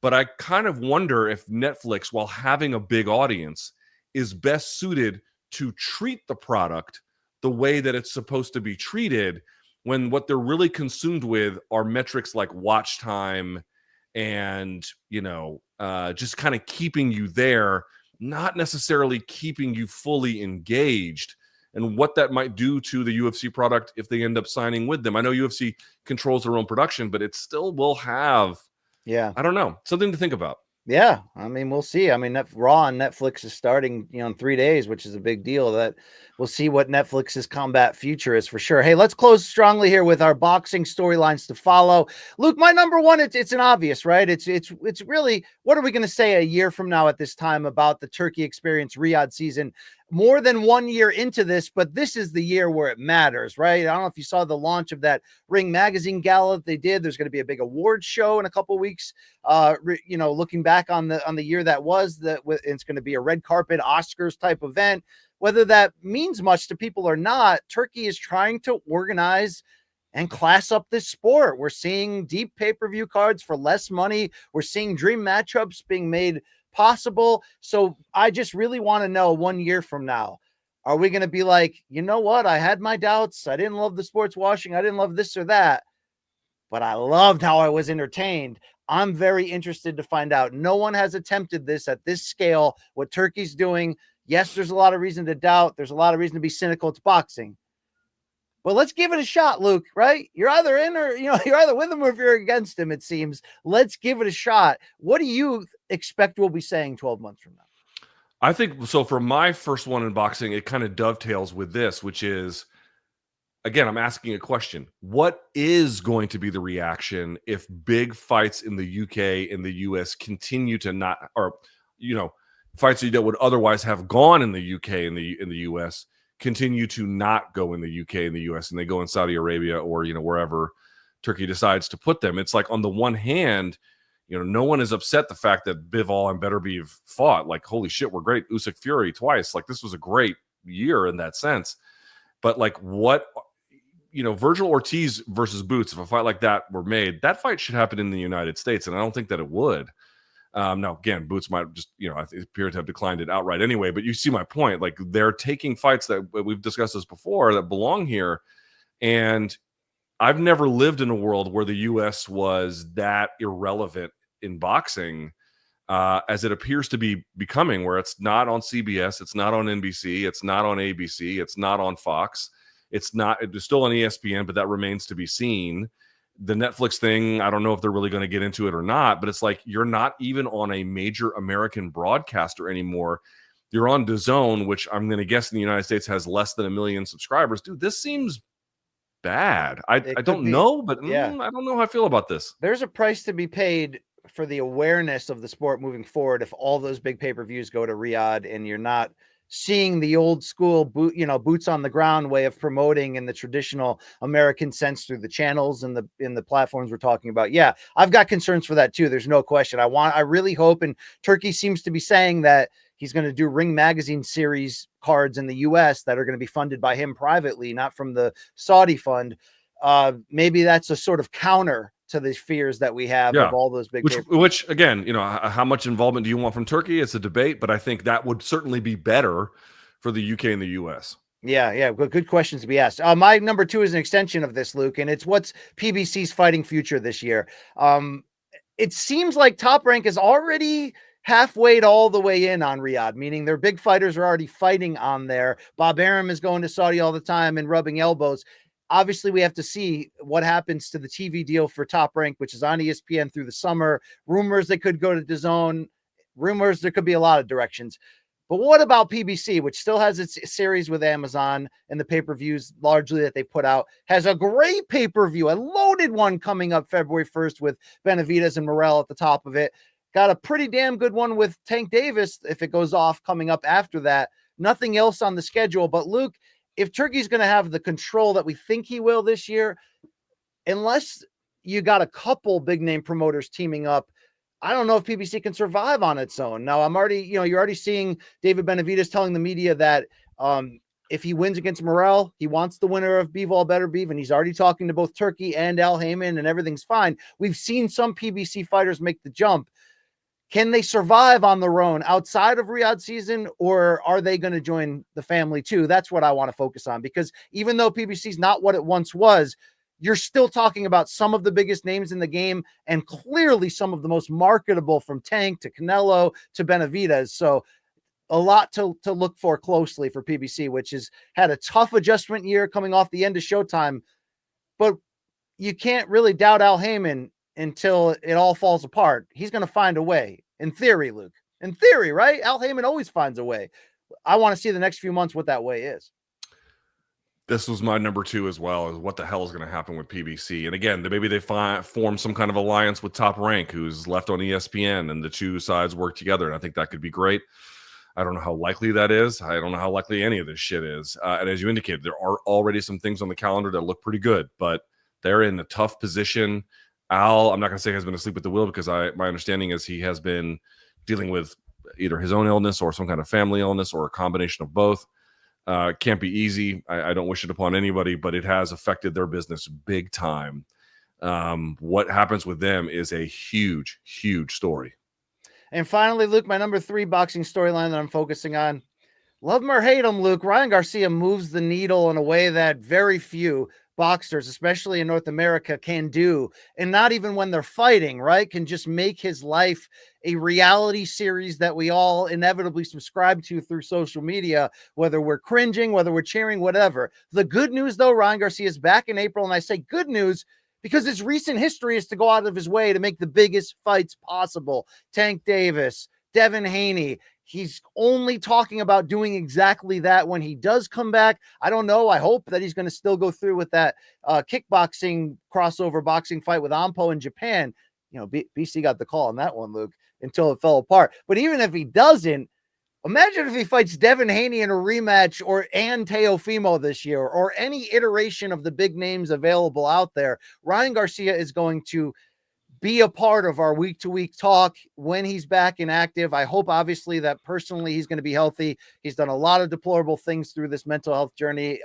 But I kind of wonder if Netflix, while having a big audience, is best suited to treat the product the way that it's supposed to be treated, when what they're really consumed with are metrics like watch time and, just kind of keeping you there, not necessarily keeping you fully engaged, and what that might do to the UFC product if they end up signing with them. I know UFC controls their own production, but it still will have, I don't know, something to think about. Yeah, I mean, we'll see. I mean, Raw on Netflix is starting, in 3 days, which is a big deal. That we'll see what Netflix's combat future is for sure. Hey, let's close strongly here with our boxing storylines to follow. Luke, my number one, it's an obvious, right? It's really, what are we going to say a year from now at this time about the Turkey Experience Riyadh season? More than 1 year into this, but this is the year where it matters, right? I don't know if you saw the launch of that Ring Magazine gala that they did. There's going to be a big awards show in a couple of weeks. Looking back on the year that was, it's going to be a red carpet Oscars type event. Whether that means much to people or not, Turkey is trying to organize and class up this sport. We're seeing deep pay-per-view cards for less money. We're seeing dream matchups being made possible. So I just really want to know 1 year from now, are we going to be like, you know what? I had my doubts. I didn't love the sports washing. I didn't love this or that, but I loved how I was entertained. I'm very interested to find out. No one has attempted this at this scale, what Turkey's doing. Yes, there's a lot of reason to doubt. There's a lot of reason to be cynical. It's boxing. Well, let's give it a shot, Luke, right? You're either in or, you're either with him or if you're against him, it seems. Let's give it a shot. What do you expect we'll be saying 12 months from now? I think so. For my first one in boxing, it kind of dovetails with this, which is, again, I'm asking a question. What is going to be the reaction if big fights in the UK and the US continue to not, or, fights that would otherwise have gone in the UK and the US continue to not go in the UK and the US, and they go in Saudi Arabia or, wherever Turkey decides to put them? It's like, on the one hand, no one is upset the fact that Bivol and Beterbiev fought. Like, holy shit, we're great. Usyk Fury twice. Like, this was a great year in that sense. But like, what, Virgil Ortiz versus Boots, if a fight like that were made, that fight should happen in the United States, and I don't think that it would. Now, again, Boots might just, I appear to have declined it outright anyway, but you see my point. Like, they're taking fights that we've discussed this before that belong here. And I've never lived in a world where the U.S. was that irrelevant in boxing as it appears to be becoming, where it's not on CBS, it's not on NBC, it's not on ABC, it's not on Fox. It's still on ESPN, but that remains to be seen. The Netflix thing, I don't know if they're really going to get into it or not, but it's like, you're not even on a major American broadcaster anymore. You're on DAZN, which I'm going to guess in the United States has less than 1 million subscribers. Dude, this seems bad. I don't know, but I don't know how I feel about this. There's a price to be paid for the awareness of the sport moving forward if all those big pay-per-views go to Riyadh and you're not seeing the old school boots on the ground way of promoting in the traditional American sense through the channels and the platforms we're talking about. Yeah, I've got concerns for that too. There's no question. I really hope, and Turkey seems to be saying that he's going to do Ring Magazine series cards in the US that are going to be funded by him privately, not from the Saudi fund. Maybe that's a sort of counter to the fears that we have of all those big, which again, how much involvement do you want from Turkey? It's a debate, but I think that would certainly be better for the UK and the US. Yeah. Good questions to be asked. My number 2 is an extension of this, Luke, and it's what's PBC's fighting future this year. It seems like Top Rank is already halfway all the way in on Riyadh, meaning their big fighters are already fighting on there. Bob Arum is going to Saudi all the time and rubbing elbows. Obviously, we have to see what happens to the TV deal for Top Rank, which is on ESPN through the summer. Rumors they could go to DAZN. Rumors there could be a lot of directions. But what about PBC, which still has its series with Amazon and the pay-per-views largely that they put out, has a great pay-per-view, a loaded one coming up February 1st with Benavidez and Morrell at the top of it. Got a pretty damn good one with Tank Davis if it goes off coming up after that. Nothing else on the schedule. But Luke, if Turkey's going to have the control that we think he will this year, unless you got a couple big name promoters teaming up, I don't know if PBC can survive on its own. Now, you're already seeing David Benavidez telling the media that if he wins against Morrell, he wants the winner of Bivol Beterbiev, and he's already talking to both Turkey and Al Heyman, and everything's fine. We've seen some PBC fighters make the jump. Can they survive on their own outside of Riyadh season, or are they going to join the family too? That's what I want to focus on, because even though PBC is not what it once was, you're still talking about some of the biggest names in the game and clearly some of the most marketable, from Tank to Canelo to Benavidez. So a lot to look for closely for PBC, which has had a tough adjustment year coming off the end of Showtime. But you can't really doubt Al Heyman until it all falls apart. He's going to find a way. In theory, Luke. In theory, right? Al Heyman always finds a way. I want to see the next few months what that way is. This was my number 2 as well, is what the hell is going to happen with PBC. And again, maybe they form some kind of alliance with Top Rank, who's left on ESPN, and the two sides work together. And I think that could be great. I don't know how likely that is. I don't know how likely any of this shit is. And as you indicated, there are already some things on the calendar that look pretty good, but they're in a tough position. Al, I'm not going to say has been asleep at the wheel, because my understanding is he has been dealing with either his own illness or some kind of family illness or a combination of both. Can't be easy. I don't wish it upon anybody, but it has affected their business big time. What happens with them is a huge, huge story. And finally, Luke, my number 3 boxing storyline that I'm focusing on. Love him or hate him, Luke, Ryan Garcia moves the needle in a way that very few boxers, especially in North America, can do. And not even when they're fighting, right? Can just make his life a reality series that we all inevitably subscribe to through social media, whether we're cringing, whether we're cheering, whatever. The good news, though, Ryan Garcia is back in April. And I say good news because his recent history is to go out of his way to make the biggest fights possible. Tank Davis, Devin Haney. He's only talking about doing exactly that when he does come back. I don't know. I hope that he's going to still go through with that kickboxing crossover boxing fight with Ampo in Japan. You know, BC got the call on that one, Luke, until it fell apart. But even if he doesn't, imagine if he fights Devin Haney in a rematch, and Teofimo this year, or any iteration of the big names available out there. Ryan Garcia is going to be a part of our week-to-week talk when he's back and active. I hope, obviously, that personally he's going to be healthy. He's done a lot of deplorable things through this mental health journey.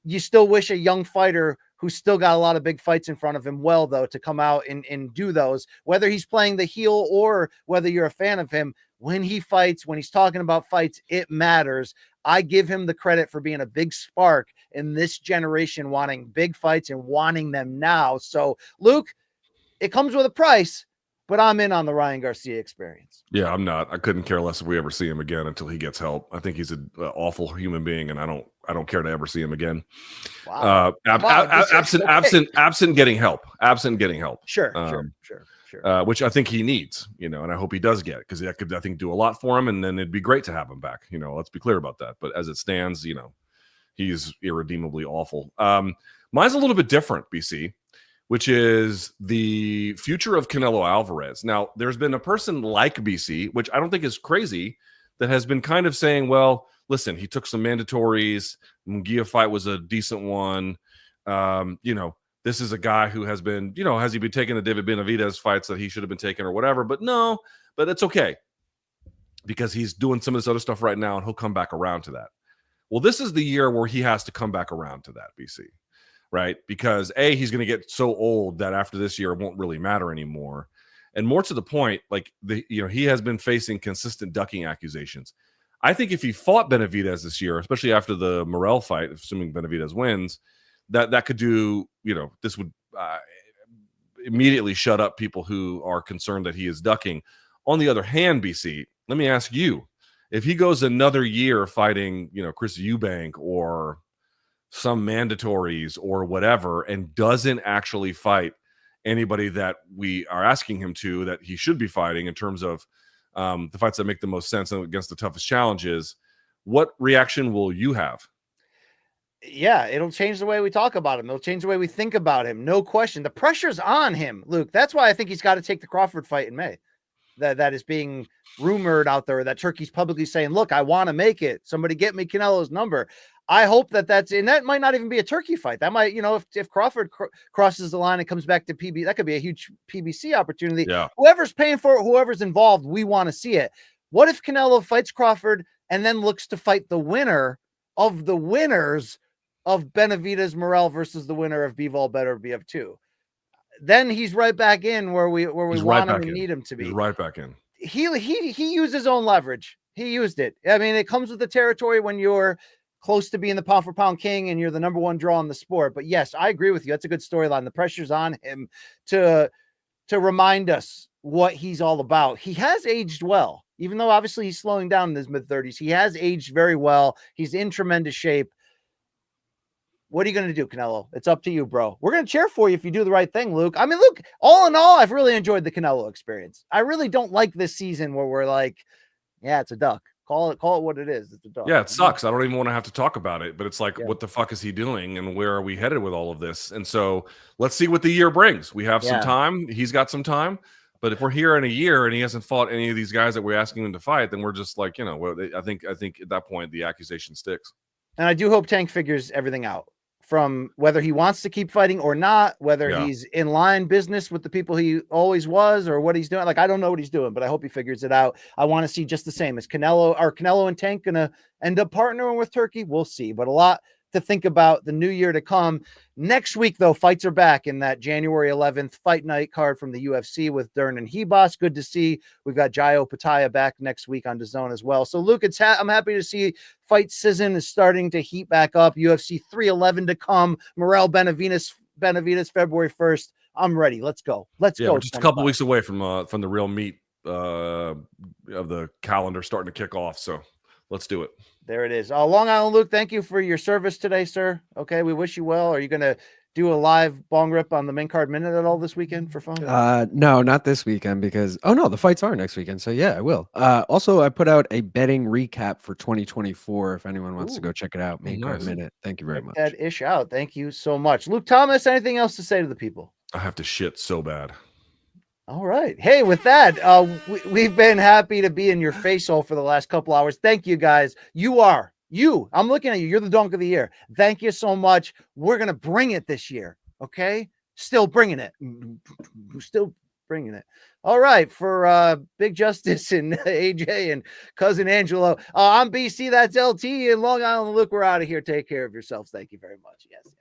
You still wish a young fighter who's still got a lot of big fights in front of him though, to come out and do those, whether he's playing the heel or whether you're a fan of him. When he fights, when he's talking about fights, it matters. I give him the credit for being a big spark in this generation, wanting big fights and wanting them now. So, Luke, it comes with a price, but I'm in on the Ryan Garcia experience. Yeah, I'm not. I couldn't care less if we ever see him again until he gets help. I think he's an awful human being, and I don't care to ever see him again. Wow. Absent getting help. Absent getting help. Sure. Which I think he needs, and I hope he does get it, because that could, I think, do a lot for him, and then it'd be great to have him back. Let's be clear about that. But as it stands, he's irredeemably awful. Mine's a little bit different, BC, which is the future of Canelo Alvarez. Now, there's been a person like BC, which I don't think is crazy, that has been kind of saying, well, listen, he took some mandatories. Munguia fight was a decent one. This is a guy who has been, has he been taking the David Benavidez fights that he should have been taking or whatever? But no, but it's okay, because he's doing some of this other stuff right now, and he'll come back around to that. Well, this is the year where he has to come back around to that, BC. Right? Because he's going to get so old that after this year, it won't really matter anymore. And more to the point, he has been facing consistent ducking accusations. I think if he fought Benavidez this year, especially after the Morrell fight, assuming Benavidez wins, that could do, this would immediately shut up people who are concerned that he is ducking. On the other hand, BC, let me ask you, if he goes another year fighting, Chris Eubank or some mandatories or whatever, and doesn't actually fight anybody that we are asking him to, that he should be fighting in terms of the fights that make the most sense and against the toughest challenges, what reaction will you have? Yeah, it'll change the way we talk about him. It'll change the way we think about him. No question. The pressure's on him, Luke. That's why I think he's got to take the Crawford fight in May. That is being rumored out there, that Turkey's publicly saying, look, I want to make it. Somebody get me Canelo's number. I hope and that might not even be a Turkey fight. That might, if Crawford crosses the line and comes back to PB, that could be a huge PBC opportunity. Yeah. Whoever's paying for it, whoever's involved, we want to see it. What if Canelo fights Crawford and then looks to fight the winner of the winners of Benavidez Morrell versus the winner of Bivol Better BF2? Then he's right back in where we want him and need him to be. He's right back in. he used his own leverage. He used it. I mean, it comes with the territory when you're close to being the pound for pound king and you're the number one draw in the sport. But yes, I agree with you. That's a good storyline. The pressure's on him to remind us what he's all about. He has aged well, even though obviously he's slowing down in his mid-30s. He has aged very well. He's in tremendous shape. What are you going to do, Canelo? It's up to you, bro. We're going to cheer for you if you do the right thing, Luke. I mean, look, all in all, I've really enjoyed the Canelo experience. I really don't like this season where we're like, yeah, it's a duck. Call it what it is. It's a duck. Yeah, it sucks. I don't even want to have to talk about it, but it's like, Yeah. what the fuck is he doing and where are we headed with all of this? And so let's see what the year brings. We have some time. He's got some time. But if we're here in a year and he hasn't fought any of these guys that we're asking him to fight, then we're just like, well, I think at that point, the accusation sticks. And I do hope Tank figures everything out, from whether he wants to keep fighting or not, whether he's in line business with the people he always was or what he's doing. Like, I don't know what he's doing, but I hope he figures it out. I want to see just the same. Is Canelo and Tank going to end up partnering with Turkey? We'll see, but a lot to think about the new year to come. Next week, though, fights are back in that January 11th fight night card from the UFC with Dern and Hebos. Good to see. We've got Jaio Pataya back next week on DAZN as well. So, Luke, I'm happy to see fight season is starting to heat back up. UFC 311 to come. Morel Benavides February 1st. I'm ready. Let's go. Let's go. We're just a couple weeks away from the real meat of the calendar starting to kick off. So let's do it. There it is. Long Island Luke, thank you for your service today, sir. Okay, we wish you well. Are you going to do a live bong rip on the main card minute at all this weekend for fun? No, not this weekend because the fights are next weekend. So yeah, I will. Also, I put out a betting recap for 2024 if anyone wants to go check it out. Main card minute. Thank you very much. That ish out. Thank you so much. Luke Thomas, anything else to say to the people? I have to shit so bad. All right. Hey, with that, we've been happy to be in your face hole for the last couple hours. Thank you, guys. I'm looking at you. You're the donk of the year. Thank you so much. We're going to bring it this year. Okay. Still bringing it. All right. For Big Justice and AJ and Cousin Angelo, I'm BC. That's LT and Long Island Luke. We're out of here. Take care of yourselves. Thank you very much. Yes.